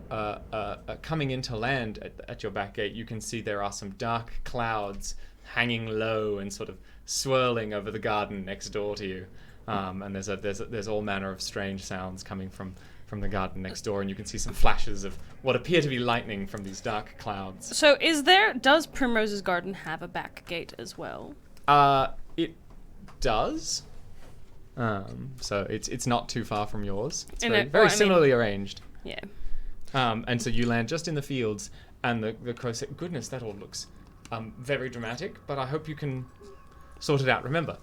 coming into land at your back gate, you can see there are some dark clouds hanging low and sort of swirling over the garden next door to you. And there's all manner of strange sounds coming from the garden next door, and you can see some flashes of what appear to be lightning from these dark clouds. So does Primrose's Garden have a back gate as well? It does. So it's not too far from yours. It's And very similarly arranged. Yeah. And so you land just in the fields, and the crow said, "Goodness, that all looks very dramatic, but I hope you can sort it out. Remember,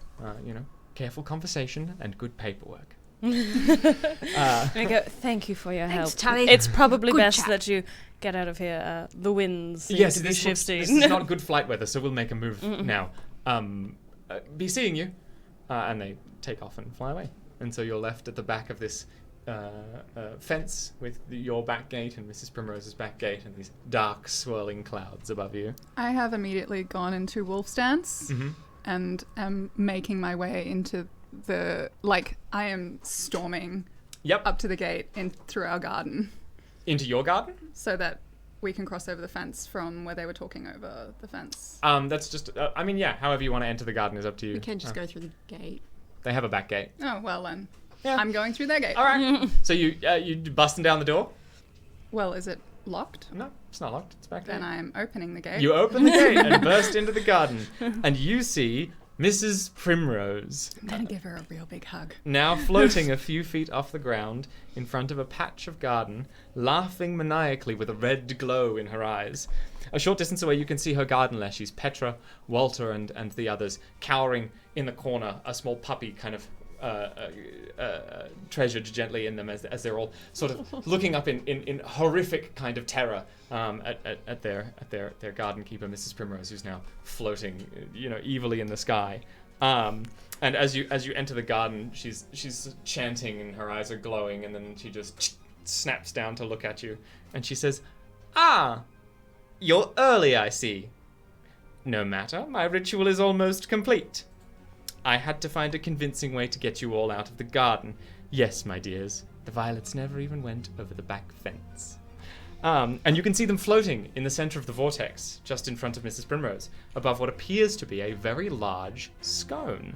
careful conversation and good paperwork." I go, thank you for your Thanks, help. Tully. It's probably Good best chat. that you get out of here. The winds seem Yes, to be this shifting. is not good flight weather, so we'll make a move now. Be seeing you. And they take off and fly away. And so you're left at the back of this fence with your back gate and Mrs. Primrose's back gate and these dark swirling clouds above you. I have immediately gone into wolf stance and am making my way into I am storming Yep. up to the gate through our garden Into your garden? so that we can cross over the fence from where they were talking over the fence. That's just, however you want to enter the garden is up to you. We can just go through the gate. They have a back gate. Oh, well then. Yeah. I'm going through their gate. All right. So you busting down the door? Well, is it locked? No, it's not locked. It's back there. Then I'm opening the gate. You open the gate and burst into the garden, and you see Mrs. Primrose, I'm going to give her a real big hug. now floating a few feet off the ground in front of a patch of garden, laughing maniacally with a red glow in her eyes. A short distance away, you can see her garden leshies, Petra, Walter, and the others, cowering in the corner, a small puppy kind of treasured gently in them as they're all sort of looking up in horrific kind of terror at their garden keeper, Mrs. Primrose, who's now floating, evilly in the sky. And as you enter the garden, she's chanting and her eyes are glowing, and then she just snaps down to look at you, and she says, "Ah, you're early, I see. No matter, my ritual is almost complete. I had to find a convincing way to get you all out of the garden. Yes, my dears, the violets never even went over the back fence." And you can see them floating in the center of the vortex, just in front of Mrs. Primrose, above what appears to be a very large scone.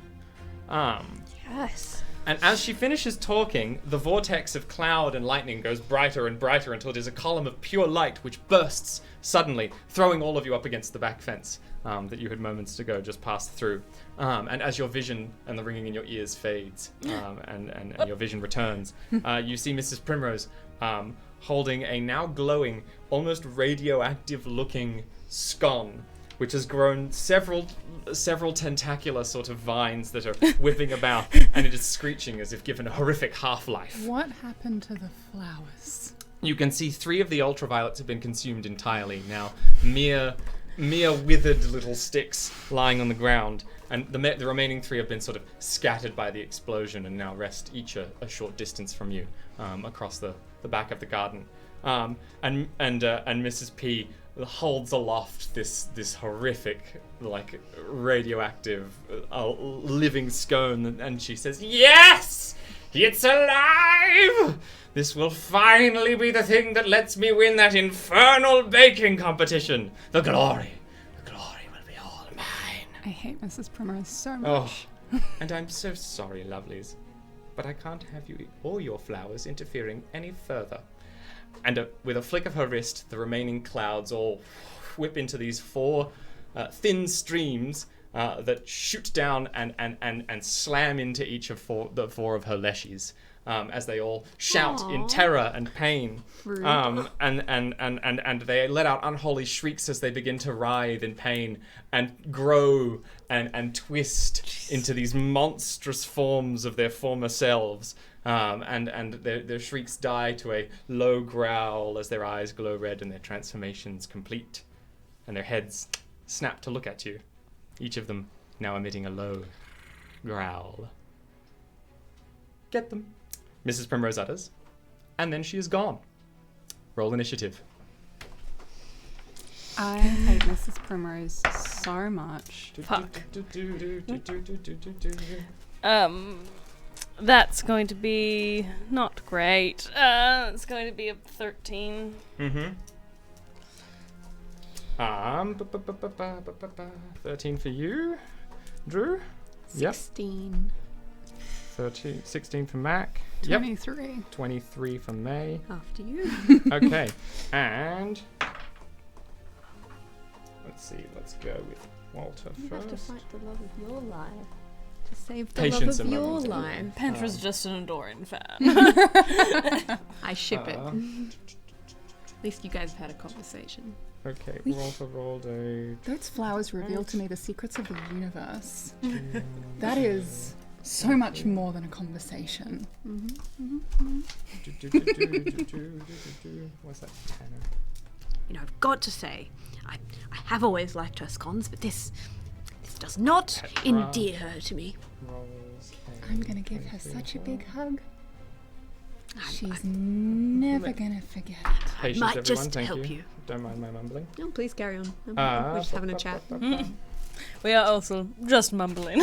Yes. And as she finishes talking, the vortex of cloud and lightning goes brighter and brighter until it is a column of pure light which bursts suddenly, throwing all of you up against the back fence that you had moments ago just passed through. And as your vision and the ringing in your ears fades and your vision returns, you see Mrs. Primrose holding a now glowing, almost radioactive-looking scone, which has grown several tentacular sort of vines that are whipping about, and it is screeching as if given a horrific half-life. What happened to the flowers? You can see 3 of the ultraviolets have been consumed entirely now, mere withered little sticks lying on the ground, and the remaining 3 have been sort of scattered by the explosion and now rest each a short distance from you, across the back of the garden. And Mrs. P holds aloft this horrific, like, radioactive, living scone, and she says, "Yes! It's alive! This will finally be the thing that lets me win that infernal baking competition. The glory will be all mine." I hate Mrs. Primrose so much. Oh, and I'm so sorry, lovelies, but I can't have you or your flowers interfering any further. And with a flick of her wrist, the remaining clouds all whip into these 4 thin streams that shoot down and slam into each of the 4 of her leshies, as they all shout in terror and pain. And they let out unholy shrieks as they begin to writhe in pain and grow and twist into these monstrous forms of their former selves. And their shrieks die to a low growl as their eyes glow red and their transformations complete, and their heads snap to look at you, each of them now emitting a low growl. Get them, Mrs. Primrose utters, and then she is gone. Roll initiative. I hate Mrs. Primrose so much. Fuck. That's going to be not great. It's going to be a 13. Mm-hmm. 13 for you, Drew. 16. 16 for Mac. 23. Yep. 23 for May. After you. Okay, and let's see. Let's go with Walter You first. have to fight the love of your life. To save the Patience love of a your moment. life. Petra's just an Endoran fan. I ship it. At least you guys have had a conversation. Okay, Walter rolled a. Those flowers reveal to me the secrets of the universe. That is so much more than a conversation. What's that? Tanner? You know, I've got to say, I have always liked her scones, but this does not Petra. endear her to me. Rolls I'm gonna give her such a big hug. She's I'm- never gonna forget it. Patience, might everyone. just Thank help you. you. Don't mind my mumbling. No, please carry on. We're just having a chat. We are also just mumbling.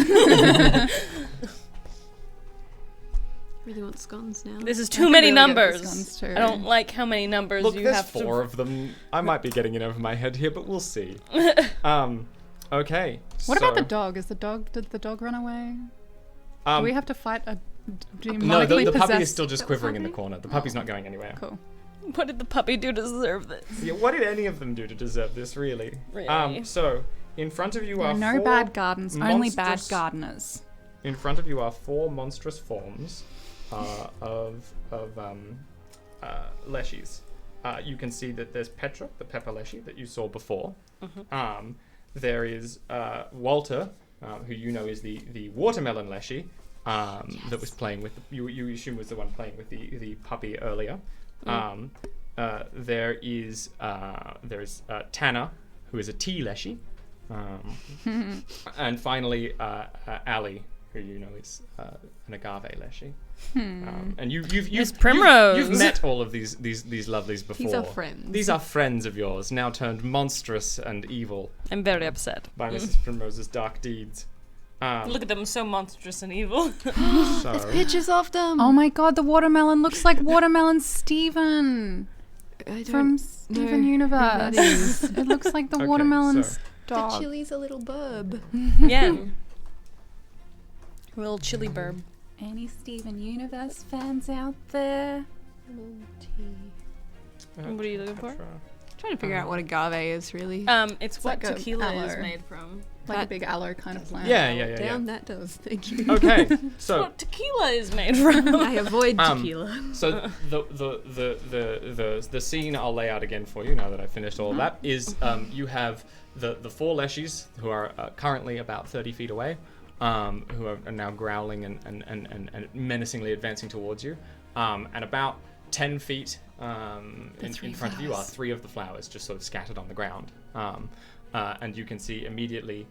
Really want scones now. This is I too could many really go for numbers. scones too. I don't like how many numbers Look, you there's have 4 of them. I might be getting it over my head here, but we'll see. Okay. What about the so- dog? Did the dog run away? Do Um, we have to fight a no, demonically the puppy is possessed- still just That quivering in the puppy? corner. The puppy's not going anywhere. Cool. to. What did the puppy do to deserve this? Yeah, what did any of them do to deserve this, really? Really? So, in front of you There are are no 4 bad gardens, only bad monstrous- gardeners. In front of you are 4 monstrous forms of leshies. You can see that there's Petra, the pepper leshy that you saw before. There is Walter, who you know is the watermelon leshy that was playing with you assume was the one playing with the puppy earlier. There is Tanner, who is a tea leshy, and finally Ali, who you know is an agave leshy. And you've Miss Primrose. You've met all of these lovelies before. These are friends. These are friends of yours, now turned monstrous and evil I'm very upset. by Mrs. Primrose's dark deeds. Look at them, so monstrous and evil. So Pictures of them. Oh my god, the watermelon looks like Watermelon Steven I from don't Steven know who Universe. that is. It looks like the Okay, watermelon's so- The dog. chili's a little burb. Yeah. Little chili burb. Any Steven Universe fans out there? What are you looking for? Trying to figure out what agave is really. It's what like a tequila is aloe. made from. Like a That- big aloe kind of plant. Yeah. Down that does. Thank you. Okay, so What tequila is made from. I avoid Um, tequila. so the scene I'll lay out again for you now that I've finished all of that is you have the 4 leshies who are currently about 30 feet away, who are now growling and menacingly advancing towards you, and about 10 feet in front of you are 3 of the flowers just sort of scattered on the ground, and you can see immediately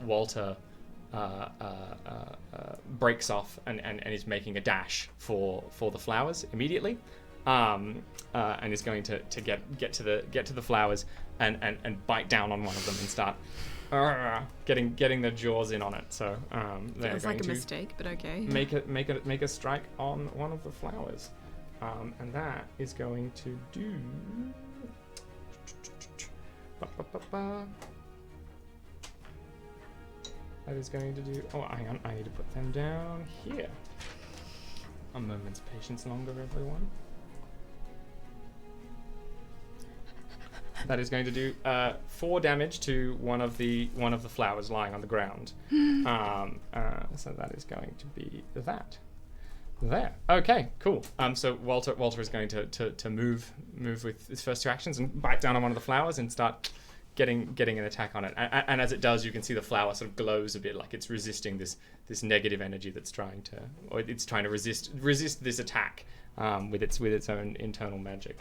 Walter breaks off and is making a dash for the flowers immediately, and is going to get to the flowers and bite down on one of them and start getting their jaws in on it. So they're Feels going like a to mistake, but okay. make a strike on one of the flowers, and that is going to do. That is going to do. Oh, hang on. I need to put them down here. A moment's patience longer, everyone. That is going to do 4 damage to one of the flowers lying on the ground. So that is going to be that. There. Okay. Cool. So Walter is going to move with his first 2 actions and bite down on one of the flowers and start getting an attack on it. And as it does, you can see the flower sort of glows a bit, like it's resisting this negative energy that's trying to resist this attack with its own internal magic.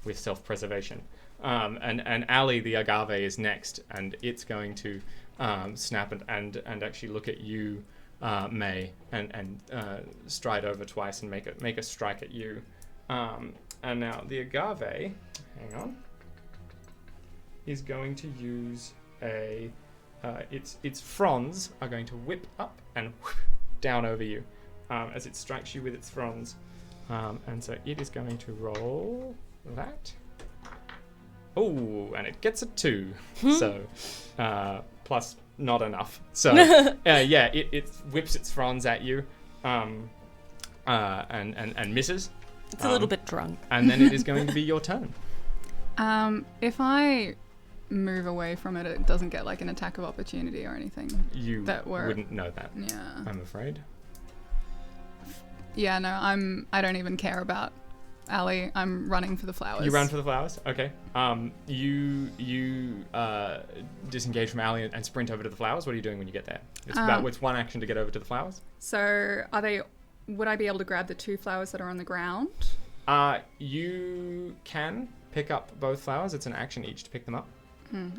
With self-preservation, and Ali the agave is next, and it's going to snap and actually look at you, May, and stride over twice and make a strike at you. And now the agave, hang on, is going to use its fronds are going to whip up and whoop down over you as it strikes you with its fronds, and so it is going to roll that. Oh, and it gets a 2. So, plus not enough. So, it whips its fronds at you, and misses. It's a little bit drunk. And then it is going to be your turn. If I move away from it, it doesn't get like an attack of opportunity or anything. You That were- wouldn't know that, Yeah. I'm afraid. Yeah, no, I don't even care about Allie, I'm running for the flowers. You run for the flowers? Okay. You disengage from Allie and sprint over to the flowers. What are you doing when you get there? It's one action to get over to the flowers. So would I be able to grab the 2 flowers that are on the ground? You can pick up both flowers. It's an action each to pick them up.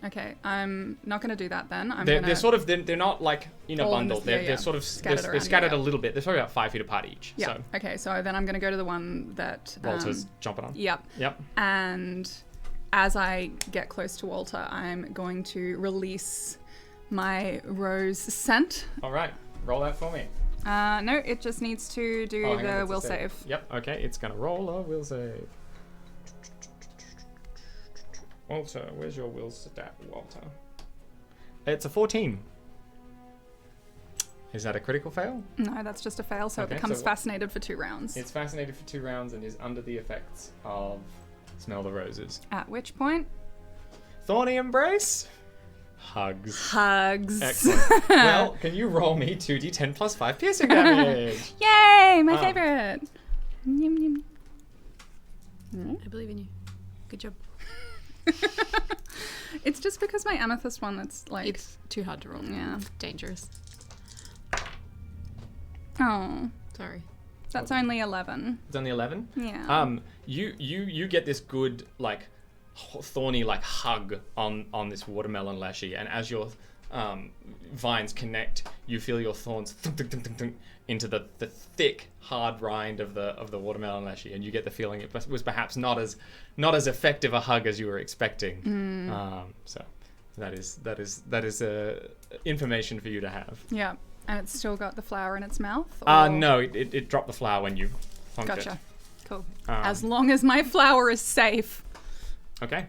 Okay, I'm not going to do that then. They're not like in a All in bundle. this- They're yeah. sort of Scattered they're around, scattered yeah. a little bit. They're probably about 5 feet apart each. Yeah. So Okay, so then I'm going to go to the one that Walter's jumping on. Yep. Yep. And as I get close to Walter, I'm going to release my rose scent. All right. Roll that for me. No, it just needs to do Oh, hang on, the it's a will save. Yep. Okay. It's gonna roll a will save. Walter, where's your will stat, Walter? It's a 14. Is that a critical fail? No, that's just a fail, so Okay, it becomes so- fascinated for 2 rounds. It's fascinated for 2 rounds and is under the effects of smell the roses. At which point, Thorny embrace. Hugs. hugs. Excellent. Well, can you roll me 2d10 plus 5 piercing damage? Yay, my favorite. Yum, yum. I believe in you. Good job. It's just because my amethyst one that's like, It's too hard to roll. yeah. Dangerous. Oh, Sorry. that's only 11. It's only 11. Yeah. You get this good like thorny like hug on this watermelon Leshy, and as your vines connect, you feel your thorns thunk, thunk, thunk, thunk, thunk, into the thick hard rind of the watermelon Leshy, and you get the feeling it was perhaps not as effective a hug as you were expecting. So that is information for you to have. Yeah. And it's still got the flower in its mouth? No, it dropped the flower when you thunked Gotcha. it. Cool. As long as my flower is safe. Okay.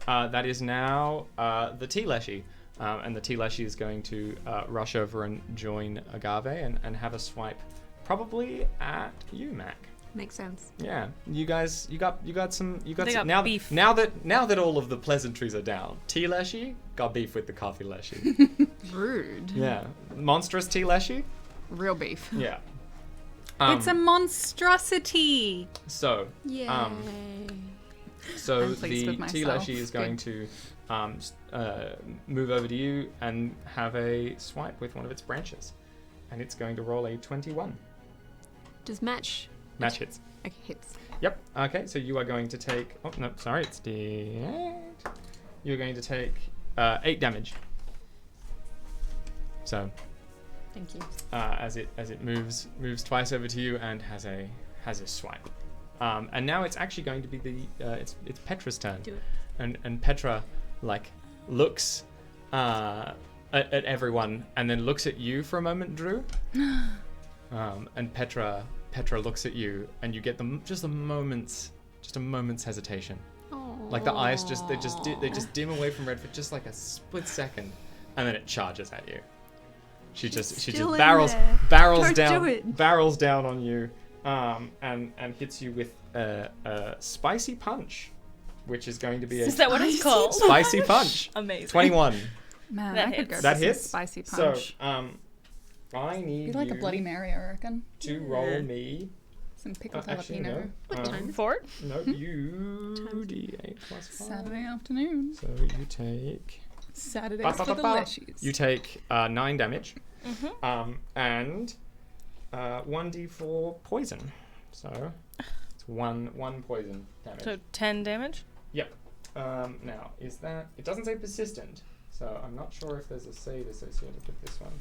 That is now the tea Leshy. And the tea Leshy is going to rush over and join Agave and have a swipe, probably at you, Mac. Makes sense. Yeah, you got some They some, got beef. now that all of the pleasantries are down. Tea Leshy got beef with the coffee Leshy. Rude. Yeah, monstrous tea Leshy. Real beef. Yeah. It's a monstrosity. So Yay. So I'm pleased the with tea myself. Leshy is going to move over to you and have a swipe with one of its branches, and it's going to roll a 21. Does match? Match hits. Okay, hits. Yep. Okay, so you are going to take. Oh no, sorry, it's D8. You're going to take 8 damage. So Thank you. as it moves twice over to you and has a swipe. And now it's actually going to be it's Petra's turn. Do it. And Petra like looks at everyone and then looks at you for a moment, Drew. And Petra looks at you and you get just a moment's hesitation. Like the eyes they just dim away from red for just like a split second, and then it charges at you. She just still in barrels there. Don't barrels do it. down on you, and hits you with a spicy punch, which is going to be a Is that what it's called? spicy punch. Amazing. 21. Man, That I could hits. go for That some hits. spicy punch. So I need Be like you a Bloody Mary, I reckon. to roll me. Some pickled Actually, jalapeno. no. What time? 4? No, you D8 plus 5. Saturday afternoon. So you take. Saturdays for the Ba-ba-ba-ba. Leshies. You take 9 damage, and 1d4 poison. So it's one poison damage. So 10 damage? Yep. Now is that it doesn't say persistent, so I'm not sure if there's a save associated with this one.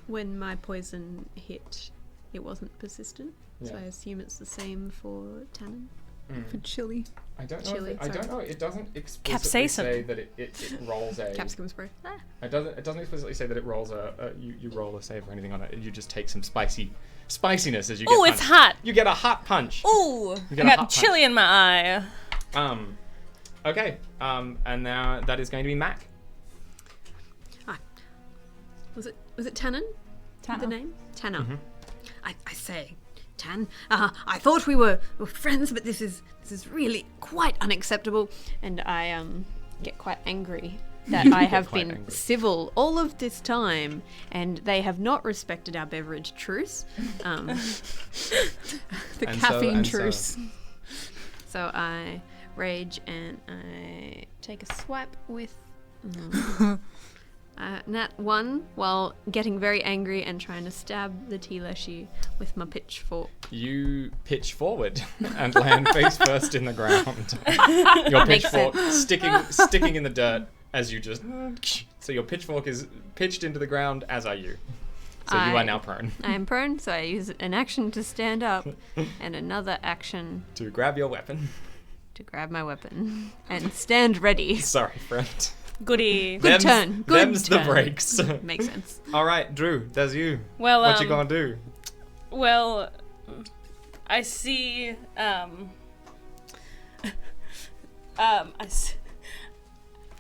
When my poison hit, it wasn't persistent, so Yeah. I assume it's the same for tannin. For chili. I don't know. Chili, I don't sorry. know. It doesn't explicitly Capsaicin. say that it rolls a. Capsicum spray. It doesn't explicitly say that it rolls you roll a save or anything on it. You just take some spiciness as you get Ooh, it's punched. hot. You get a hot punch. Ooh, I get a hot got punch. chili in my eye. Okay. And now that is going to be Mac. Was it tannin? Tanner. The name? Tanner. Mm-hmm. I say, Tan. I thought we were friends, but this is really quite unacceptable. And I get quite angry that I get have quite been angry. civil all of this time, and they have not respected our beverage truce. The And caffeine and truce. So I rage and I take a swipe with nat 1 while getting very angry and trying to stab the tea Leshy with my pitchfork. You pitch forward and land face first in the ground. Your Makes pitchfork sticking in the dirt as you just. So your pitchfork is pitched into the ground, as are you. So you are now prone. I am prone, so I use an action to stand up and another action To grab your weapon. to grab my weapon and stand ready. Sorry, friend. Goody. Good turn. Good Them's turn. the breaks. Makes sense. All right, Drew, that's you. Well, What you gonna do? Well, I see.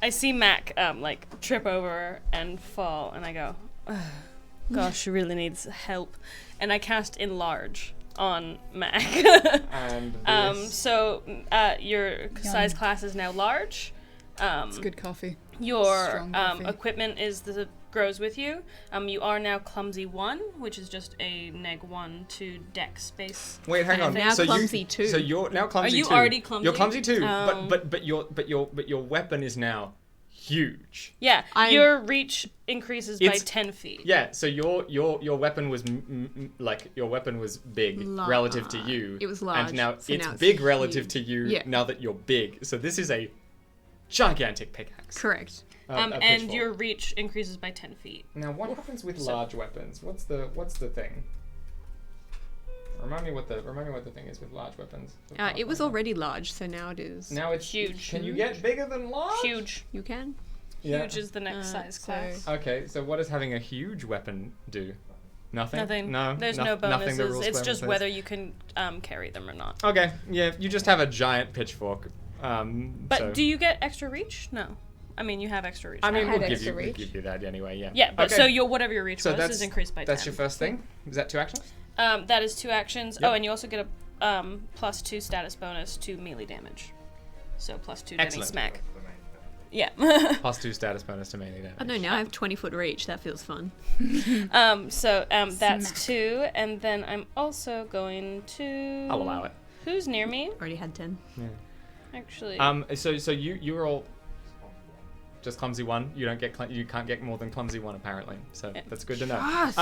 I see Mac like trip over and fall, and I go, "Ugh, "Gosh, she really needs help," and I cast Enlarge on Mac. And So your size class is now large. It's good coffee. Your Strong coffee. equipment grows with you. You are now clumsy 1, which is just a -1 to dex space. Wait, hang on. now so clumsy you, 2. So you're now clumsy 2. Are you already clumsy? You're clumsy 2, Oh. but your weapon is now huge. Yeah, I'm- your reach increases by It's- 10 feet. Yeah, so your weapon was your weapon was big relative to you. It was large, and now so it's now it's big relative huge. to you. Yeah. Now that you're big, so this is a gigantic pickaxe. Correct. A And pitchfork. your reach increases by 10 feet. Now, what happens with large weapons? What's the thing? Remind me what the thing is with large weapons. It was already large, so now it is. Now it's Huge. Can you get bigger than large? Huge. You can. Yeah. Huge is the next size so- class. Okay, so what does having a huge weapon do? Nothing. Nothing. No. There's no- no nothing the bonuses. rules It's clever just says? whether you can carry them or not. Okay. Yeah. You just have a giant pitchfork. But so- do you get extra reach? No. I mean, you have extra reach. I mean, now. we'll had give extra you we'll reach. give you that anyway. Yeah. Yeah, but Okay. so your whatever your reach So was is increased by 10. That's your first thing. Is that 2 actions? That is 2 actions. Yep. Oh, and you also get a +2 status bonus to melee damage. So +2 to any Excellent. smack. Yeah. +2 status bonus to melee damage. I don't know, now I have 20-foot reach. That feels fun. That's 2, and then I'm also going to. I'll allow it. Who's near me? Already had 10. Actually. So you're all just clumsy 1. You don't get you can't get more than clumsy 1 apparently. So that's good to know. and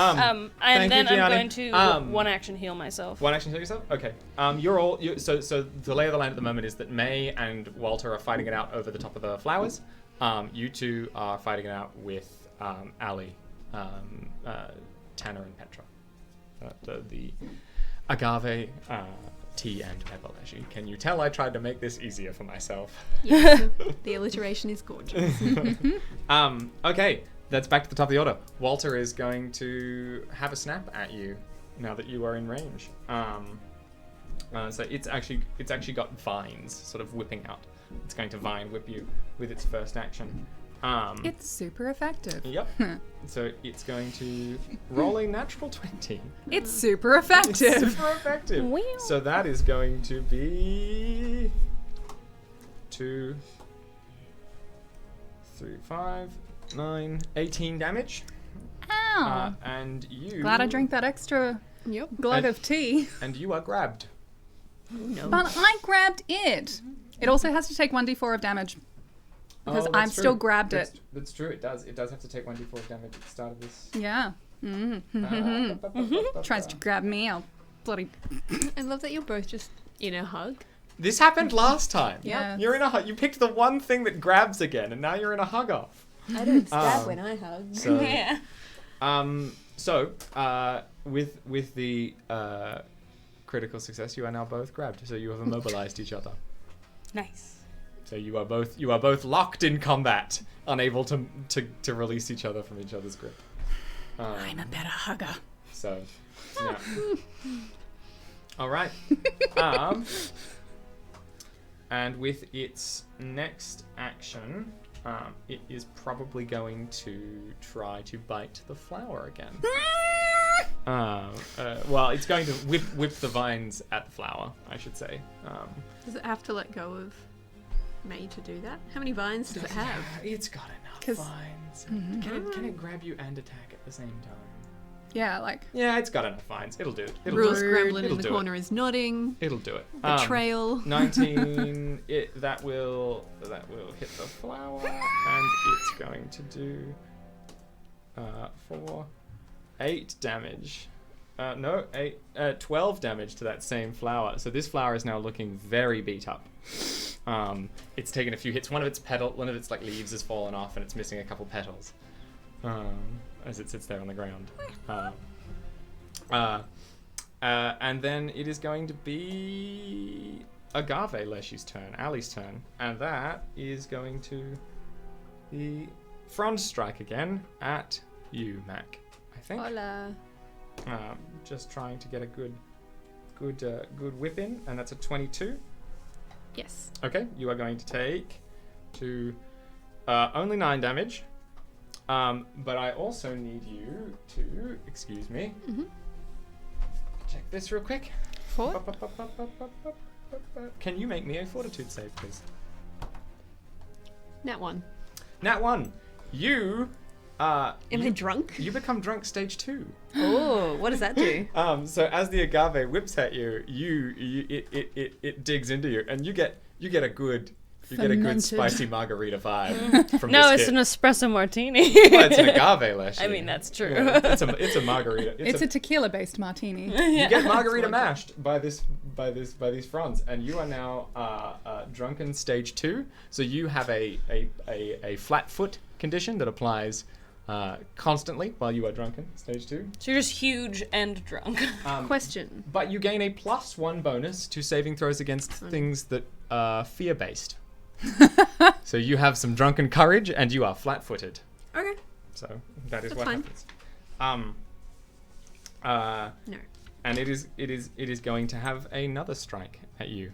thank then you, I'm Gianni. going to 1 action heal myself. One action to yourself? Okay. You're all so the lay of the land at the moment is that May and Walter are fighting it out over the top of the flowers. You two are fighting it out with Ali, Tanner and Petra. The agave tea and pepper Leshy. Can you tell I tried to make this easier for myself? Yes, the alliteration is gorgeous. Okay, that's back to the top of the order. Walter is going to have a snap at you now that you are in range. So it's actually got vines sort of whipping out. It's going to vine whip you with its first action. It's super effective. Yep. So it's going to roll a natural 20. It's super It's effective. super effective. So that is going to be 2, 3, 5, 9, 18 damage. Ow. And you. Glad I drank that extra Yep. glug And- of tea. And you are grabbed. No. But I grabbed it. It also has to take 1d4 of damage. Because that's I'm true. still grabbed that's, it. That's true. It does. It does have to take 1d4 of damage at the start of this. Yeah. Tries to grab me, I'll bloody... I love that you're both just in a hug. This happened last time. Yeah. You're in a hug. You picked the one thing that grabs again, and now you're in a hug off. I don't stab when I hug. So, Yeah. With the critical success, you are now both grabbed. So you have immobilized each other. Nice. So you are both locked in combat, unable to release each other from each other's grip. I'm a better hugger. So, yeah. All right. And with its next action, it is probably going to try to bite the flower again. Well, it's going to whip the vines at the flower, I should say. Does it have to let go of May to do that? How many vines does it have? It's got enough. vines. Can it grab you and attack at the same time? Yeah, like Yeah, it's got enough vines. It'll do it. It'll Rule do it. Scrambling It'll in the do corner is nodding. It'll do it. Betrayal. 19. That will hit the flower, and it's going to do 8 damage. 12 damage to that same flower. So this flower is now looking very beat up. It's taken a few hits. One of its like leaves has fallen off, and it's missing a couple petals. As it sits there on the ground. And then it is going to be Agave Leshy's turn, Ali's turn, and that is going to be front strike again at you, Mac. I think. Hola. Just trying to get a good whip in, and that's a 22. Yes. Okay, you are going to take only 9 damage. But I also need you to, excuse me, check this real quick. Can you make me a fortitude save, please? Nat 1. Nat 1. You, Am I drunk? you become drunk stage 2. Oh, what does that do? So as the agave whips at you, it digs into you, and you get a good spicy margarita vibe from No, this it's hit. an espresso martini. Well, it's an agave, Leshy. I mean, that's true. Yeah, it's a margarita. it's a tequila-based martini. You get margarita mashed by these fronds, and you are now drunken stage 2. So you have a flat foot condition that applies constantly while you are drunken stage 2. So you're just huge and drunk. Question. But you gain a +1 bonus to saving throws against things that are fear-based. So you have some drunken courage, and you are flat-footed. Okay. So that is That's what fine. happens. No. And it is going to have another strike at you.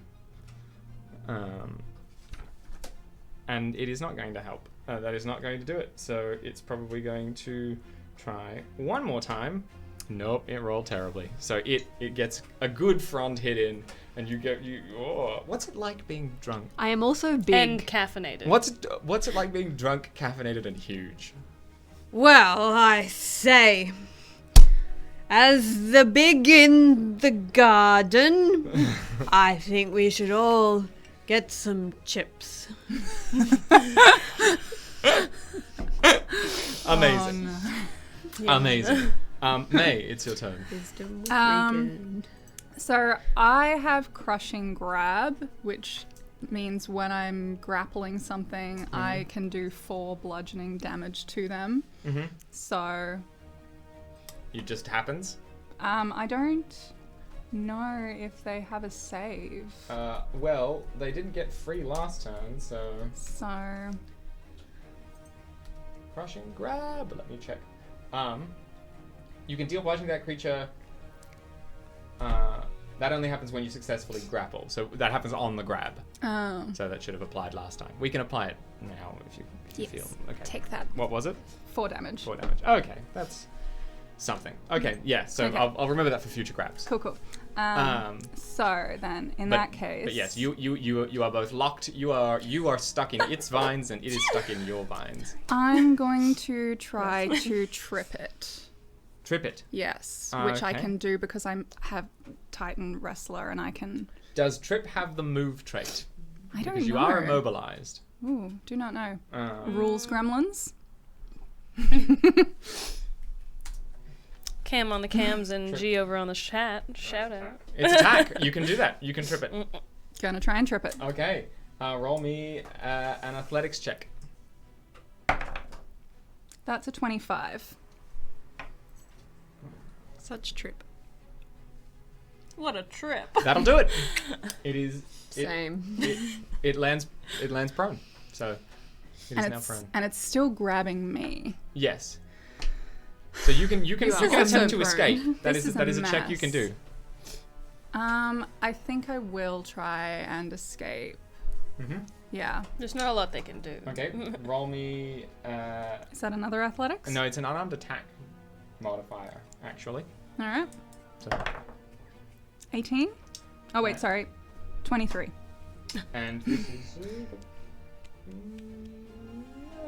And it is not going to help. That is not going to do it. So it's probably going to try one more time. Nope, it rolled terribly. So it gets a good front hit in, and what's it like being drunk? I am also big. And caffeinated. What's it like being drunk, caffeinated, and huge? Well, I say, as the big in the garden, I think we should all get some chips. Amazing. Yeah. Amazing. May, it's your turn. Wisdom with Um, Regan. So I have crushing grab, which means when I'm grappling something, I can do 4 bludgeoning damage to them. Mm-hmm. So It just happens. I don't know if they have a save. Well, they didn't get free last turn, so So crushing grab. Let me check. You can deal bludgeoning to that creature. That only happens when you successfully grapple, so that happens on the grab. oh, So that should have applied last time. We can apply it now if you yes, feel. Okay. take that. What was it? 4 damage. 4 damage. Okay, that's something. Okay, yeah. So Okay. I'll remember that for future grabs. Cool. So then, in that case, But yes, you are both locked. You are stuck in its vines, and it is stuck in your vines. I'm going to try to trip it. Trip it. Yes, which I Okay. can do because I have Titan Wrestler and I can. Does Trip have the move trait? I don't Because you know. are immobilized. Ooh, do not know. Um, Rules, gremlins. Cam on the cams and G over on the chat. Shout out. It's attack. You can do that. You can trip it. Gonna try and trip it. Okay. Roll me an athletics check. That's a 25. Such trip. What a trip. That'll do it. It is. Same. It lands. It lands prone. So it is And now it's, prone. and it's still grabbing me. Yes. So you can You are attempt also to prone. escape. That This is is a a check you can mess. do. I think I will try and escape. Mm-hmm. Yeah. There's not a lot they can do. Okay. Roll me. Is that another athletics? No, it's an unarmed attack modifier actually. All right. So, 18? Oh, wait, Right. sorry. 23. and this is,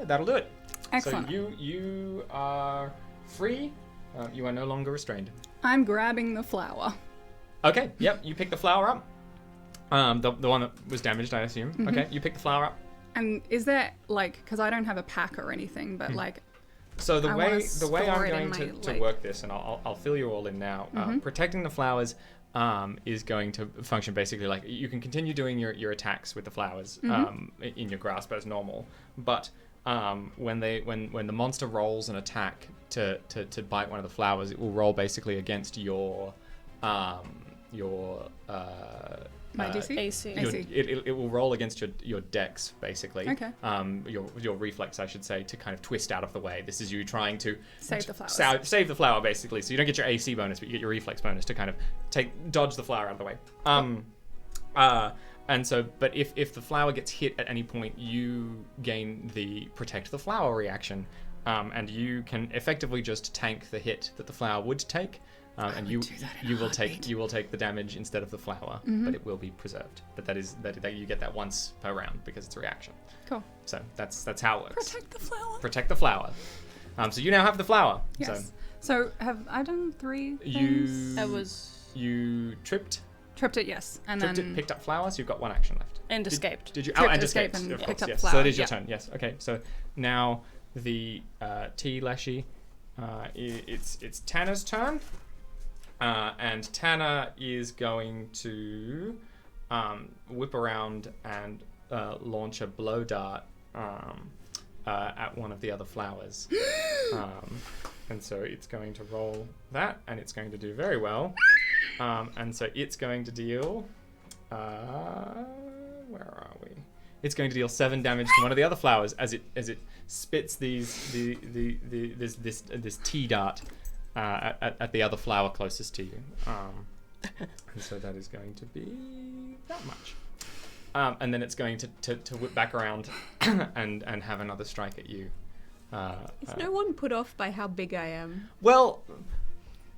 that'll do it. Excellent. So you are free. You are no longer restrained. I'm grabbing the flower. Okay. Yep. You pick the flower up. The one that was damaged, I assume. Mm-hmm. Okay. You pick the flower up. And is there, like, because I don't have a pack or anything, but, like, So the I way wanna I'm store it going in my, to like- work this, and I'll fill you all in now. Protecting the flowers is going to function basically like you can continue doing your attacks with the flowers in your grasp as normal, but when the monster rolls an attack to bite one of the flowers, it will roll basically against your my DC? AC. It will roll against your dex basically. Okay. Your reflex, I should say, to kind of twist out of the way. This is you trying to Save the flowers. save the flower basically. So you don't get your AC bonus, but you get your reflex bonus to kind of dodge the flower out of the way. And so, but if the flower gets hit at any point, you gain the protect the flower reaction, and you can effectively just tank the hit that the flower would take. And you will take the damage instead of the flower, but it will be preserved. But that you get that once per round because it's a reaction. Cool. So that's how it works. Protect the flower. Protect the flower. So you now have the flower. Yes. So have I done 3 So things? you tripped Tripped it, yes. And it, then picked up flower. So you've got one action left. And escaped. Did you? Tripped, And escaped, escaped. and Of picked course, up yes. flower. So that is your Yeah. turn. Yes. Okay. So now the Leshy, it's Tanner's turn. And Tanner is going to whip around and launch a blow dart at one of the other flowers. And so it's going to roll that, and it's going to do very well. And so it's going to deal... where are we? It's going to deal 7 damage to one of the other flowers as it spits this tea dart at the other flower closest to you. And so that is going to be that much. And then it's going to whip back around and have another strike at you. Is no one put off by how big I am? Well,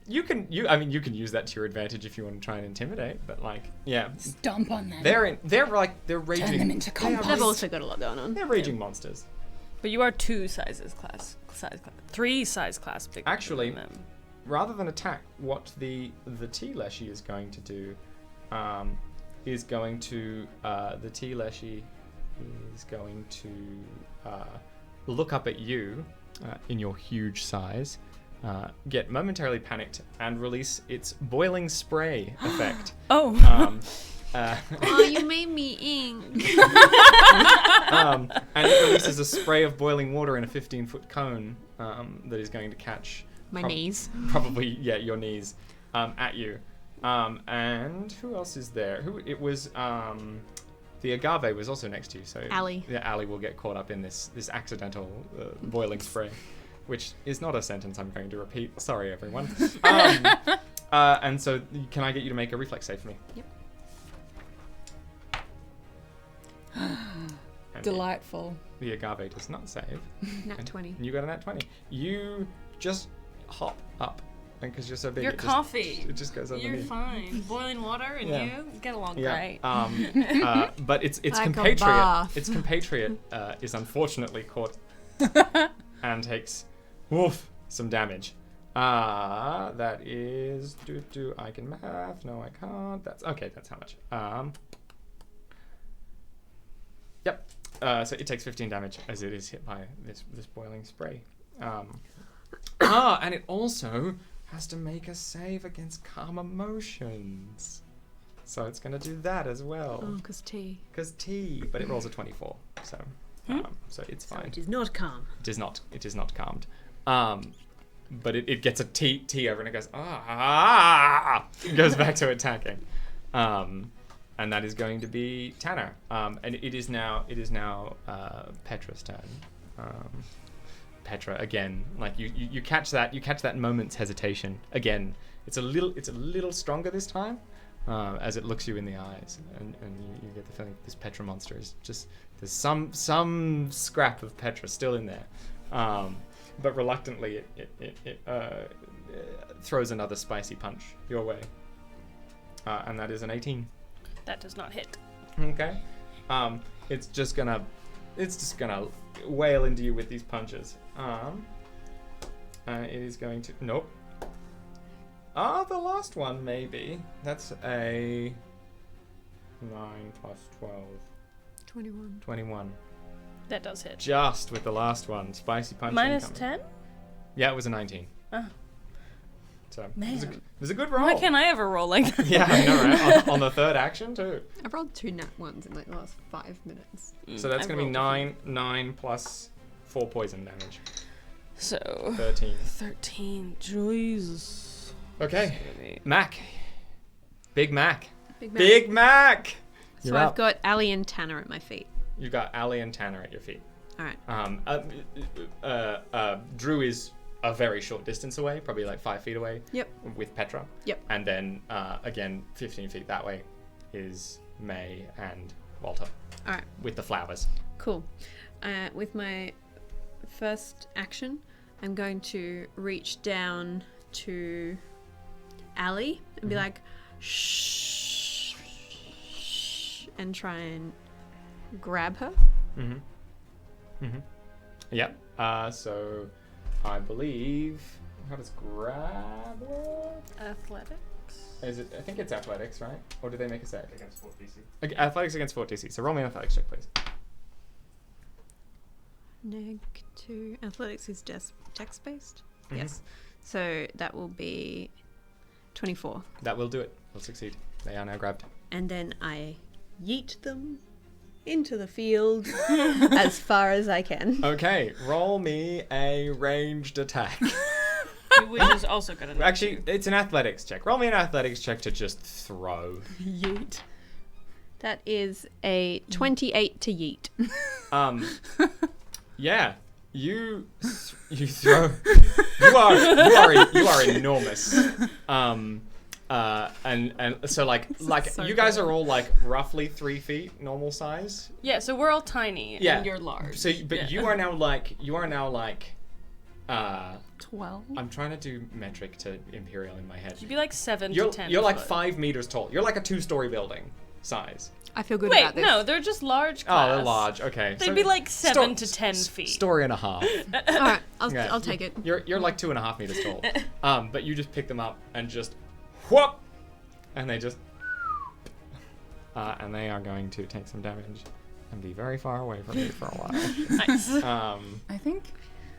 you can use that to your advantage if you want to try and intimidate, but yeah. Stomp on them. They're raging. Turn them into compost. I've also got a lot going on. They're raging monsters. But you are 2 size class, 3 size class bigger Actually, than them. rather than attack, what the tea Leshy is going to do is going to the tea Leshy is going to look up at you in your huge size, get momentarily panicked, and release its boiling spray effect. Oh. Oh, you made me ink. And it releases a spray of boiling water in a 15-foot cone that is going to catch My knees. Probably, your knees at you. And who else is there? It was the agave was also next to you, so Allie. Yeah, Allie will get caught up in this accidental boiling spray, which is not a sentence I'm going to repeat. Sorry, everyone. And so, can I get you to make a reflex save for me? Yep. And Delightful. The agave does not save. Nat 20. And you got a nat 20. You just hop up, and because you're so big, You're coffee. It just goes underneath. You're fine. Boiling water and Yeah. you get along Yeah. great. But its Like a compatriot, bath. is unfortunately caught and takes some damage. That is I can math. No, I can't. That's okay. That's how much. Yep. So it takes 15 damage as it is hit by this boiling spray. And it also has to make a save against calm emotions. So it's going to do that as well. Oh, because tea. Because tea, but it rolls a 24, so so it's fine. It is not calm. It is not calmed. But it gets a tea over and it goes it goes back to attacking. And that is going to be Tanner. And it is now Petra's turn. Petra again, like you catch that moment's hesitation again. It's a little stronger this time. As it looks you in the eyes, and you get the feeling this Petra monster is just there's some scrap of Petra still in there, but reluctantly it throws another spicy punch your way, and that is an 18. That does not hit. Okay, it's just gonna wail into you with these punches. It is going to... Nope. The last one, maybe. That's a 9 plus 12. 21. 21. That does hit. Just with the last one. Spicy punch. Minus incoming. 10? Yeah, it was a 19. Oh. So, it Man. was a good roll. Why can't I ever roll like that? Yeah, I know, right? On the third action, too. I've rolled 2 nat ones in like the last 5 minutes. So that's I going to be rolled 9 plus 4 poison damage. So 13. 13. Jesus. Okay. Mac. Big Mac. Big Mac. Big Mac! So You're I've up. got Ali and Tanner at my feet. You've got Ali and Tanner at your feet. All right. Drew is a very short distance away, probably like 5 feet away. Yep. With Petra. Yep. And then, again, 15 feet that way is May and Walter. All right. With the flowers. Cool. With my first action, I'm going to reach down to Ali and be like, shh, and try and grab her. Yep. So I believe... How does grab work? Athletics? Is it? I think it's athletics, right? Or do they make a save? Against 4 DC. Okay, athletics against 4 DC. So roll me an athletics check, please. -2. Athletics is dex based. Mhm. Yes. So that will be 24. That will do it. Will succeed. They are now grabbed. And then I yeet them into the field as far as I can. Okay, roll me a ranged attack. Which is also good enough. Actually, it's an athletics check. Roll me an athletics check to just throw. Yeet. That is a 28 to yeet. Yeah, you throw. You are enormous. And so like so you guys good. are all like roughly 3 feet normal size. Yeah, so we're all tiny Yeah. and you're large. So, but Yeah. you are now like 12. I'm trying to do metric to imperial in my head. You'd be like 7 You're to 10 like foot. 5 meters tall. You're like a 2-story building size. I feel good Wait, about this. no, they're just large Oh, class. they're large. Okay. They'd So be like 7 to sto- 10 s- feet. Story and a half. All right, Yeah. I'll take it. You're like 2.5 meters tall. But you just pick them up and just whoop, and they just and they are going to take some damage and be very far away from you for a while. Nice. I think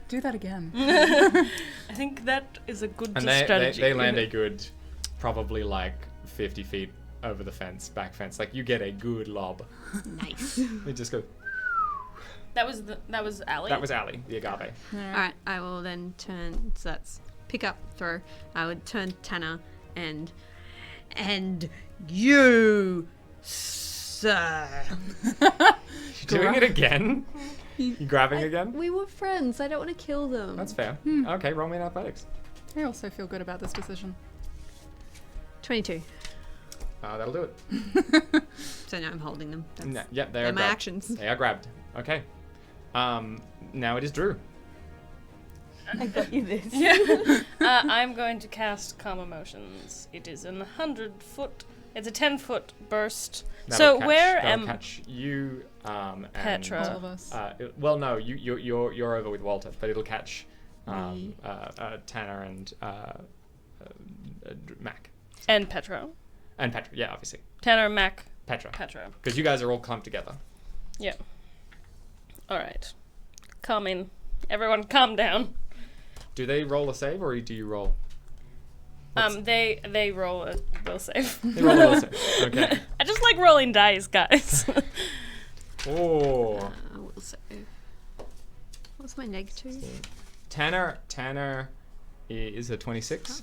do that again. I think that is a good And they strategy. land a good, probably like 50 feet over the back fence. Like you get a good lob. Nice. They just go. That was Ali. That was Ali, the agave. All right, I will then turn. So that's pick up, throw. I would turn Tanner and you, sir. You doing it again? You grabbing again? We were friends. I don't want to kill them. That's fair. Okay, roll me an athletics. I also feel good about this decision. 22. That'll do it. So now I'm holding them. That's, Yep, they are they're my grabbed. actions. They are grabbed. Okay. Now it is Drew. I got you this. I'm going to cast Calm Emotions. It is an 100-foot. It's a 10-foot burst. That'll So where that'll am catch you and Petra? All of us. well, no, you're over with Walter, but it'll catch Me. Tanner and Mac And Petra. and Petra. Yeah, obviously Tanner, Mac, Petra, Petra. because you guys are all clumped together. Yeah. All right. Calming. Everyone, calm down. Do they roll a save or do you roll? They roll a will save. They roll a will save. Okay. I just like rolling dice, guys. Oh. I will say. What's my -2? Tanner is a 26.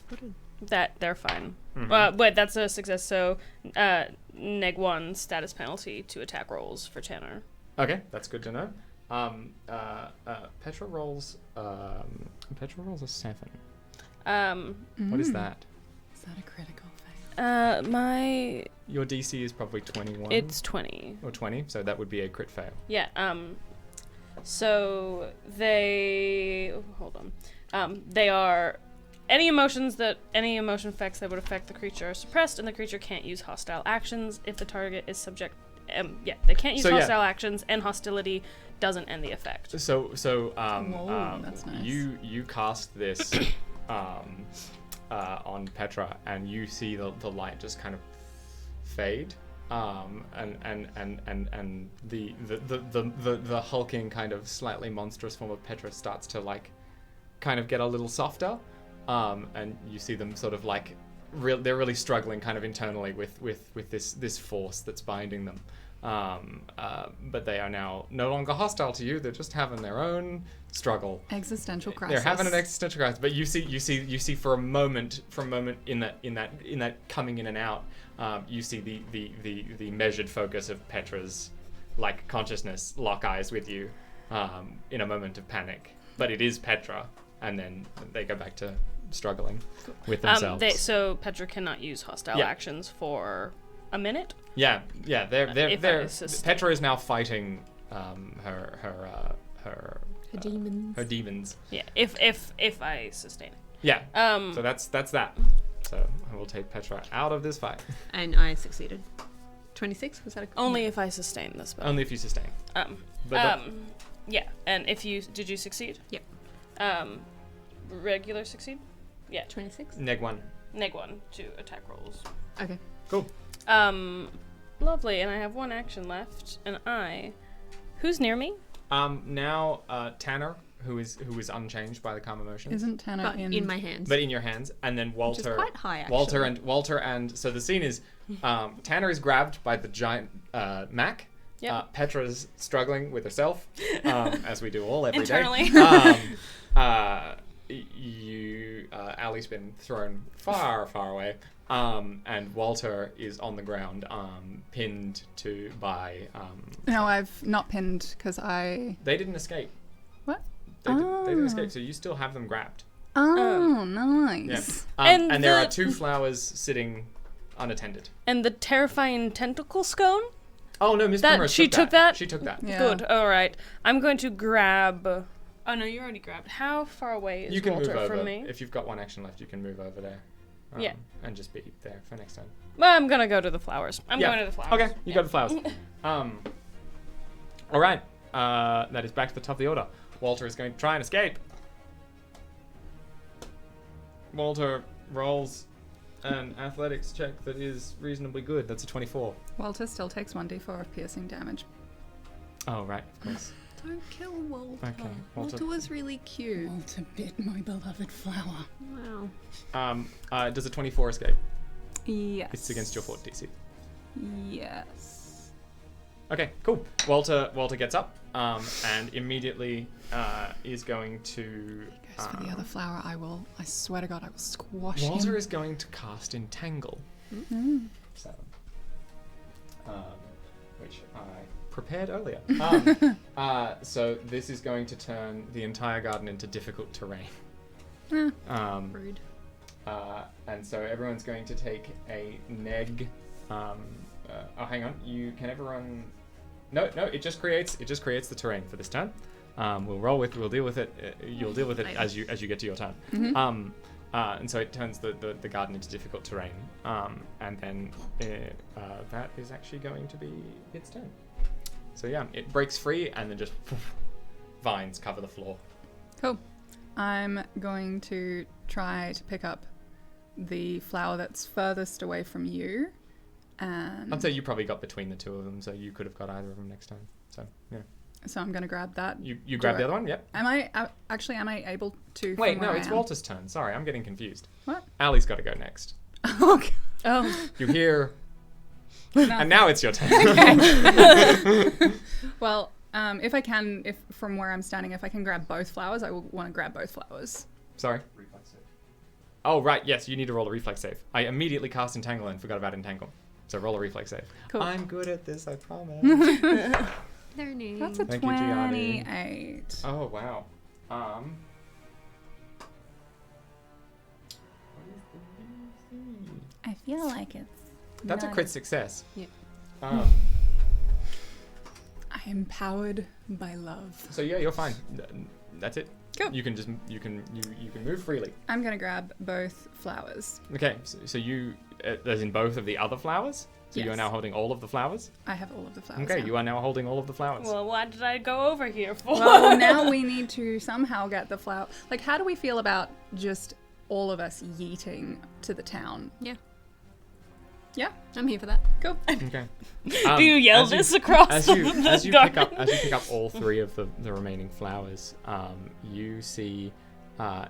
That they're fine. Mhm. But that's a success. So, -1 status penalty to attack rolls for Tanner. Okay, that's good to know. Petra rolls a 7. What is that? Is that a critical fail? My Your DC is probably 21 it's 20. or 20, so that would be a crit fail. Yeah. So they hold on. They are any emotion effects that would affect the creature are suppressed, and the creature can't use hostile actions if the target is subject they can't use So, yeah. hostile actions, and hostility doesn't end the effect. So Whoa, that's nice. you cast this on Petra, and you see the light just kind of fade, and the hulking kind of slightly monstrous form of Petra starts to like kind of get a little softer, and you see them sort of like they're really struggling kind of internally with this force that's binding them. But they are now no longer hostile to you. They're just having their own struggle. Existential crisis. They're having an existential crisis. But you see for a moment in that coming in and out, you see the measured focus of Petra's like consciousness lock eyes with you, in a moment of panic. But it is Petra, and then they go back to struggling with themselves. So Petra cannot use hostile actions for a minute. Yeah. They're sustain. Petra is now fighting her demons. Her demons. Yeah, if I sustain it. Yeah. So that's that. So I will take Petra out of this fight. And I succeeded. 26? Was that Only if I sustain the spell. Only if you sustain. Yeah, and if you did you succeed? Yep. Regular succeed? Yeah. 26? Neg 1. Neg 1 to attack rolls. Okay. Cool. Lovely, and I have one action left, and who's near me? Now Tanner, who is unchanged by the calm emotions. Isn't Tanner But in my hands. But in your hands, and then Walter. Which is quite high, actually. Walter and so the scene is, Tanner is grabbed by the giant Mac. Yep. Petra's struggling with herself, as we do all every day. Internally. Ali's been thrown far away, and Walter is on the ground, pinned by. No, I've not pinned because I. They didn't escape. What? They didn't escape, so you still have them grabbed. Oh, nice. Yeah. And there are 2 flowers sitting unattended. And the terrifying tentacle scone? Oh no, Miss Primrose she took that? She took that. Yeah. Good, alright. I'm going to grab... Oh no, you already grabbed. How far away is You can Walter move over. from me? If you've got one action left, you can move over there. Yeah. And just be there for next time. Well, I'm gonna go to the flowers. I'm going to the flowers. Okay, you go to the flowers. Alright. That is back to the top of the order. Walter is going to try and escape. Walter rolls an athletics check that is reasonably good. That's a 24. Walter still takes 1d4 of piercing damage. Oh, right, of course. Don't kill Walter. Okay, Walter was really cute. Walter bit my beloved flower. Wow. Does a 24 escape? Yes. It's against your fort DC. Yes. Okay, cool. Walter gets up, and immediately is going to... Goes for the other flower. I swear to God, I will squash Walter him. is going to cast Entangle. Mm. 7. Which I prepared earlier. So this is going to turn the entire garden into difficult terrain. Rude. And so everyone's going to take a neg. Hang on. Everyone. No. It just creates the terrain for this turn. We'll deal with it. You'll deal with it as you get to your turn. Mm-hmm. And so it turns the garden into difficult terrain. And then that is actually going to be its turn. So yeah, it breaks free and then just vines cover the floor. Cool. I'm going to try to pick up the flower that's furthest away from you. And I'd say you probably got between the two of them, so you could have got either of them next time. So yeah. So I'm going to grab that. You grab the other one? Yep. Am I able to? Wait, from no, where it's I am? Walter's turn. Sorry, I'm getting confused. What? Ali's got to go next. Okay. Oh. You hear... And now it's your turn. Well, if from where I'm standing, if I can grab both flowers, I will want to grab both flowers. Sorry. Reflex save. Oh, right. Yes, you need to roll a reflex save. I immediately cast Entangle and forgot about Entangle. So roll a reflex save. Cool. I'm good at this, I promise. Learning. That's a Thank you, Gianni. 28. Oh, wow. I feel like it's. That's a not- crit success. Yeah. I am powered by love. So yeah, you're fine. That's it. Cool. You can just you can move freely. I'm gonna grab both flowers. Okay, so you as in both of the other flowers? So you are Yes. now holding all of the flowers? I have all of the flowers. Okay, now. you are now holding all of the flowers. Well, why did I go over here for? Well, now we need to somehow get the flower. Like, how do we feel about just all of us yeeting to the town? Yeah, Yeah, I'm here for that. cool. Okay. Do you yell this across as the you garden? pick up all 3 of the remaining flowers, you see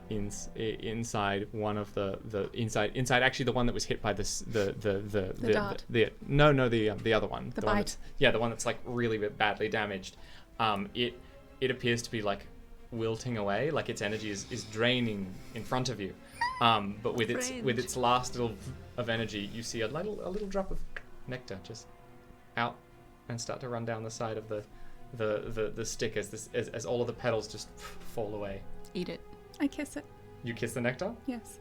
inside one of the inside actually the one that was hit by the dart. the other one, The one bite. that's- the one that's like really badly damaged. It appears to be like wilting away, like its energy is draining in front of you. But with its last little of energy, you see a little drop of nectar just out and start to run down the side of the stick as all of the petals just fall away. Eat it. I kiss it. You kiss the nectar. Yes.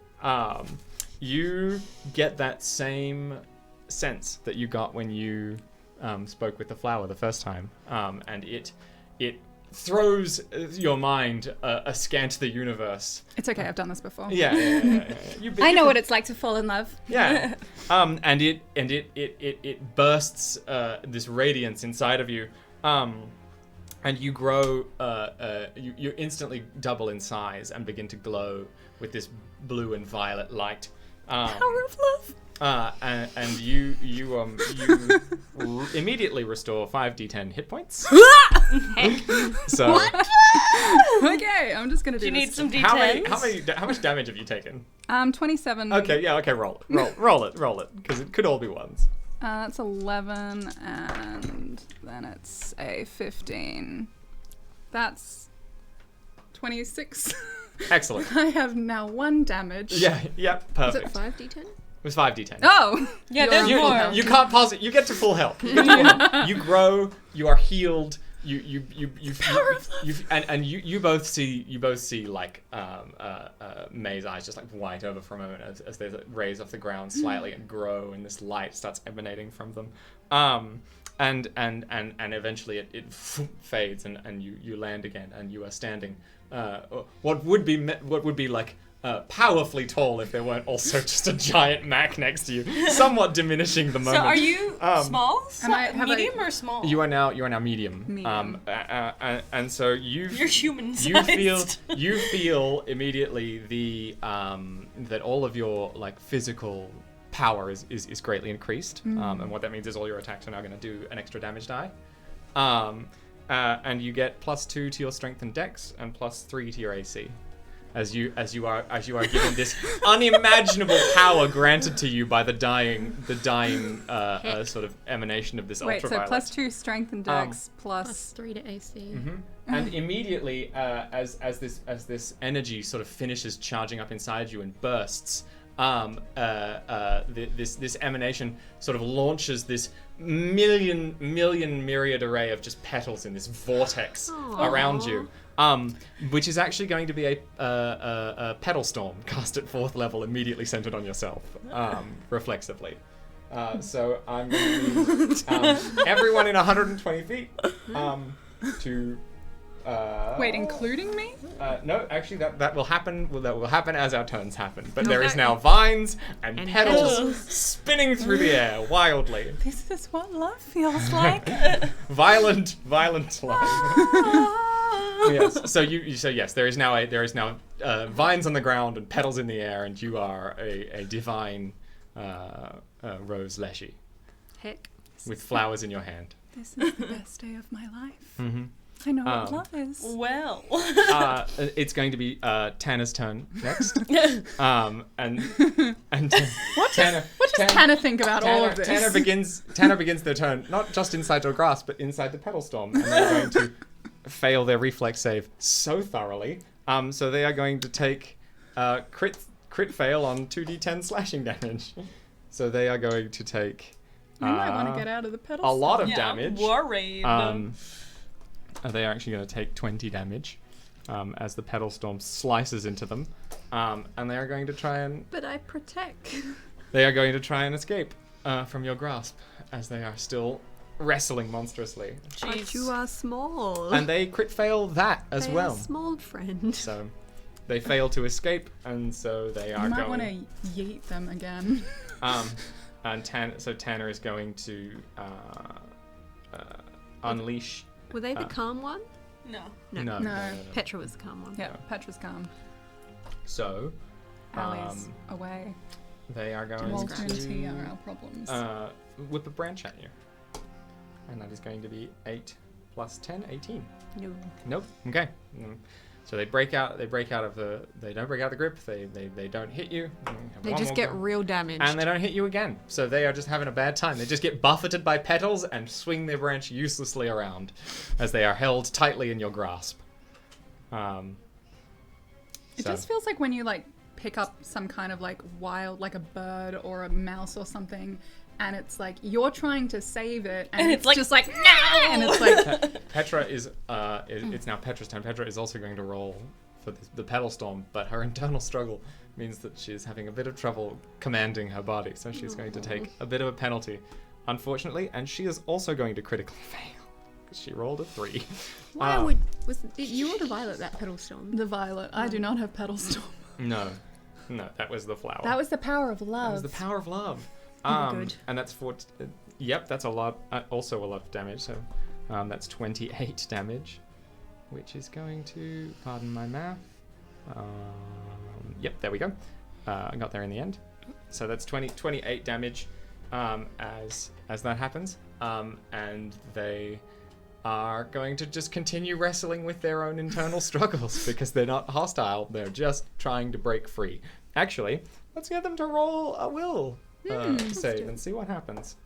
You get that same sense that you got when you spoke with the flower the first time, and it throws your mind askant the universe. It's okay. I've done this before. Yeah. I know what it's like to fall in love. Yeah. And it bursts this radiance inside of you. And you grow, you instantly double in size and begin to glow with this blue and violet light. Power of love. And you immediately restore 5d10 hit points. So Okay, I'm just gonna do Do you need this. some d10s? how much damage have you taken? 27. Okay, yeah, okay, roll it, because it could all be ones. That's 11, and then it's a 15. That's 26. Excellent. I have now 1 damage. Yeah, perfect. Is it 5d10? It was 5d10. Oh! Yeah, there's You, more. you can't pause it. You get to full health. You, get to full health. You grow. You are healed. You both see like May's eyes just like white over for a moment as they raise off the ground slightly and grow, and this light starts emanating from them. And eventually it fades, and you land again, and you are standing. What would be like. Powerfully tall if there weren't also just a giant Mac next to you, somewhat diminishing the moment. So are you small? Am I- have Medium or small? You are now medium. Medium. And so you're human you feel sized. immediately the that all of your like physical power is greatly increased. And what that means is all your attacks are now going to do an extra damage die. And you get +2 to your strength and dex and +3 to your AC. As you are given this unimaginable power granted to you by the dying sort of emanation of this Wait, so ultraviolet. +2 strength and dex Plus 3 to AC. And immediately, as this energy sort of finishes charging up inside you and bursts, this emanation sort of launches this myriad array of just petals in this vortex around you. Which is actually going to be a petal storm cast at 4th level, immediately centered on yourself, reflexively. So I'm going to need everyone in 120 feet to. Wait, including me? No, actually, that will happen. That will happen as our turns happen. But there is now vines and petals spinning through the air wildly. This is what love feels like. Violent love. Yes. So yes, there is now vines on the ground and petals in the air, and you are a divine rose Leshy Heck. with flowers in your hand. This is the best day of my life. Mm-hmm. I know what love is. Well. It's going to be Tanner's turn next. And What Tanner, does Tanner think about all of this? Tanner begins their turn not just inside your grasp, but inside the petal storm, and they're going to fail their reflex save so thoroughly. So they are going to take crit fail on 2d10 slashing damage. So they are going to take You might want to get out of the pedal. a lot of Yeah, damage. I'm worried. They are actually going to take 20 damage as the petal storm slices into them, and they are going to try and But I protect. they are going to try and escape from your grasp as they are still wrestling monstrously. But Jeez. you are small. And they crit fail that as They well. are small, friend. So they fail to escape, and so they You are might going. want to yeet them again. And Tanner is going to unleash. Were they the calm one? No. No. Petra was the calm one. Yeah, Petra's calm. So, Ali's away. they are going Walter and T are to our problems. whip a branch at you. And that is going to be 8 plus 10, 18. No. Nope. Okay. So they break out. They don't break out the grip. They don't hit you. They just get real damaged. And they don't hit you again. So they are just having a bad time. They just get buffeted by petals and swing their branch uselessly around as they are held tightly in your grasp. It just feels like when you like pick up some kind of like wild, like a bird or a mouse or something, and it's like you're trying to save it, and it's like, just like no, and it's like Petra is it's now Petra's turn. Petra is also going to roll for the pedal storm, but her internal struggle means that she's having a bit of trouble commanding her body, so she's going to take a bit of a penalty, unfortunately, and she is also going to critically fail because she rolled a 3. Why was it you or the Violet that pedal storm? the violet. I do not have pedal storm. No, that was the flower. That was the power of love. That was the power of love. Good. And that's yep, that's a lot. Also a lot of damage. So that's 28 damage, which is going to, pardon my math. Yep, there we go. I got there in the end. So that's 28 damage as that happens. And they are going to just continue wrestling with their own internal struggles because they're not hostile. They're just trying to break free. Actually, let's get them to roll a will save and see what happens.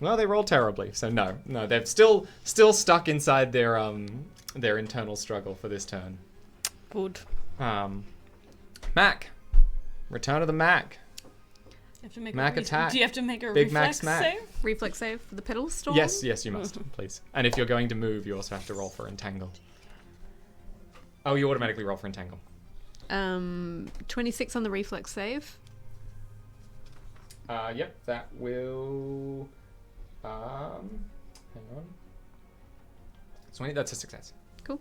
Well, they roll terribly, so no, they're still stuck inside their internal struggle for this turn. Good. Mac, Return of the Mac. You have to make Mac attack. Do you have to make a Big Mac reflex smack. save? Reflex save for the pedal storm? Yes, you must, please. And if you're going to move, you also have to roll for Entangle. Oh, you automatically roll for Entangle. 26 on the reflex save. Yep, that will. Hang on. 20. That's a success. Cool.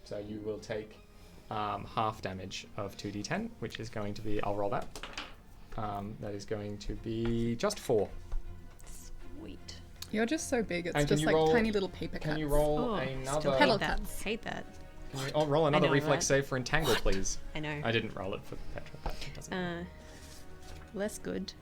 So you will take half damage of 2d10, which is going to be. I'll roll that. That is going to be just 4. Sweet. You're just so big. It's And can just you like roll- tiny little paper cuts. Can you roll Still another? Pedal hate that. cuts. Hate that. Can you roll another know, reflex right? save for Entangle, please? I know. I didn't roll it for Petra. But it doesn't Less good.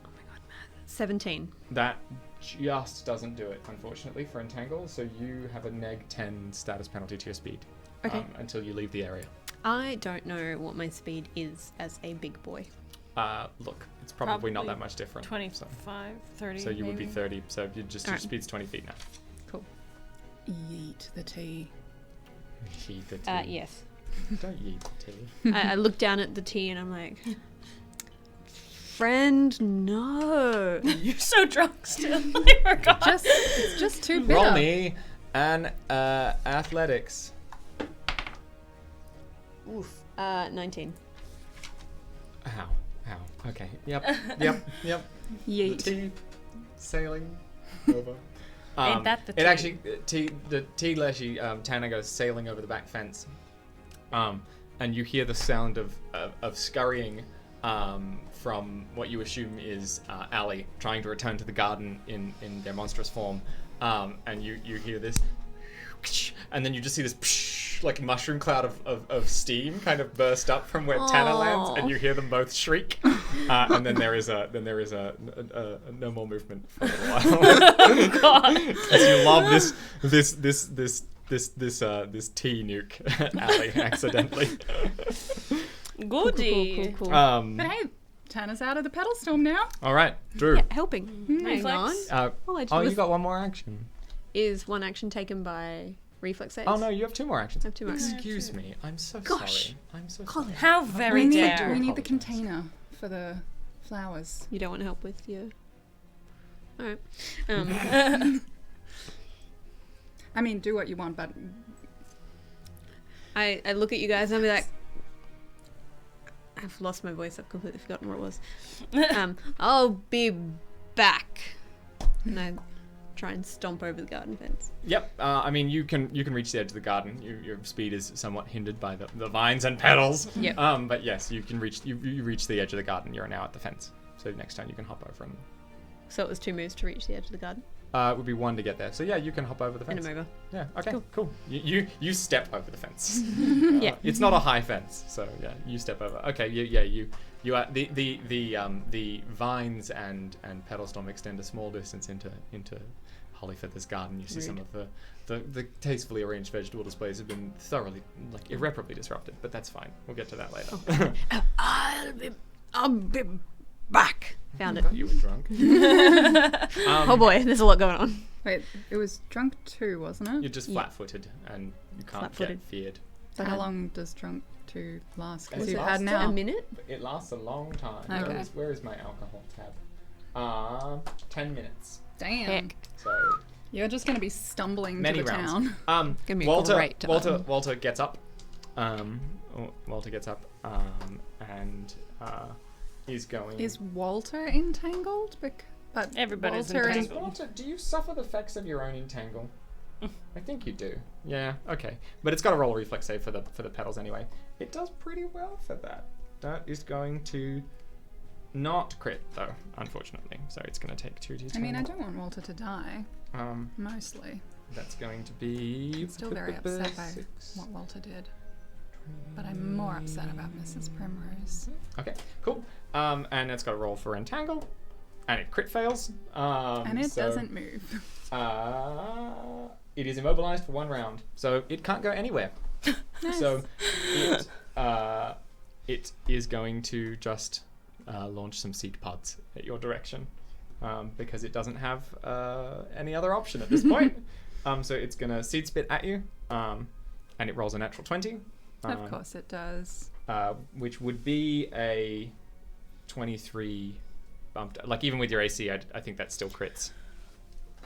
Oh my god, man. 17. That just doesn't do it, unfortunately, for Entangle. So you have a neg 10 status penalty to your speed Okay. until you leave the area. I don't know what my speed is as a big boy. Look, it's probably not Probably that much different. 25, 30. So you would be maybe. 30. So you just your Alright. speed's 20 feet now. Cool. Yeet the tea. Yeet the tea. Yes. Don't yeet the tea. I look down at the tea and I'm like, friend, no. You're so drunk still. I forgot. It's just too bitter. Roll me an athletics. Oof. 19. Ow. Okay. Yep. Yeet. Tea sailing over. Ain't that the It tea? actually, the tea Leshy, Tanner goes sailing over the back fence. And you hear the sound of scurrying from what you assume is Ali trying to return to the garden in their monstrous form. And you hear this, and then you just see this like mushroom cloud of steam kind of burst up from where Tanner lands, and you hear them both shriek. And then there is a no more movement for a little while. God. As you lob this tea nuke at Ali accidentally. Goody. Cool. But hey, Tanner's out of the pedal storm now. All right, Drew. Yeah, helping. Hang on. Reflex. All I did Oh, you was- got one more action. Is one action taken by reflex saves? Oh no, you have 2 more actions. I have 2 more. Excuse me, I'm so Gosh. sorry. I'm so Colin. sorry. How very we dare. need the Apologize. container for the flowers. You don't want help with your... Alright. I mean, do what you want, but I look at you guys and I'll be like... I've lost my voice. I've completely forgotten what it was. I'll be back. And I try and stomp over the garden fence. Yep. I mean, you can reach the edge of the garden. Your speed is somewhat hindered by the vines and petals. Yep. But yes, you can reach. You reach the edge of the garden. You're now at the fence. So next time you can hop over and... So it was 2 moves to reach the edge of the garden. It would be 1 to get there. So yeah, you can hop over the And fence. I'm over. Yeah, okay, Cool. cool. You step over the fence. Yeah. It's not a high fence, so yeah, you step over. Okay, you are the vines and Petalstorm extend a small distance into Hollyfeather's garden. You see some of the tastefully arranged vegetable displays have been thoroughly, like, irreparably disrupted, but that's fine. We'll get to that later. I'll be back. Found it. You were drunk. Oh boy, there's a lot going on. Wait, it was drunk 2, wasn't it? You're just flat-footed and you can't get Flat-footed. feared. So how long does drunk 2 last? Was Was it it last had now? A minute? It lasts a long time. Okay. Where is my alcohol tab? 10 minutes. Damn. Heck. So You're just going to be stumbling many to the rounds. town. Gonna be a Walter, great time. Walter gets up. Walter gets up and is going. Is Walter entangled? But Everybody's Walter is- entangled. Walter, do you suffer the effects of your own entangle? I think you do. Yeah. Okay. But it's got a roll reflex save for the petals anyway. It does pretty well for that. That is going to not crit though, unfortunately. So it's going to take 2d10. I mean, I don't want Walter to die, mostly. That's going to be Still very upset by 6. what Walter did. But I'm more upset about Mrs. Primrose. Okay, cool. And it's got a roll for entangle, and it crit fails. And it doesn't move. It is immobilized for 1 round, so it can't go anywhere. Nice. So it is going to just launch some seed pods at your direction, because it doesn't have any other option at this point. So it's gonna seed spit at you, and it rolls a natural 20. Of course it does. Which would be a 23 bumped. Like, even with your AC, I think that still crits.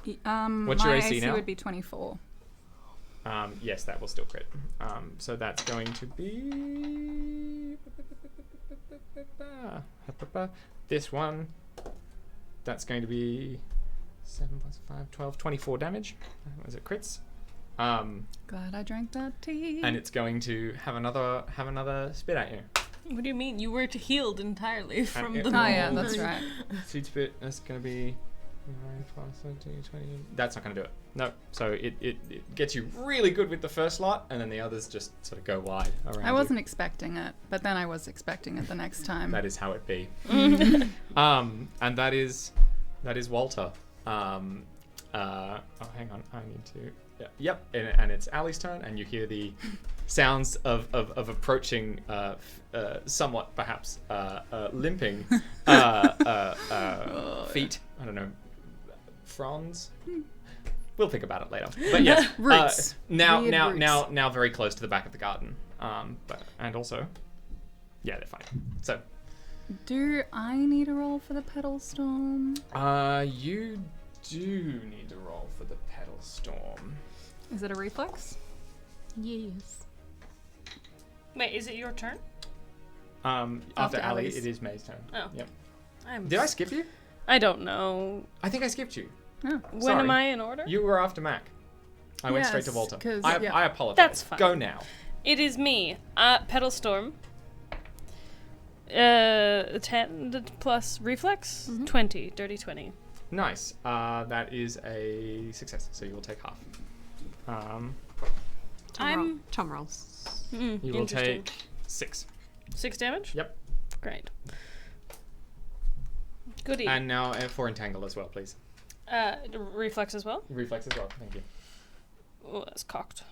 What's your my AC now? would be 24. Yes, that will still crit. So that's going to be this one. That's going to be 7 plus 5, 12, 24 damage as it crits. Glad I drank that tea. And it's going to have another spit at you. What do you mean? You were healed entirely from it- the. Oh yeah, that's right. Seed spit is going to be 9 plus 13, 20. That's not going to do it. No. So it gets you really good with the first lot, and then the others just sort of go wide around I you. wasn't expecting it, but then I was expecting it the next time. That is how it be. And that is Walter. Hang on. I need to. Yeah, yep. And it's Ali's turn, and you hear the sounds of approaching, somewhat perhaps limping feet. I don't know, fronds. We'll think about it later. But yes, Roots. Now, Weird roots. now, very close to the back of the garden. And also, yeah, they're fine. So, Do I need a roll for the petal storm? you do need to roll for the petal storm. Is it a reflex? Yes. Wait, is it your turn? After Ali, Ali's. it is May's turn. Oh. Yep. I'm. Did I skip you? I don't know. I think I skipped you. Oh. When Sorry. am I in order? You were after Mac. I went straight to Yes, Walter. 'cause- I, yeah. I apologize. That's fine. Go now. It is me, Petal Storm. 10 plus reflex, 20, dirty 20. Nice. That is a success, so you will take half. Tom rolls. You will Interesting. take 6. 6 damage? Yep. Great. Goody. And now for entangle as well, please. Reflex as well? Reflex as well. Thank you. Oh, that's cocked.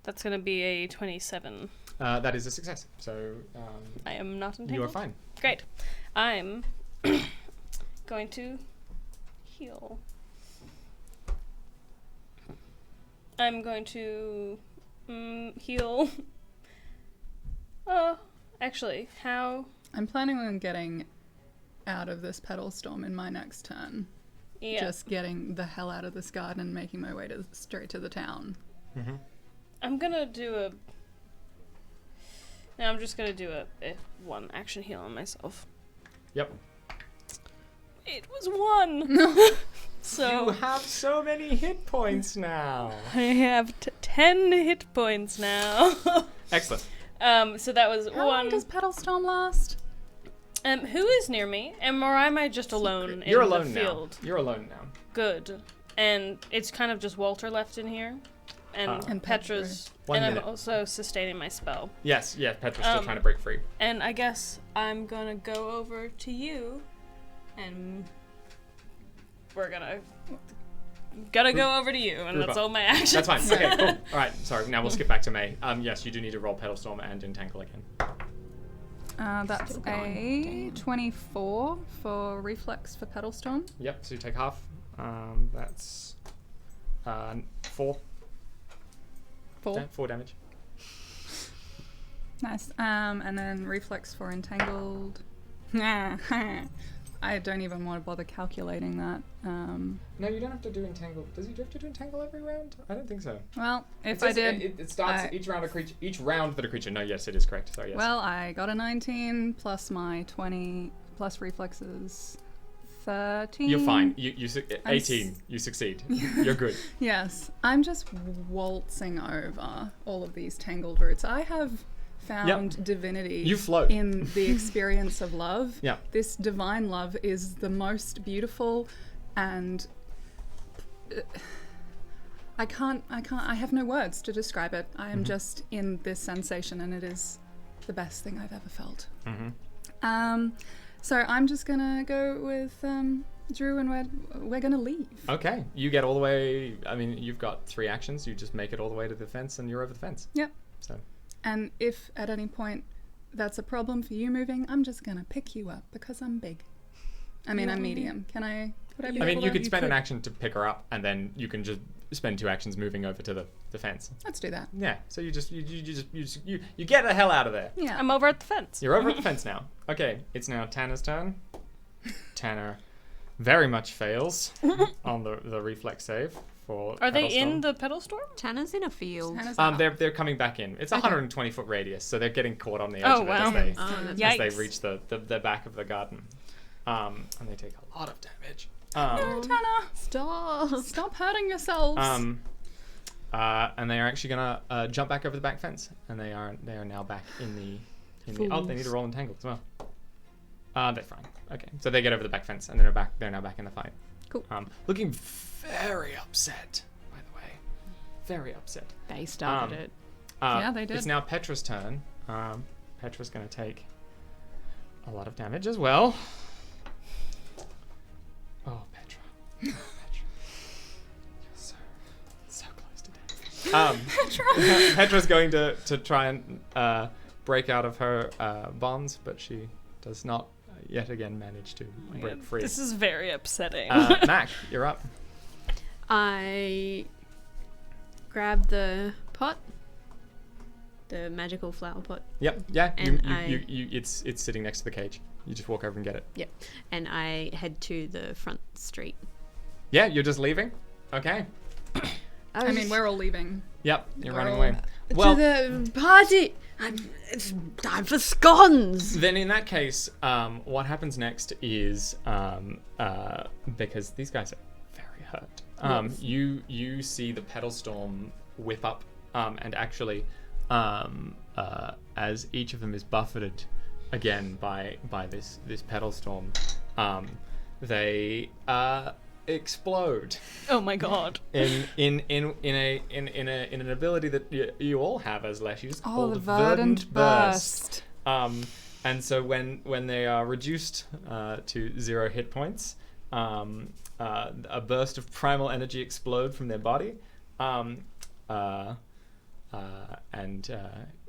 That's going to be a 27. That is a success. So I am not entangled. you are fine. Great. I'm going to heal. I'm going to heal. Actually, how? I'm planning on getting out of this petal storm in my next turn. Yeah. Just getting the hell out of this garden and making my way straight to the town. Mm-hmm. I'm gonna do a. No, I'm just gonna do a 1 action heal on myself. Yep. It was 1. So You have so many hit points now. I have 10 hit points now. Excellent. So that was How long 1. does petal storm last? Who is near me? Or am I just alone You're in alone the field? now. You're alone now. Good. And it's kind of just Walter left in here? And Petra's... One and minute. I'm also sustaining my spell. Yes, Petra's still trying to break free. And I guess I'm gonna go over to you, and we're gonna go over to you, and Group that's up. all my actions. That's fine. Okay, cool. All right, sorry. Now we'll skip back to May. Yes, you do need to roll Petal Storm and Entangle again. That's a 24 for reflex for Petal Storm. Yep. So you take half. That's 4. 4 damage. Nice. And then reflex for entangled. I don't even want to bother calculating that. No, you don't have to do Entangle. Do you have to do Entangle every round? I don't think so. Well, if It I says did, it starts each round that a creature. No, yes, it is correct. Sorry, yes. well, I got a 19 plus my 20 plus reflexes, 13. You're fine. You 18. You succeed. You're good. Yes, I'm just waltzing over all of these tangled roots. I have found divinity You float. in the experience of love. Yeah. This divine love is the most beautiful, and I have no words to describe it. I am just in this sensation, and it is the best thing I've ever felt. So I'm just gonna go with Drew, and we're gonna leave. Okay. You get all the way. I mean, you've got 3 actions. You just make it all the way to the fence, and you're over the fence. Yep. So. And if at any point that's a problem for you moving, I'm just gonna pick you up because I'm big. I mean, I'm medium. Would I be I mean, able you to? could spend an action to pick her up, and then you can just spend 2 actions moving over to the fence. Let's do that. Yeah. So you get the hell out of there. Yeah. I'm over at the fence. You're over at the fence now. Okay. It's now Tanner's turn. Tanner very much fails on the reflex save for. Are they Petal Storm. in the Petal Storm? Tanner's in a field. Hannah's out. They're coming back in. It's a 120-foot radius, so they're getting caught on the edge Oh, of it wow. as they That's as they reach the back of the garden. And they take a lot of damage. No, Tanner, Stop. hurting yourselves. And they are actually gonna jump back over the back fence, and they are now back in the. Oh, they need to roll Entangled as well. They're fine. Okay, so they get over the back fence, and they're now back in the fight. Cool. Looking very upset, by the way. Very upset. They started it. Yeah, they did. It's now Petra's turn. Petra's going to take a lot of damage as well. Oh, Petra. Petra. You're so close to death. Petra's going to try and break out of her bonds, but she does not yet again manage to break free. This is very upsetting. Mac, you're up. I grab the pot, the magical flower pot. Yep. Yeah. And It's sitting next to the cage. You just walk over and get it. Yep. And I head to the front street. Yeah. You're just leaving. Okay. I mean, we're all leaving. Yep. You're running We're all- away. Well, to the party. It's time for scones. then in that case, what happens next is because these guys are very hurt. You see the Petal Storm whip up, and actually, as each of them is buffeted again by this Petal Storm, they explode Oh my god. in an ability that you all have as Leshy's called the Verdant Burst. And so when they are reduced to 0 hit points, a burst of primal energy explodes from their body, and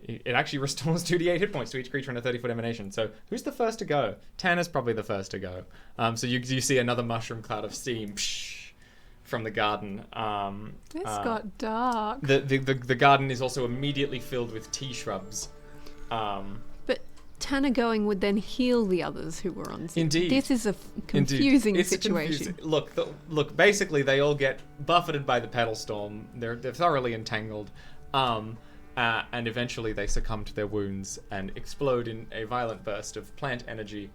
it actually restores 2d8 hit points to each creature in a 30-foot emanation. So who's the first to go? Tanner's probably the first to go. So you see another mushroom cloud of steam from the garden. This got dark. The garden is also immediately filled with tea shrubs. But Tanner going would then heal the others who were on scene. Indeed. This is a Indeed. confusing It's situation. confusing. Look. Basically, they all get buffeted by the Petal Storm. They're thoroughly entangled, and eventually they succumb to their wounds and explode in a violent burst of plant energy,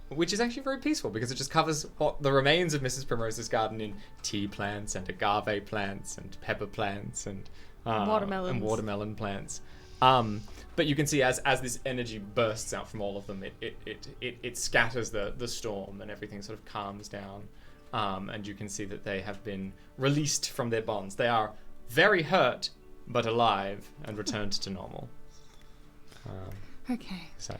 which is actually very peaceful because it just covers what the remains of Mrs. Primrose's garden in tea plants and agave plants and pepper plants and Watermelons. and watermelon plants. But you can see as this energy bursts out from all of them, it scatters the storm and everything sort of calms down. And you can see that they have been released from their bonds. They are very hurt, but alive and returned to normal. Okay. So.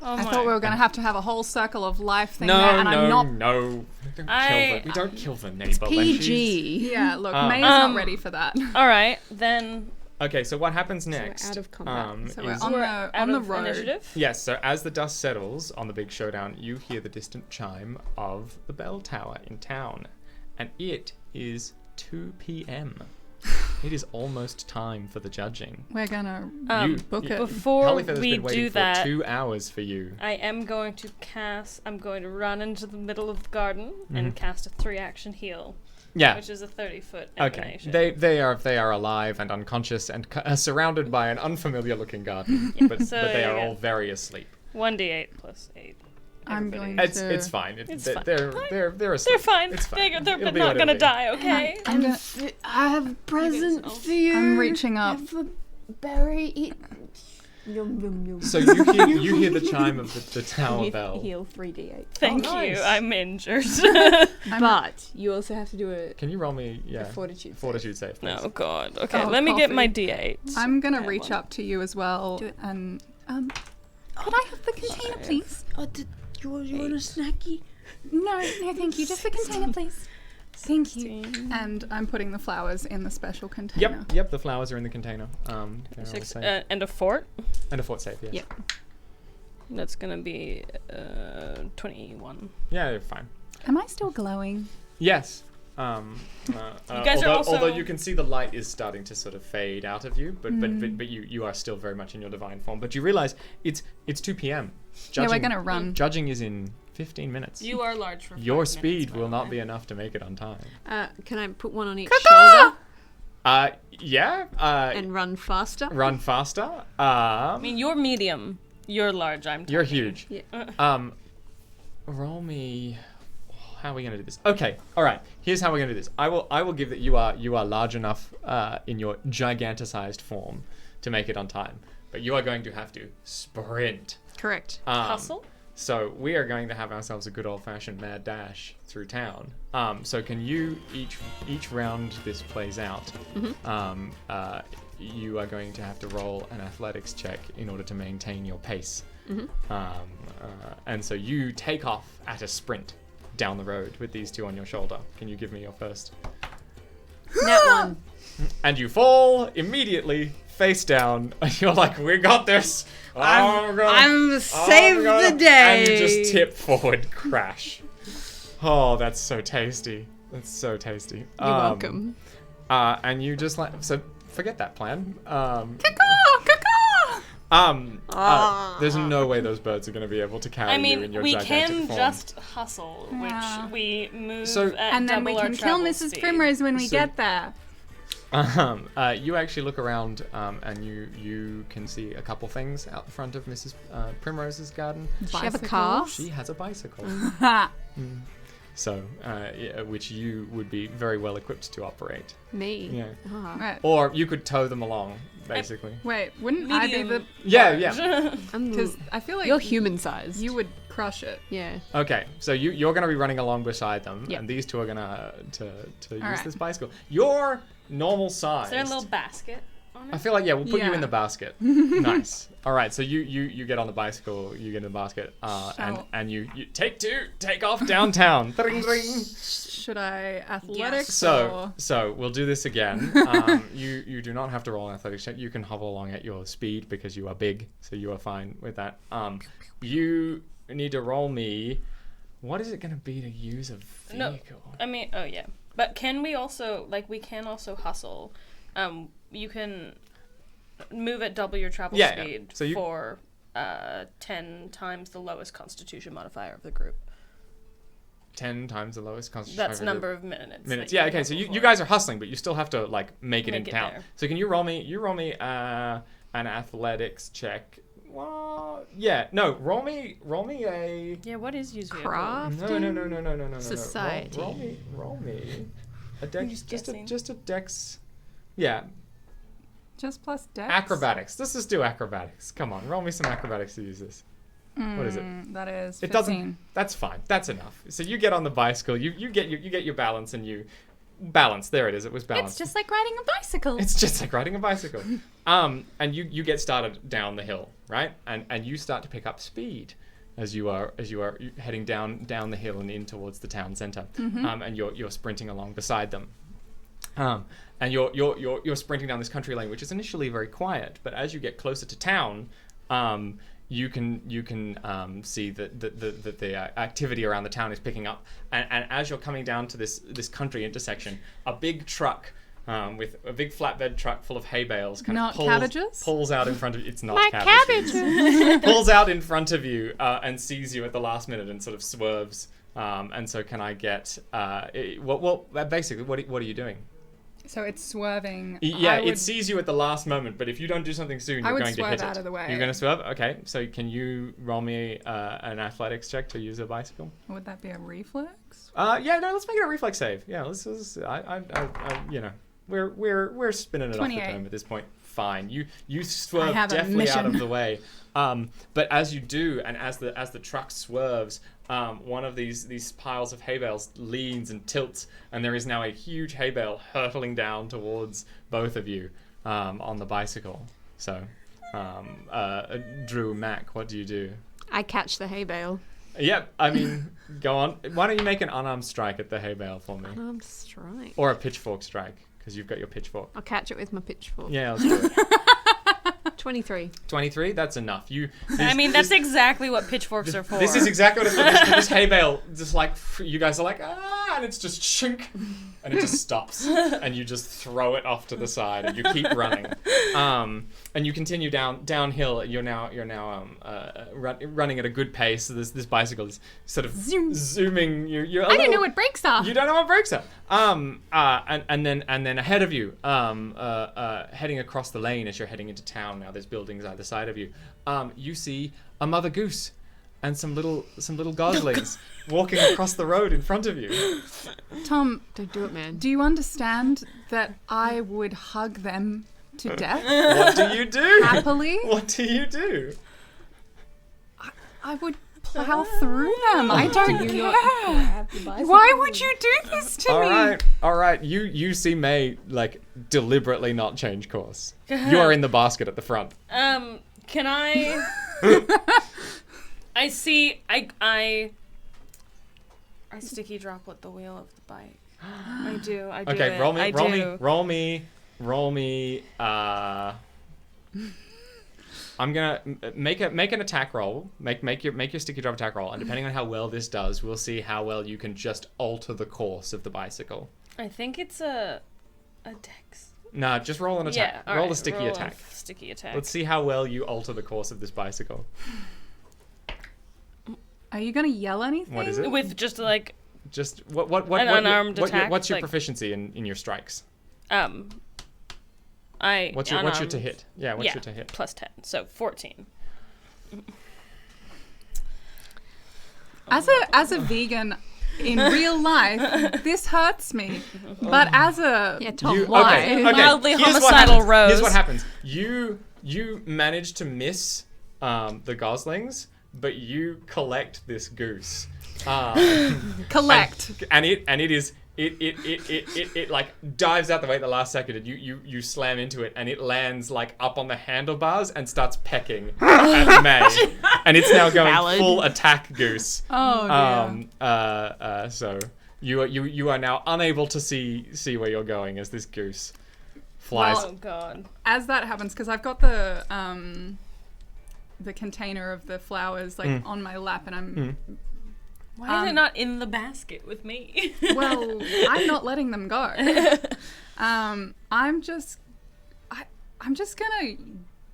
I thought we were going to have a whole circle of life thing No, there, and I'm not. no. We don't kill the neighbor. PG. Yeah, look, May's not ready for that. All right, then. Okay, so what happens next? out of combat. So we're is- on the road. Initiative. Yes, so as the dust settles on the big showdown, you hear the distant chime of the bell tower in town. And it is 2 p.m. It is almost time for the judging. We're gonna book it. Before Hollyfeather's we been waiting do for that, 2 hours for you. I am going to run into the middle of the garden and cast a 3-action heal, Yeah. which is a 30-foot Okay. emanation. They are alive and unconscious and surrounded by an unfamiliar looking garden, but they are all very asleep. 1d8 plus 8. I'm Everybody. going It's to. it's fine. It's fine. They're asleep. They're fine. It's fine. They're It'll be not what gonna it'll be. die, okay? I'm gonna. I have a present for you. I'm reaching up. Have a berry. Eat. Yum, yum, yum. So you hear the chime of the tower bell. Heal 3d8. Thank nice. you. I'm injured. But you also have to do a Can you roll me fortitude save. save? Please. Oh god. Okay, Oh, let me get coffee. my d8. I'm gonna Okay, reach one. up to you as well, Do it. and could I have the container, please? Oh, you want a snacky? No, thank you. Just the container, please. Thank you. 16. And I'm putting the flowers in the special container. Yep. The flowers are in the container. They're all Six, safe. and a fort. And a fort save. Yes. Yep. That's gonna be 21. Yeah, you're fine. Am I still glowing? Yes. guys are although also- you can see the light is starting to sort of fade out of you, but you are still very much in your divine form. But you realize it's 2 p.m. Yeah, we're gonna run. Judging is in 15 minutes. You are large for 5 Your minutes, speed by will the not way. be enough to make it on time. Can I put one on each shoulder Yeah. and run faster? Run faster. I mean, you're medium. You're large. I'm tiny. You're huge. Yeah. Roll me. How are we gonna do this? Okay. All right. Here's how we're gonna do this. I will give that you are large enough in your giganticized form to make it on time, but you are going to have to sprint. Correct. Hustle. So we are going to have ourselves a good old-fashioned mad dash through town. So can you each round this plays out? You are going to have to roll an athletics check in order to maintain your pace. And so you take off at a sprint down the road with these two on your shoulder. Can you give me your first? That one. And you fall immediately face down. And you're like, we got this. I'm saved the day. And you just tip forward, crash. Oh, that's so tasty. That's so tasty. You're welcome. And you just so forget that plan. There's no way those birds are going to be able to carry I you in mean, your we gigantic can form. just hustle, Yeah. which we move So- at And then we double our can kill travel Mrs. speed. Primrose when we So- get there. You actually look around and you can see a couple things out the front of Mrs. Primrose's garden. Does she have a car? She has a bicycle. Ha! So, which you would be very well equipped to operate. Me. Yeah. Ah. Right. Or you could tow them along, basically. Wait, wouldn't I be the? Medium. Yeah. Because I feel like You're human sized. you would crush it. Yeah. Okay, so you're going to be running along beside them, Yep. and these two are going to use Alright. this bicycle. You're normal size. Is there a little basket on I it? feel like, we'll put you Yeah. in the basket. Nice. All right, so you get on the bicycle, you get in the basket, and you take off downtown. Dring, dring. Should I athletics? So we'll do this again. You do not have to roll an athletics check. You can hobble along at your speed because you are big, so you are fine with that. You need to roll me. What is it going to be to use a vehicle? I mean, oh yeah. But can we also, we can also hustle. You can move at double your travel Yeah, yeah. speed So you- for 10 times the lowest constitution modifier of the group. 10 times the lowest constitution. That's number of minutes. Minutes. that Yeah. you Okay. have So you before. guys are hustling, but you still have to make it in Make it town. there. So can you roll me? You roll me an athletics check. Well, yeah. No. Roll me a. Yeah, what is use vehicle? Craft. No. Society. Roll me a dex. just Just guessing. a dex. Yeah. Just plus dex? Acrobatics. Let's just do acrobatics. Come on, roll me some acrobatics to use this. What is it? That is 15. It doesn't. That's fine. That's enough. So you get on the bicycle. You get your balance and you balance. There it is. It was balance. It's just like riding a bicycle. It's just like riding a bicycle. And you get started down the hill, right? And you start to pick up speed as you are heading down the hill and in towards the town center. And you're sprinting along beside them. And you're sprinting down this country lane, which is initially very quiet, but as you get closer to town, you can see that the activity around the town is picking up. And as you're coming down to this country intersection, a big truck with a big flatbed truck full of hay bales pulls out in front of you. It's not My cabbages. Pulls out in front of you and sees you at the last minute and sort of swerves. And so can I get basically what are you doing? So it's swerving. Yeah, it sees you at the last moment, but if you don't do something soon, you're going to hit it. I would swerve out of the way. You're going to swerve? Okay, so can you roll me an athletics check to use a bicycle? Would that be a reflex? Yeah, no, let's make it a reflex save. Yeah, we're spinning it 28. off the dome at this point. Fine. You swerve have a definitely out mission. of the way. But as you do, and as the truck swerves, one of these piles of hay bales leans and tilts, and there is now a huge hay bale hurtling down towards both of you on the bicycle. So, Drew, Mac, what do you do? I catch the hay bale. Yep, I mean, go on. Why don't you make an unarmed strike at the hay bale for me? Unarmed strike. Or a pitchfork strike, because you've got your pitchfork. I'll catch it with my pitchfork. Yeah, let's do it. 23. 23? That's enough. That's exactly what pitchforks are for. This is exactly what it's for. This hay bale, just like, you guys are like, and it's just shink, and it just stops, and you just throw it off to the side, and you keep running. And you continue downhill. You're now running at a good pace. So this bicycle is sort of zooming. I don't know what brakes are. You don't know what brakes are. And then ahead of you, heading across the lane as you're heading into town. Now there's buildings either side of you. You see a mother goose and some little goslings walking across the road in front of you. Tom, Don't do it, man. do you understand that I would hug them to death What do you do? happily? What do you do? I would plow through them. I don't care. Why would you do this to me? All right. You see May like deliberately not change course. You are in the basket at the front. Can I? I see. I sticky drop at the wheel of the bike. I do. Okay, it. roll me. I'm gonna make an attack roll. Make your sticky drop attack roll, and depending on how well this does, we'll see how well you can just alter the course of the bicycle. I think it's a dex. Nah, just roll an attack. Yeah, roll a sticky roll attack. A sticky attack. Let's see how well you alter the course of this bicycle. Are you gonna yell anything? What is it? With just like Just what an unarmed attack. What's your like, proficiency in your strikes? What's your to hit? Yeah, what's your to hit? Plus 10, so 14. As a vegan in real life, this hurts me. But as a Tom, why? Okay. Mildly Here's what homicidal happens. rose. Here's what happens. You manage to miss the goslings, but you collect this goose. collect. And it is it like dives out the way at the last second, and you slam into it, and it lands like up on the handlebars and starts pecking at May, and it's now going full attack goose. Oh dear. So you are now unable to see where you're going as this goose flies. Oh god. As that happens, because I've got the container of the flowers like on my lap, and I'm Why is it not in the basket with me? well, I'm not letting them go. I'm just gonna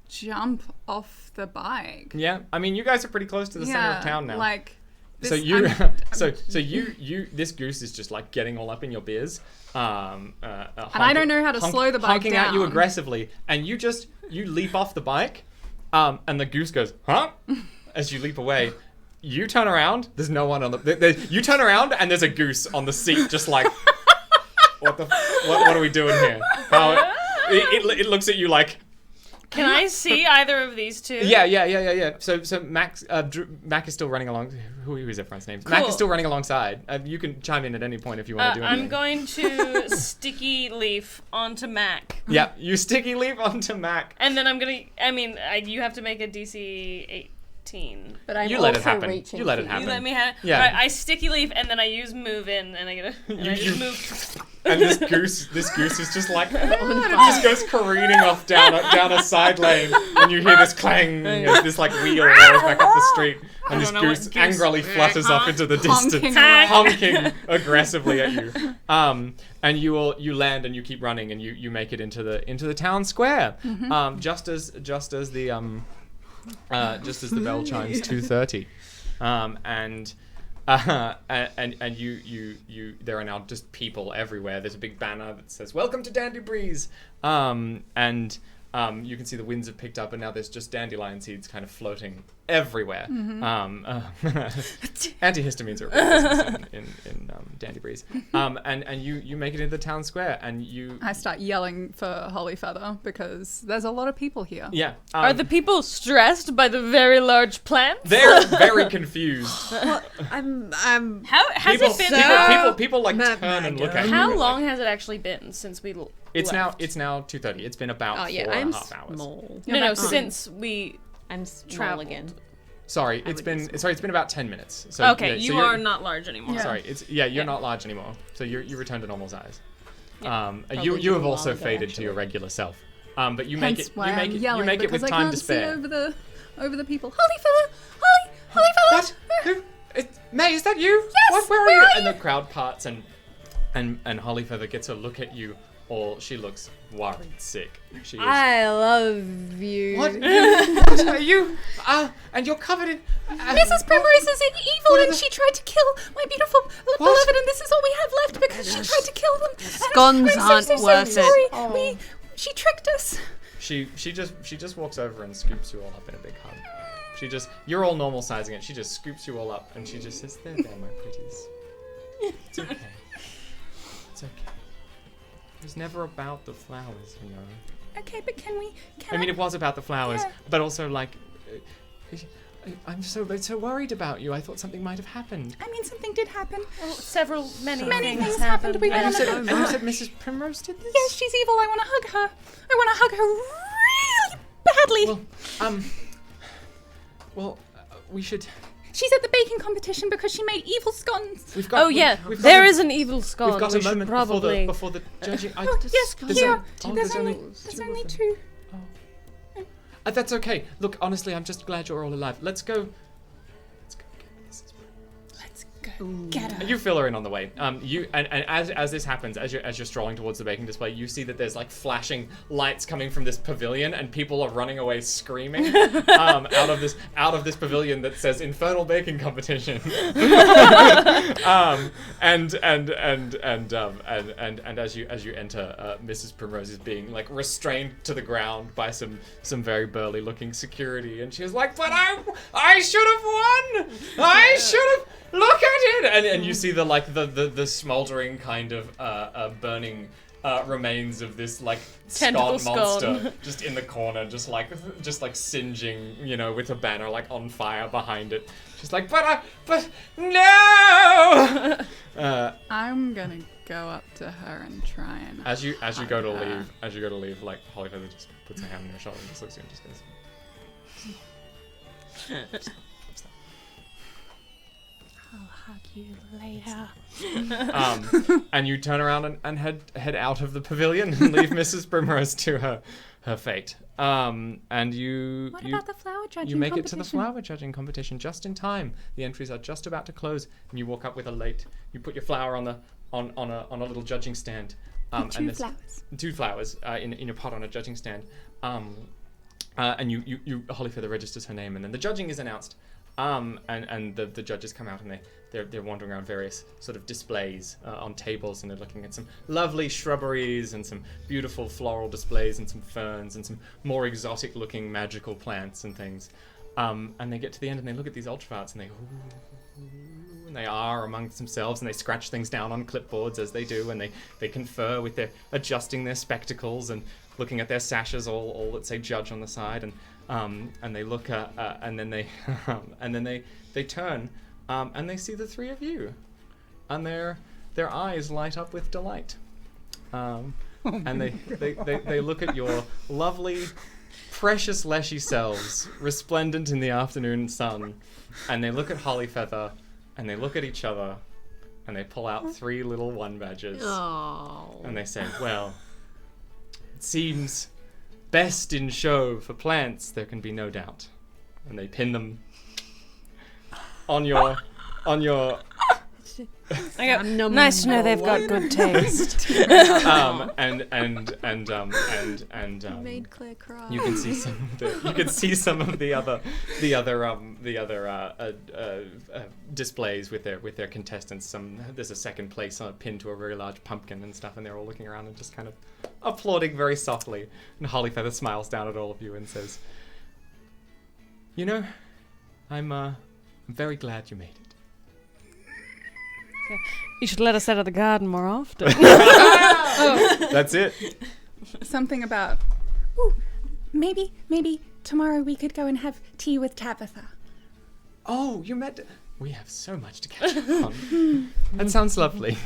jump off the bike. Yeah, I mean, you guys are pretty close to the center of town now. Like this, So you, I'm- so you, this goose is just like getting all up in your beers, and I don't know how to slow the bike honking down. at you aggressively, and you leap off the bike, and the goose goes, huh? As you leap away, you turn around. There's no one on the. You turn around, and there's a goose on the seat, just like, what are we doing here? It looks at you like. Can I see either of these two? Yeah. So Mac is still running along. Who is everyone's name? Mac Cool. is still running alongside. You can chime in at any point if you want to do anything. I'm going to sticky leaf onto Mac. Yeah, you sticky leaf onto Mac. And then I'm gonna. I mean, you have to make a DC 18. But I'm You also let it happen. reaching You let it for happen. You let me have. Yeah. Right, I sticky leaf and then I use move in and I get a. And I just move. And this goose is just like, and it just goes careening off down a side lane, and you hear this clang as this like wheel rolls back up the street, and this don't know what goose goose- angrily flutters off into the Honking distance, around. honking aggressively at you. And you land and you keep running and you make it into the town square, just as the bell chimes 2:30, and you there are now just people everywhere. There's a big banner that says "Welcome to Dandy Breeze," and you can see the winds have picked up, and now there's just dandelion seeds kind of floating everywhere. Antihistamines are a big business in Dandy Breeze. And you make it into the town square, and you. I start yelling for Holly Feather because there's a lot of people here. Yeah. Are the people stressed by the very large plants? They're very confused. I'm How has People, it been? people like turn and look at you. How long has it actually been since we? It's left? now 2:30. It's been about Oh yeah, 4.5 I'm hours. small. No, since we. I'm small Traveled. again. Sorry, it's would be been about 10 minutes. So, Okay, yeah, so you you're- are not large anymore. Sorry, you're not large anymore. So you return to normal size. You have also faded to your regular self. But you make Hence it why I'm you yelling, make it with because time I to can't spare. see over the people. Holly Feather! Holly Feather! What? Who? May, is that you? Yes, What? Where where are you? are And the crowd parts and Hollyfeather gets a look at you. All she looks worried, sick. She is. I love you. What? What are you? And you're covered in. Mrs. Primrose is evil and she tried to kill my beautiful beloved, and this is all we have left because she tried to kill them. Scones aren't worth it. She tricked us. She just walks over and scoops you all up in a big hug. You're all normal sizing it. She just scoops you all up and she just says, "There, my pretties. It's okay. It's okay. It was never about the flowers, you know." Okay, but can I mean, it was about the flowers, Yeah. but also like, I'm so worried about you. I thought something might have happened. I mean, something did happen. Many things happened. We went on And you said Mrs. Primrose did this? Yes, she's evil. I want to hug her. I want to hug her really badly. We should. She's at the baking competition because she made evil scones. We've got. Oh yeah, we've got there a- is an evil scone. We've got we a should moment probably. before the judging. Yes, there's here. there's There's only two. That's okay. Look, honestly, I'm just glad you're all alive. Let's go. Let's go get her. You fill her in on the way. You and as this happens, as you're strolling towards the baking display, you see that there's like flashing lights coming from this pavilion, and people are running away screaming out of this pavilion that says Infernal Baking Competition. And as you enter, Mrs. Primrose is being like restrained to the ground by some very burly looking security, and she's like, "But I should have won! I should have. Look at it!" And you see the smoldering kind of burning remains of this like Tentacle scone monster scone. just in the corner, just like singeing, you know, with a banner like on fire behind it. She's like, but no! I'm gonna go up to her and try and. As you go to her. leave, like Hollyfeather just puts her hand on your shoulder and just looks at you and just goes. I'll hug you later. And you turn around and head out of the pavilion and leave Mrs. Primrose to her fate. And you What about the flower judging you make it to the competition? flower judging competition just in time. The entries are just about to close, and you walk up with you put your flower on a little judging stand. And there's two flowers in a pot on a judging stand. And you Hollyfeather registers her name, and then the judging is announced. And the judges come out, and they're wandering around various sort of displays on tables, and they're looking at some lovely shrubberies and some beautiful floral displays and some ferns and some more exotic looking magical plants and things. And they get to the end and they look at these ultraviolets and they they are amongst themselves, and they scratch things down on clipboards as they do, and they confer with their adjusting their spectacles and looking at their sashes, all that say judge on the side, and they look at and then they and then they turn and they see the three of you, and their eyes light up with delight, and they look at your lovely, precious Leshy selves, resplendent in the afternoon sun, and they look at Hollyfeather, and they look at each other, and they pull out 3 little 1 badges, and they say, "Well, it seems best in show for plants, there can be no doubt," and they pin them on your. I go, nice to know they've got good taste. You made Claire cry. You can see some of the other displays with their contestants. There's a second place on a pin to a very large pumpkin and stuff, and they're all looking around and just kind of applauding very softly. And Hollyfeather smiles down at all of you and says, "You know, I'm very glad you made it." You should let us out of the garden more often. That's it. Something about, ooh, maybe tomorrow we could go and have tea with Tabitha. Oh, you met... We have so much to catch up on. That sounds lovely.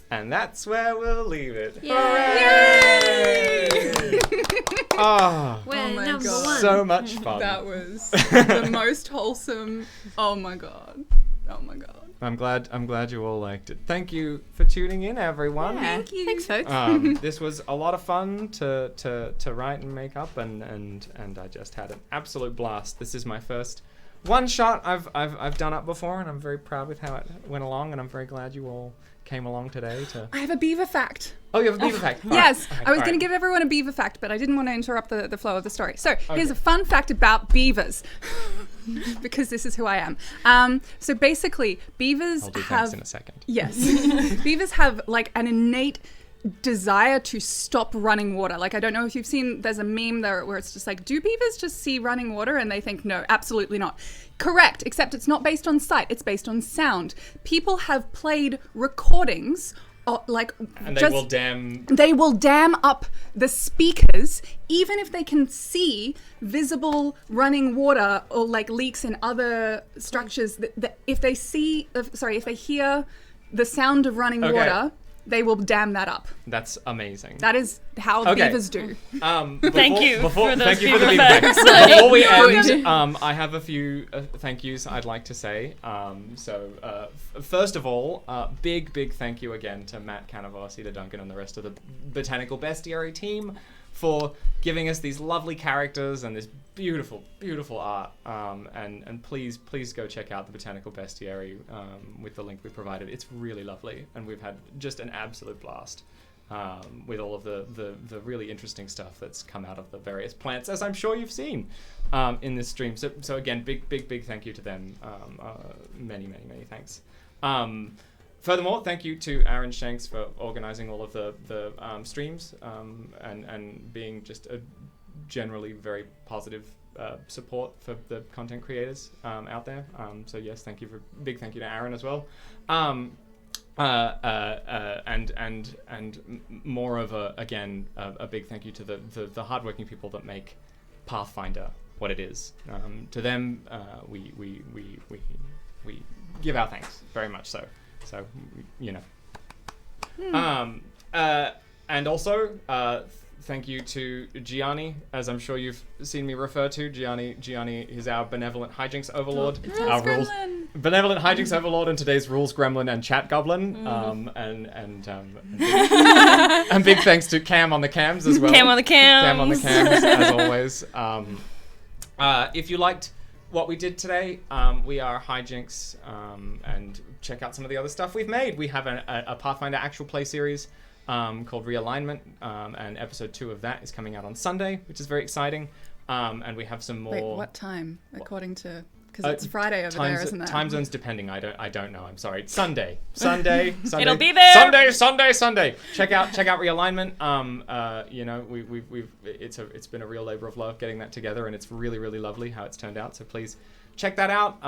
And that's where we'll leave it. Yay! Hooray! Oh, We're my number God. 1. so much fun. That was the most wholesome. Oh my god. Oh my god. I'm glad you all liked it. Thank you for tuning in, everyone. Yeah. Thank you. Thanks, folks. This was a lot of fun to write and make up, and I just had an absolute blast. This is my first one shot I've done up before, and I'm very proud with how it went along, and I'm very glad you all came along today to... I have a beaver fact. Oh, you have a beaver fact. All Yes, right. I was All going right. to give everyone a beaver fact, but I didn't want to interrupt the flow of the story. So here's a fun fact about beavers, because this is who I am. So basically, beavers I'll do have... thanks in a second. Yes. Beavers have like an innate desire to stop running water. Like, I don't know if you've seen, there's a meme there where it's just like, do beavers just see running water? And they think, no, absolutely not. Correct, except it's not based on sight, it's based on sound. People have played recordings And they will dam up the speakers, even if they can see visible running water or like leaks in other structures. If they hear the sound of running water, they will dam that up. That's amazing. That is how beavers do. Thank you for those thank you for the beaver beaver facts. facts. Before we end, I have a few thank yous I'd like to say. First of all, big thank you again to Matt Canavos, Ida Duncan, and the rest of the Botanical Bestiary team for giving us these lovely characters and this beautiful art. And please go check out the Botanical Bestiary with the link we provided. It's really lovely, and we've had just an absolute blast with all of the really interesting stuff that's come out of the various plants, as I'm sure you've seen in this stream. So again, big thank you to them. Many thanks. Furthermore, thank you to Aaron Shanks for organizing all of the streams and being just a generally very positive support for the content creators out there. So yes, big thank you to Aaron as well. And more of a big thank you to the hardworking people that make Pathfinder what it is. To them, we give our thanks very much so. So, you know. And also, thank you to Gianni, as I'm sure you've seen me refer to. Gianni is our benevolent hijinks overlord. Our benevolent hijinks overlord, and today's rules gremlin and chat goblin. And big thanks to Cam on the cams as well. Cam on the cams, as always. If you liked what we did today, we are hijinks, and check out some of the other stuff we've made. We have a Pathfinder actual play series called Realignment, and episode 2 of that is coming out on Sunday, which is very exciting. And we have some more... Wait, what time? According to... Because it's Friday over there, isn't it? Time zones depending. I don't know. I'm sorry. Sunday. It'll be there. Sunday. Check out Realignment. You know, it's been a real labor of love getting that together, and it's really lovely how it's turned out. So please check that out.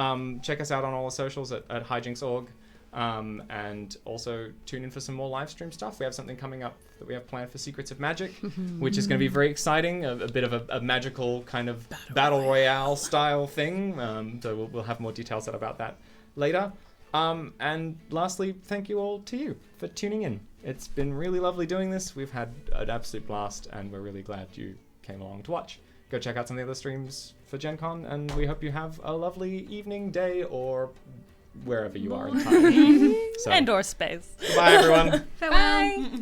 Check us out on all the socials at hijinks.org. And also tune in for some more live stream stuff. We have something coming up that we have planned for Secrets of Magic, which is going to be very exciting. A bit of a magical kind of battle royale style thing. So we'll have more details about that later. And lastly, thank you all to you for tuning in. It's been really lovely doing this. We've had an absolute blast, and we're really glad you came along to watch. Go check out some of the other streams for Gen Con, and we hope you have a lovely evening, day, or wherever you are in time. And or space. Goodbye, everyone. Farewell. Bye.